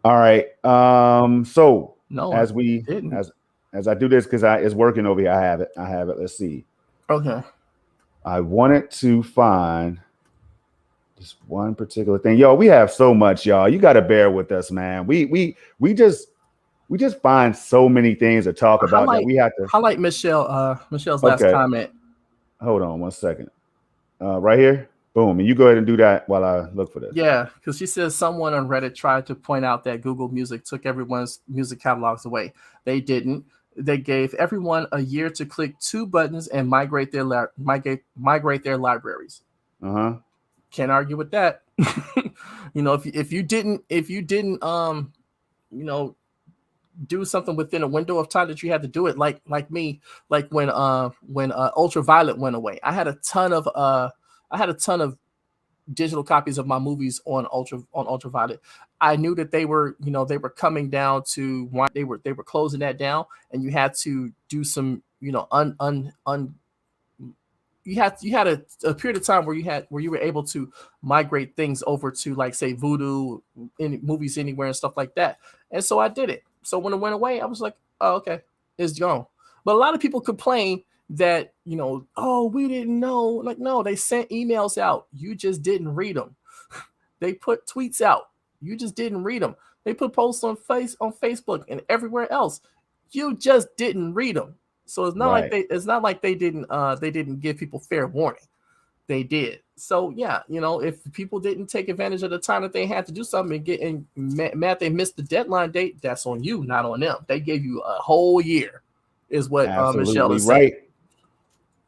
All right. So as I do this, because it's working over here. I have it. Let's see. Okay. I wanted to find this one particular thing. Yo, we have so much, y'all. You gotta bear with us, man. We just find so many things to talk about that we have to highlight Michelle's last comment. Hold on 1 second. Right here. Boom. And you go ahead and do that while I look for this. Yeah, because she says someone on Reddit tried to point out that Google Music took everyone's music catalogs away. They didn't. They gave everyone a year to click 2 buttons and migrate their libraries. Can't argue with that. You know, if you didn't you know, do something within a window of time that you had to do it, like me, like when Ultraviolet went away. I had a ton of digital copies of my movies on Ultraviolet. I knew that they were coming down to why they were closing that down, and you had to do some, you know, you had a period of time where you were able to migrate things over to, like, say, Vudu, in Movies Anywhere and stuff like that. And so I did it. So when it went away, I was like, oh, okay, it's gone. But a lot of people complain that, you know, oh, we didn't know. Like, no, they sent emails out. You just didn't read them. They put tweets out. You just didn't read them. They put posts on Facebook and everywhere else. You just didn't read them. So it's not like they didn't give people fair warning. They did. So yeah, if people didn't take advantage of the time that they had to do something and get mad they missed the deadline date, that's on you, not on them. They gave you a whole year, is what Michelle is saying.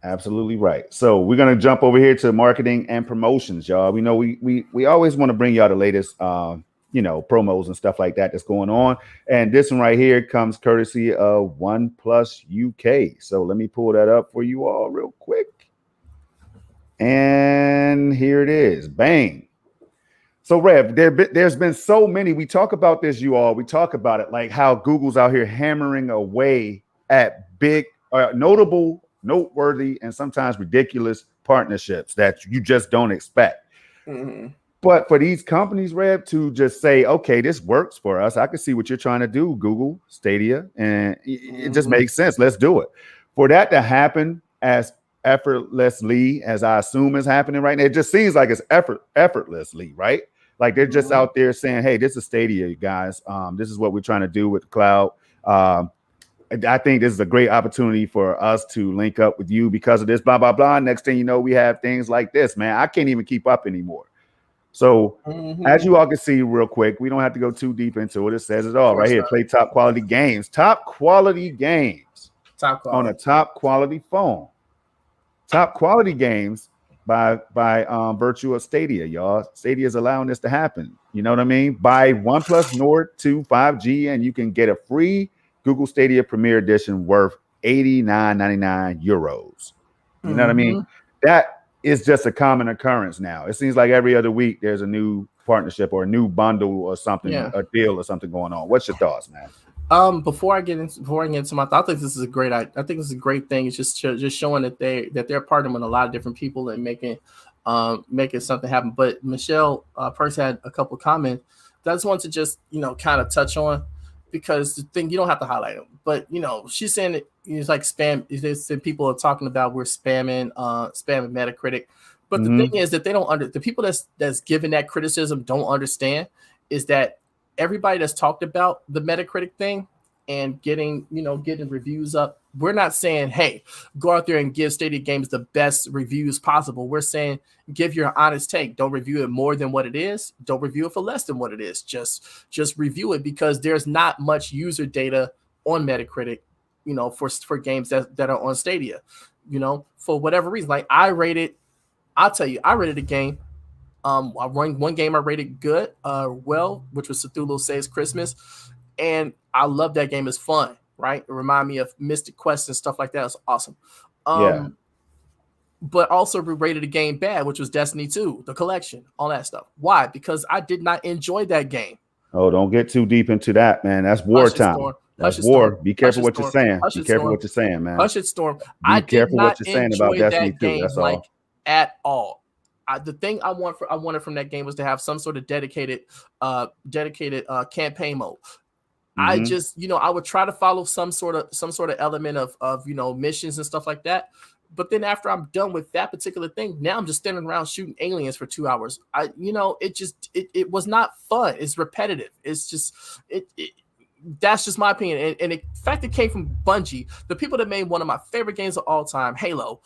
Absolutely right. So we're gonna jump over here to marketing and promotions, y'all. We know we always want to bring y'all the latest promos and stuff like that that's going on. And this one right here comes courtesy of OnePlus UK. So let me pull that up for you all real quick. And here it is. Bang. So Rev, there's been so many. We talk about this, you all. We talk about it like how Google's out here hammering away at big, notable, noteworthy, and sometimes ridiculous partnerships that you just don't expect. Mm-hmm. But for these companies, Rev, to just say, okay, this works for us. I can see what you're trying to do, Google, Stadia, and it just makes sense. Let's do it. For that to happen as effortlessly as I assume is happening right now, it just seems like it's effortlessly, right? Like they're just out there saying, hey, this is Stadia, guys. This is what we're trying to do with the cloud. I think this is a great opportunity for us to link up with you because of this, blah, blah, blah. Next thing you know, we have things like this, man. I can't even keep up anymore. So as you all can see real quick, we don't have to go too deep into it. It says it all right here. Play top quality games. Top quality games. On a top quality phone. Top quality games by virtue of Stadia, y'all. Stadia is allowing this to happen. You know what I mean? Buy OnePlus Nord 2 5G and you can get a free Google Stadia Premier Edition worth €89.99. You know what I mean? That is just a common occurrence now. It seems like every other week there's a new partnership or a new bundle or something, a deal or something going on. What's your thoughts, man? Before I get into my thoughts, I think this is a great. I think this is a great thing. It's just showing that they're partnering with a lot of different people and making something happen. But Michelle Purse had a couple of comments that I just want to just kind of touch on, because the thing, you don't have to highlight them, but she's saying that it's like spam. People are talking about we're spamming Metacritic, but the thing is that they don't the people that's giving that criticism don't understand is that everybody that's talked about the Metacritic thing and getting reviews up, we're not saying, hey, go out there and give Stadia games the best reviews possible. We're saying give your honest take. Don't review it more than what it is. Don't review it for less than what it is. Just review it, because there's not much user data on Metacritic, for games that are on Stadia, for whatever reason. Like I'll tell you, I rated a game. One game I rated good, which was Cthulhu Saves Christmas, and I love that game. It's fun, right? It reminded me of Mystic Quest and stuff like that. It's awesome. But also we rated a game bad, which was Destiny 2, the collection, all that stuff. Why? Because I did not enjoy that game. Oh, don't get too deep into that, man. That's wartime. That's war. Be careful what you're saying. Be careful what you're saying, man. Hush it, Storm. Be careful what you're saying about Destiny 2. That's all. At all. The thing I wanted from that game was to have some sort of dedicated campaign mode. I just, I would try to follow some sort of element of missions and stuff like that. But then after I'm done with that particular thing, now I'm just standing around shooting aliens for 2 hours. It was not fun. It's repetitive. It's just that's just my opinion. And the fact it came from Bungie, the people that made one of my favorite games of all time, Halo,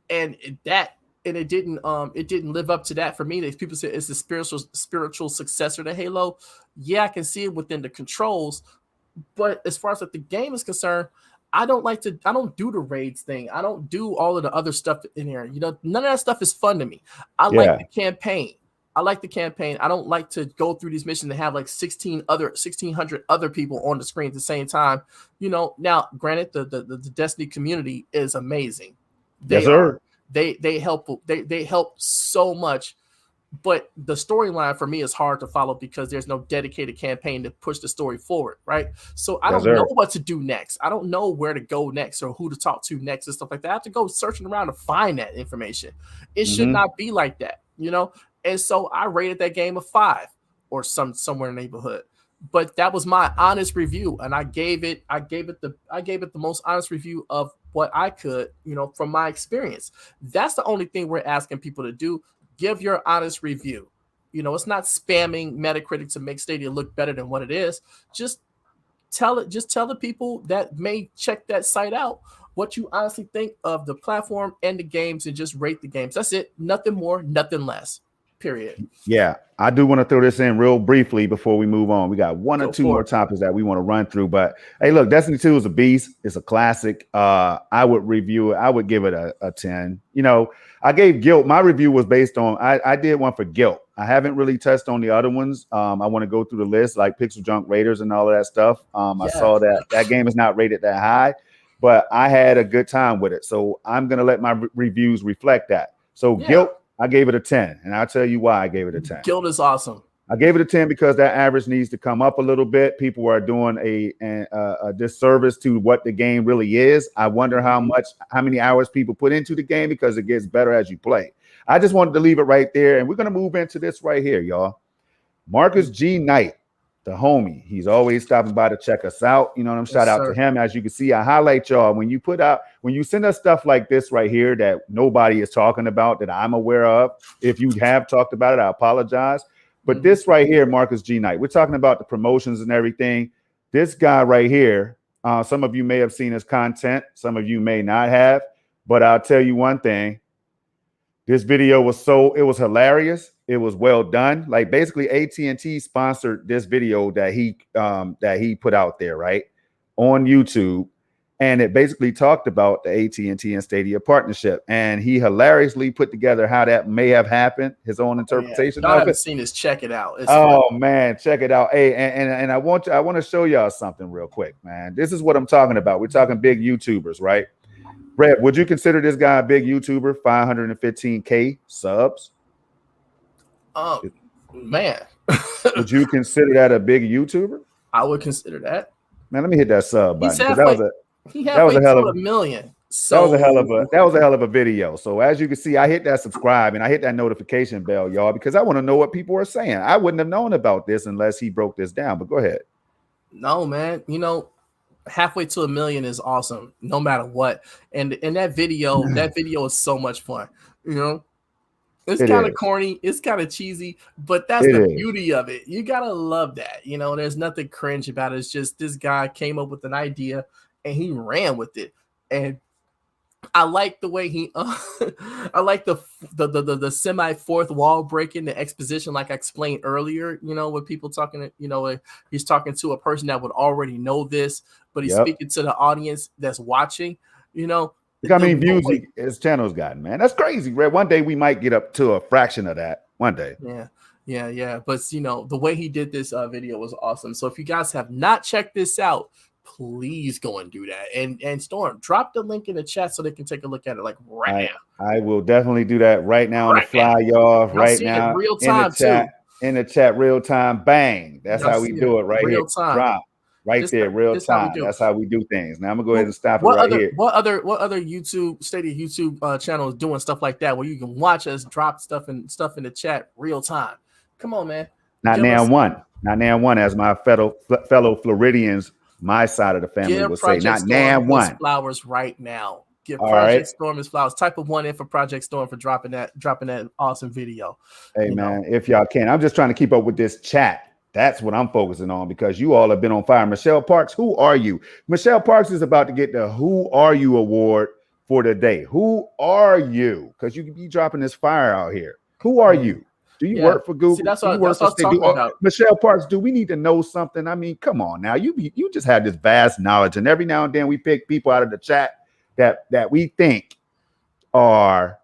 and it didn't live up to that for me. People say it's the spiritual successor to Halo. Yeah, I can see it within the controls, but as far as like the game is concerned, I don't do the raids thing. I don't do all of the other stuff in here. None of that stuff is fun to me. I like the campaign. I don't like to go through these missions and have like 1,600 other people on the screen at the same time. Now granted, the Destiny community is amazing. They help so much, but the storyline for me is hard to follow because there's no dedicated campaign to push the story forward, right? So I don't know what to do next. I don't know where to go next or who to talk to next and stuff like that. I have to go searching around to find that information. It should not be like that, And so I rated that game a 5 or somewhere in the neighborhood. But that was my honest review, and I gave it the most honest review of what I could, from my experience. That's the only thing we're asking people to do. Give your honest review. it's not spamming Metacritic to make Stadia look better than what it is. Just tell the people that may check that site out what you honestly think of the platform and the games, and just rate the games. That's it. Nothing more, nothing less. Period. Yeah, I do want to throw this in real briefly before we move on. We got one or two more topics that we want to run through. But hey, look, Destiny 2 is a beast. It's a classic. I would review it. I would give it a 10. I gave Guilt. My review was based on I did one for Guilt. I haven't really touched on the other ones. I want to go through the list like Pixel Junk Raiders and all of that stuff. I saw that game is not rated that high, but I had a good time with it. So I'm going to let my reviews reflect that. So Guilt, I gave it a 10, and I'll tell you why I gave it a 10. Guild is awesome. I gave it a 10 because that average needs to come up a little bit. People are doing a disservice to what the game really is. I wonder how many hours people put into the game, because it gets better as you play. I just wanted to leave it right there, and we're going to move into this right here, y'all. Marcus G. Knight, the homie. He's always stopping by to check us out. Shout out to him. As you can see, I highlight y'all when you send us stuff like this right here that nobody is talking about, that I'm aware of. If you have talked about it, I apologize. But this right here, Marcus G. Knight, we're talking about the promotions and everything. This guy right here, some of you may have seen his content. Some of you may not have. But I'll tell you one thing. This video was hilarious. It was well done. Like basically AT&T sponsored this video that he put out there, right, on YouTube. And it basically talked about the AT&T and Stadia partnership. And he hilariously put together how that may have happened, his own interpretation of it. I haven't seen this. Check it out. It's fun. Man, check it out. Hey, and I want to show y'all something real quick, man. This is what I'm talking about. We're talking big YouTubers, right? Brett, would you consider this guy a big YouTuber? 515K subs. Oh, man. Would you consider that a big YouTuber? I would consider that. Man, let me hit that sub button. That was a hell of a million. So that was a hell of a video. So as you can see, I hit that subscribe and I hit that notification bell, y'all, because I want to know what people are saying. I wouldn't have known about this unless he broke this down. But go ahead. No, man. Halfway to a million is awesome, no matter what. And that video is so much fun. It's kind of corny, it's kind of cheesy, but that's the beauty of it. You gotta love that. There's nothing cringe about it. It's just this guy came up with an idea and he ran with it. And I like the way he I like the semi fourth wall breaking, the exposition, like I explained earlier, with people talking, he's talking to a person that would already know this, but he's speaking to the audience that's watching, Look how many views his channel's gotten, man. That's crazy, Red. One day we might get up to a fraction of that. One day. Yeah. But the way he did this video was awesome. So if you guys have not checked this out, please go and do that. And Storm, drop the link in the chat so they can take a look at it right now. I will definitely do that right now on the fly, y'all. Right now. Real time in the chat, real time. Bang. That's how we do it right here. Drop. Right there, real time. That's how we do things. Now I'm gonna go ahead and stop it right here. What other Stadia YouTube channel is doing stuff like that where you can watch us drop stuff in the chat real time? Come on, man. Not now one, as my fellow Floridians, my side of the family would say. Not now one. Flowers right now. Give Project Storm his flowers. Type of 1 in for Project Storm for dropping that awesome video. Hey man, if y'all can, I'm just trying to keep up with this chat. That's what I'm focusing on because you all have been on fire. Michelle Parks, who are you? Michelle Parks is about to get the Who Are You award for the day. Who are you? Because you can be dropping this fire out here. Who are you? Do you work for Google? See, that's what I was talking about. Michelle Parks, do we need to know something? I mean, come on now. You just have this vast knowledge, and every now and then we pick people out of the chat that we think are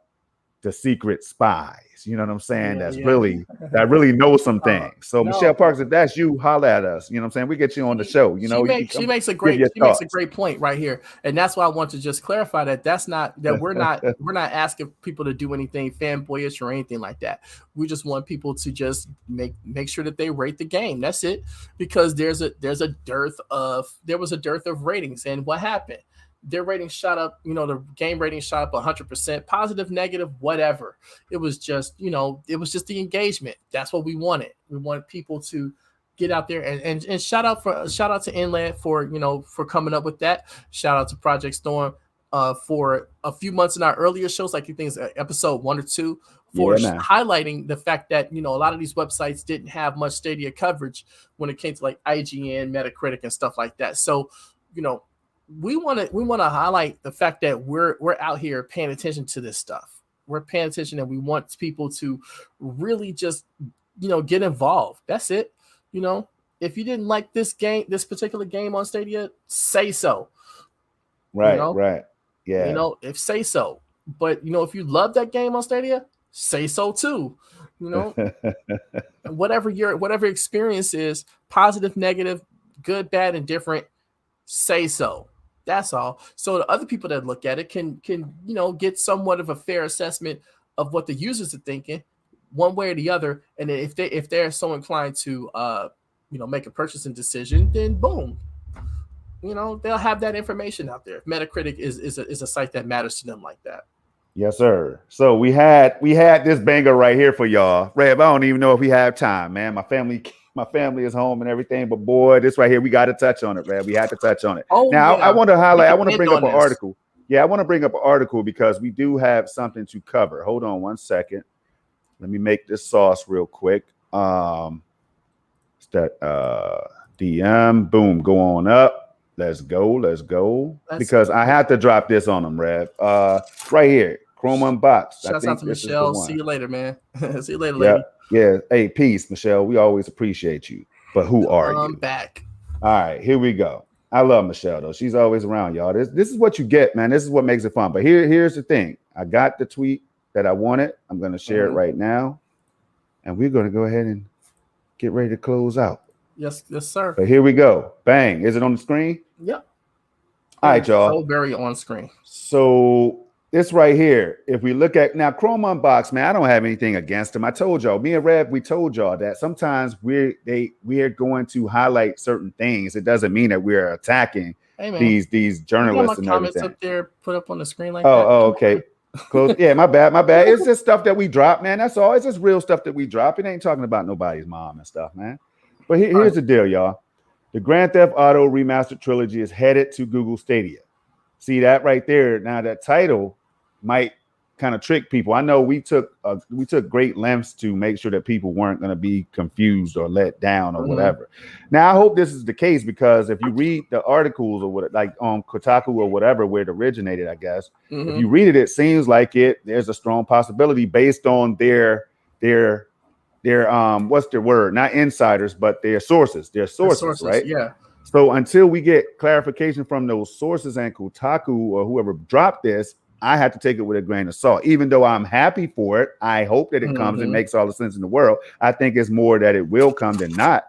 the secret spies. You know what I'm saying? That really know some things. So Michelle Parks, if that's you, holler at us. You know what I'm saying? We get you on the show. She makes a great point right here, and that's why I want to just clarify that we're not asking people to do anything fanboyish or anything like that. We just want people to just make sure that they rate the game. That's it, because there was a dearth of ratings, and what happened? Their rating shot up, the game rating shot up 100%, positive, negative, whatever. It was just, the engagement. That's what we wanted. We wanted people to get out there and shout out to Inland for coming up with that. Shout out to Project Storm. for a few months in our earlier shows, like things episode 1 or 2, for highlighting the fact that, you know, a lot of these websites didn't have much Stadia coverage when it came to like IGN, Metacritic, and stuff like that. So, you know, we want to highlight the fact that we're out here paying attention to this stuff. We're paying attention, and we want people to really just, you know, get involved. That's it. You know, if you didn't like this particular game on Stadia, say so. Right, you know? right. Yeah. You know, if say so. But, you know, if you love that game on Stadia, say so too. You know, whatever your experience is, positive, negative, good, bad, and different, say so. That's all. So the other people that look at it can you know, get somewhat of a fair assessment of what the users are thinking, one way or the other. And then if they're so inclined to you know, make a purchasing decision, then boom, you know, they'll have that information out there. Metacritic is a site that matters to them like that. Yes, sir. So we had this banger right here for y'all. Reb, I don't even know if we have time, man. My family is home and everything, but boy, this right here, we got to touch on it, Reb. We had to touch on it. Oh, now, yeah. I want to bring up an article. Yeah, I want to bring up an article because we do have something to cover. Hold on one second. Let me make this sauce real quick. It's that DM. Boom, go on up. Let's go. Because I have to drop this on them, Rev. Right here. Chrome Unboxed. Shouts out to Michelle. See you later, man. See you later, lady. Yeah. Hey, peace, Michelle. We always appreciate you. But who are you? I'm back. All right, here we go. I love Michelle, though. She's always around, y'all. This is what you get, man. This is what makes it fun. But here's the thing. I got the tweet that I wanted. I'm going to share it right now. And we're going to go ahead and get ready to close out. Yes, sir. But here we go. Bang. Is it on the screen? Yep. All right, y'all. So very on screen. So this right here, if we look at now, Chrome Unboxed, man, I don't have anything against them. I told y'all, me and Rev, we told y'all that sometimes we're going to highlight certain things. It doesn't mean that we're attacking these journalists and comments everything. Up there, put up on the screen like that. Oh, okay. Close. Yeah, my bad. It's just stuff that we drop, man. That's all. It's just real stuff that we drop. It ain't talking about nobody's mom and stuff, man. But here's the deal, y'all. The Grand Theft Auto Remastered Trilogy is headed to Google Stadia. See that right there? Now that title might kind of trick people. I know we took great lengths to make sure that people weren't going to be confused or let down or whatever. Now I hope this is the case, because if you read the articles or what, like on Kotaku or whatever where it originated, I guess if you read it, it seems like there's a strong possibility based on their what's their word? Not insiders, but their sources. Their sources, right? Yeah. So until we get clarification from those sources and Kotaku or whoever dropped this, I have to take it with a grain of salt. Even though I'm happy for it, I hope that it comes and makes all the sense in the world. I think it's more that it will come than not.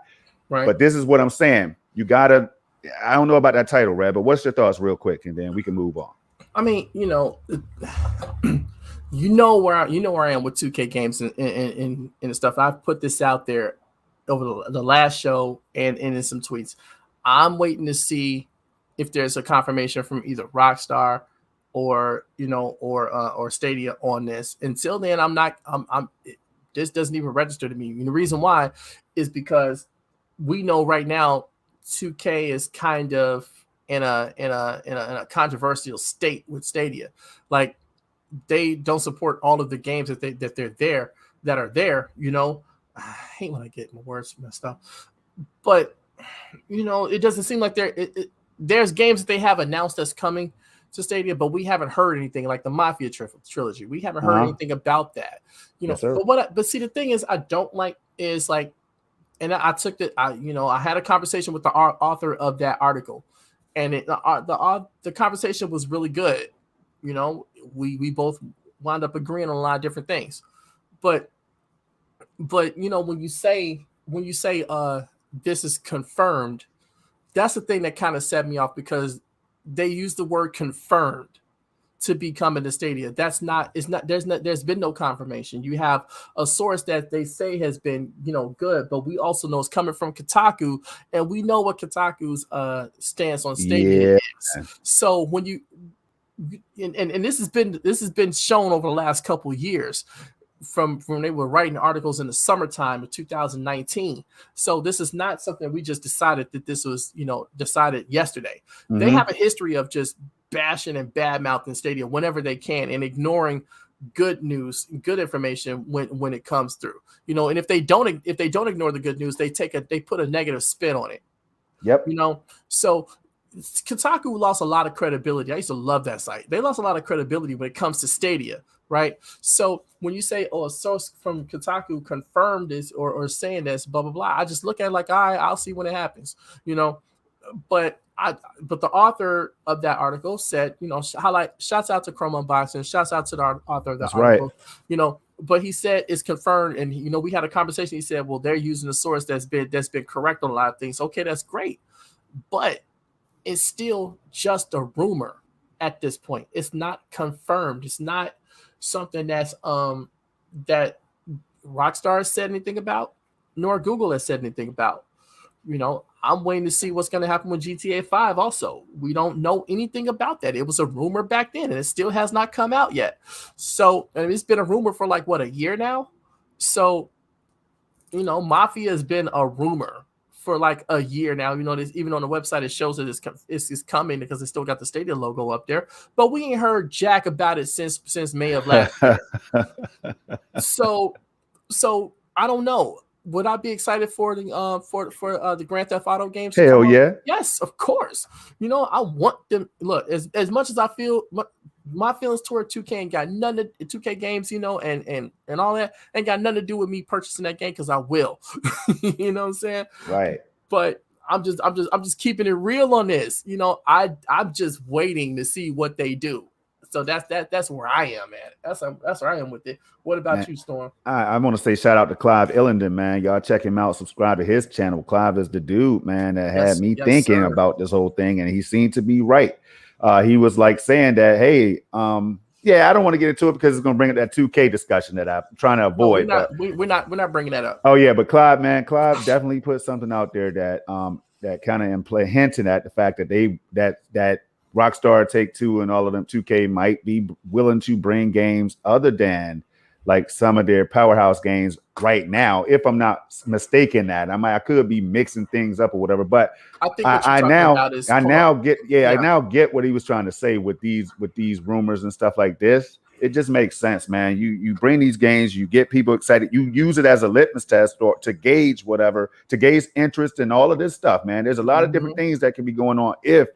Right. But this is what I'm saying. You gotta. I don't know about that title, Red, but what's your thoughts, real quick, and then we can move on. I mean, you know. You know where I am with 2K games and stuff. I've put this out there over the last show and in some tweets. I'm waiting to see if there's a confirmation from either Rockstar or Stadia on this. Until then, this doesn't even register to me. And the reason why is because we know right now 2K is kind of in a controversial state with Stadia. Like, they don't support all of the games that are there. You know, I hate when I get my words messed up, but you know, it doesn't seem like there's games that they have announced that's coming to Stadia, but we haven't heard anything, like the Mafia trilogy. We haven't heard anything about that. You know, yes, but see, the thing is, I don't like is like, and I took it. I had a conversation with the author of that article, and the conversation was really good. You know, we both wound up agreeing on a lot of different things, but you know, when you say this is confirmed, that's the thing that kind of set me off, because they use the word confirmed to be coming to Stadia. There's been no confirmation. You have a source that they say has been, you know, good, but we also know it's coming from Kotaku, and we know what Kotaku's stance on Stadia is. So when you and this has been shown over the last couple of years from they were writing articles in the summertime of 2019. So this is not something we just decided that this was, you know, decided yesterday. They have a history of just bashing and bad mouthing Stadia whenever they can and ignoring good news, good information when it comes through. You know, and if they don't ignore the good news, they put a negative spin on it. Yep. You know, so Kotaku lost a lot of credibility. I used to love that site. They lost a lot of credibility when it comes to Stadia, right? So when you say, oh, a source from Kotaku confirmed this or saying this, blah, blah, blah, I just look at it like, all right, I'll see when it happens, you know. But the author of that article said, you know, shouts out to Chrome Unboxing, shouts out to the author of the article, you know, but he said it's confirmed. And, you know, we had a conversation. He said, well, they're using a source that's been correct on a lot of things. Okay, that's great. But it's still just a rumor at this point. It's not confirmed. It's not something that's that Rockstar has said anything about, nor Google has said anything about. You know, I'm waiting to see what's going to happen with GTA 5 also. We don't know anything about that. It was a rumor back then, and it still has not come out yet. So, and it's been a rumor for like, what, a year now? So, you know, Mafia has been a rumor for like a year now. You know, even on the website, it shows that it's coming because it still got the Stadia logo up there. But we ain't heard jack about it since May of last year. So I don't know. Would I be excited for the Grand Theft Auto games? Hell yeah. Yes, of course. You know, I want them. Look, as much as I feel my feelings toward 2K ain't got nothing to 2K games, you know, and all that ain't got nothing to do with me purchasing that game because I will. You know what I'm saying? Right. But I'm just keeping it real on this. You know, I'm just waiting to see what they do. So that's where I am at. That's where I am with it. What about man, you, Storm? I want to say shout out to Clive Illenden, man. Y'all check him out. Subscribe to his channel. Clive is the dude, man, that had me thinking about this whole thing, and he seemed to be right. He was like saying that, hey, yeah, I don't want to get into it because it's going to bring up that 2K discussion that I'm trying to avoid. No, we're not bringing that up. Oh yeah, but Clive definitely put something out there that kind of hinting at the fact that that Rockstar, Take-Two, and all of them 2K might be willing to bring games other than like some of their powerhouse games right now. If I'm not mistaken, I could be mixing things up or whatever. But I think I now get what he was trying to say with these rumors and stuff like this. It just makes sense, man. You bring these games, you get people excited, you use it as a litmus test or to gauge interest in all of this stuff, man. There's a lot of different things that can be going on if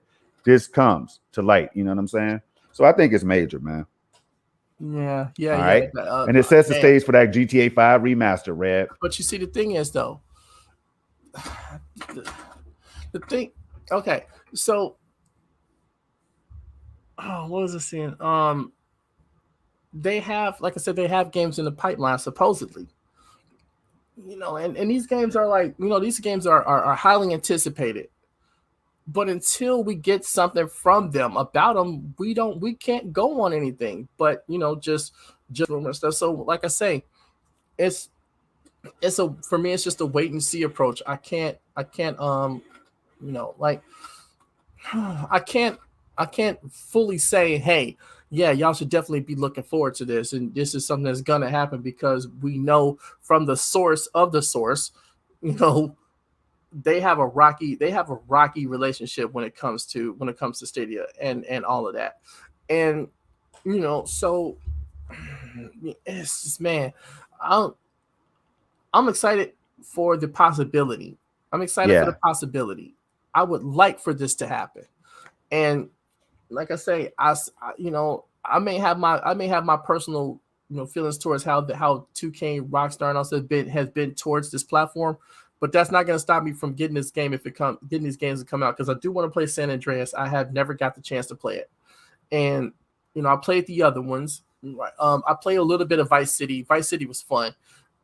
this comes to light, you know what I'm saying? So I think it's major, man. Yeah. All right. And it sets the stage for that GTA 5 remaster, Red. But you see, the thing is, though, the thing. Okay, so what was I saying? They have, like I said, they have games in the pipeline supposedly. You know, and these games are like, you know, these games are highly anticipated. But until we get something from them about them, we can't go on anything. But you know, just rumor stuff. So, like I say, for me, it's just a wait and see approach. I can't you know, like I can't fully say, hey, yeah, y'all should definitely be looking forward to this, and this is something that's gonna happen because we know from the source of the source, you know. They have a rocky relationship when it comes to Stadia and all of that. And you know, so it's just, man, I'm excited for the possibility. I'm excited for the possibility. I would like for this to happen. And like I say, I may have my personal, you know, feelings towards how 2K, Rockstar, and also has been towards this platform. But that's not going to stop me from getting this game getting these games to come out, because I do want to play San Andreas. I have never got the chance to play it, and you know, I played the other ones. I played a little bit of Vice City. Vice City was fun,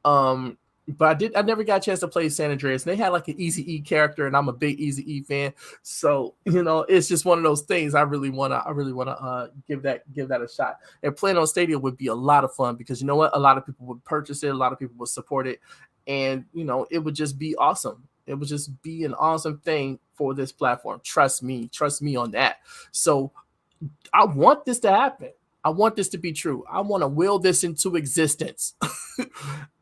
but I never got a chance to play San Andreas. And they had like an Easy E character, and I'm a big Easy E fan, so you know, it's just one of those things. I really wanna give that a shot. And playing on Stadia would be a lot of fun because you know what, a lot of people would purchase it, a lot of people would support it. And, you know, it would just be awesome. It would just be an awesome thing for this platform. Trust me on that. So I want this to happen. I want this to be true. I want to will this into existence.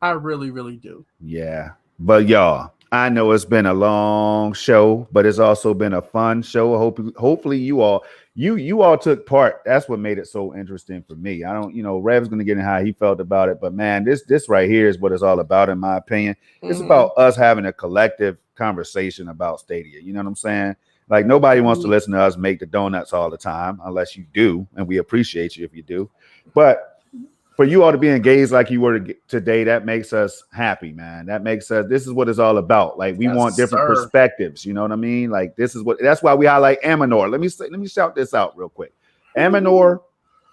I really, really do. Yeah. But y'all, I know it's been a long show, but it's also been a fun show. Hopefully you all you all took part. That's what made it so interesting for me. I don't, Rev's gonna get in how he felt about it, but man, this right here is what it's all about, in my opinion. It's about us having a collective conversation about Stadia. You know what I'm saying? Like, nobody wants to listen to us make the donuts all the time, unless you do, and we appreciate you if you do. But for you all to be engaged like you were today, that makes us happy, man. That makes us, this is what it's all about. Like, we want different perspectives. You know what I mean? Like, that's why we highlight Amanor. Let me shout this out real quick. Amanor,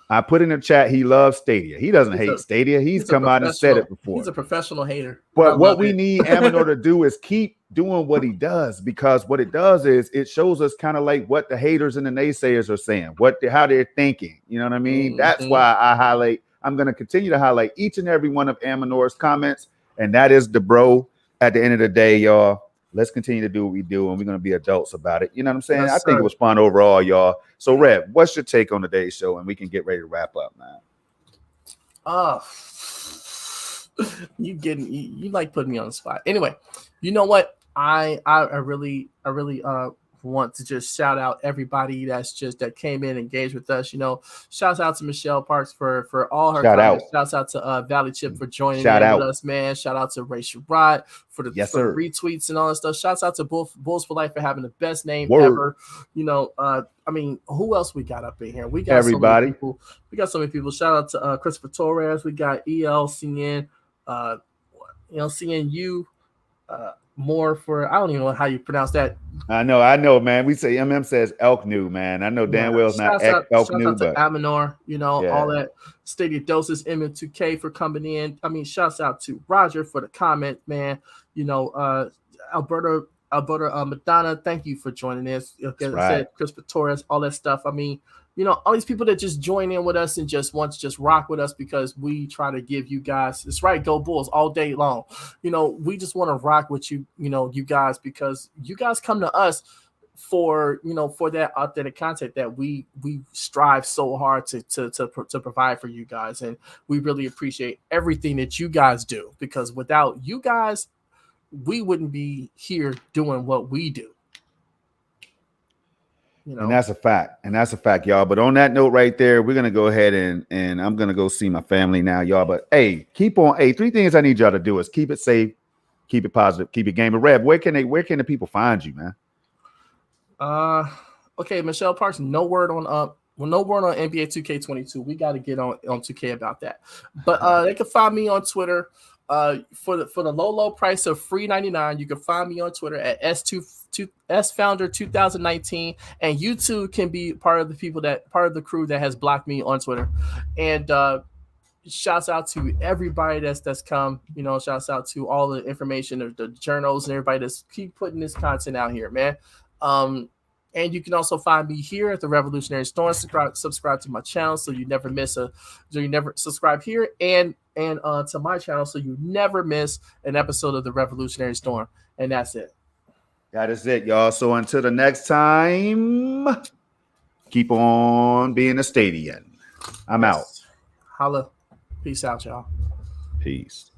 I put in the chat, he loves Stadia. He doesn't hate Stadia. He's come out and said it before. He's a professional hater. But what we need Amanor to do is keep doing what he does, because what it does is it shows us kind of like what the haters and the naysayers are saying, how they're thinking. You know what I mean? That's why I'm going to continue to highlight each and every one of Amanor's comments, and that is the bro. At the end of the day, y'all, let's continue to do what we do, and we're going to be adults about it. You know what I'm saying? Yes, I think it was fun overall, y'all. So, Rev, what's your take on today's show, and we can get ready to wrap up, man. You like putting me on the spot. Anyway, you know what? I really want to just shout out everybody that came in and engaged with us. Shouts out to Michelle Parks for all her comments. Shouts out to Valley Chip for joining with us, man. Shout out to Ray Sherrod for the retweets and all that stuff. Shouts out to Bulls for Life for having the best name ever. I mean, who else we got up in here? We got everybody. So many people. We got so many people. Shout out to Christopher Torres. We got ELCN. Seeing you. More for, I don't even know how you pronounce that. I know, man. We say says Elk New, man. I know damn well it's not Elk New, but Amanor, all that. Stadia Doses, M2K for coming in. I mean, shouts out to Roger for the comment, man. Alberta Madonna, thank you for joining us. Like I said, Christopher Torres, all that stuff. I mean, all these people that just join in with us and just want to just rock with us, because we try to give you guys, it's right, go Bulls all day long. We just want to rock with you, you guys, because you guys come to us for that authentic content that we strive so hard to provide for you guys. And we really appreciate everything that you guys do, because without you guys, we wouldn't be here doing what we do. And that's a fact, y'all. But on that note right there, we're gonna go ahead and I'm gonna go see my family now, y'all. But hey, keep on. Hey, 3 things I need y'all to do is keep it safe, keep it positive, keep it game. But Rev, where can the people find you, man? Okay, Michelle Parks, no word on NBA 2K22. We got to get on 2K about that. But they can find me on Twitter. For the low price of $3.99, you can find me on Twitter at SFounder 2019, and you too can be part of the crew that has blocked me on Twitter. And shouts out to everybody that's come. Shouts out to all the information, the journals, and everybody that's keep putting this content out here, man. And you can also find me here at the Revolutionary Storm. Subscribe to my channel so you never subscribe here, and to my channel so you never miss an episode of the Revolutionary Storm. And that's it. That is it, y'all. So until the next time, keep on being a Stadian. I'm out. Holla. Peace out, y'all. Peace.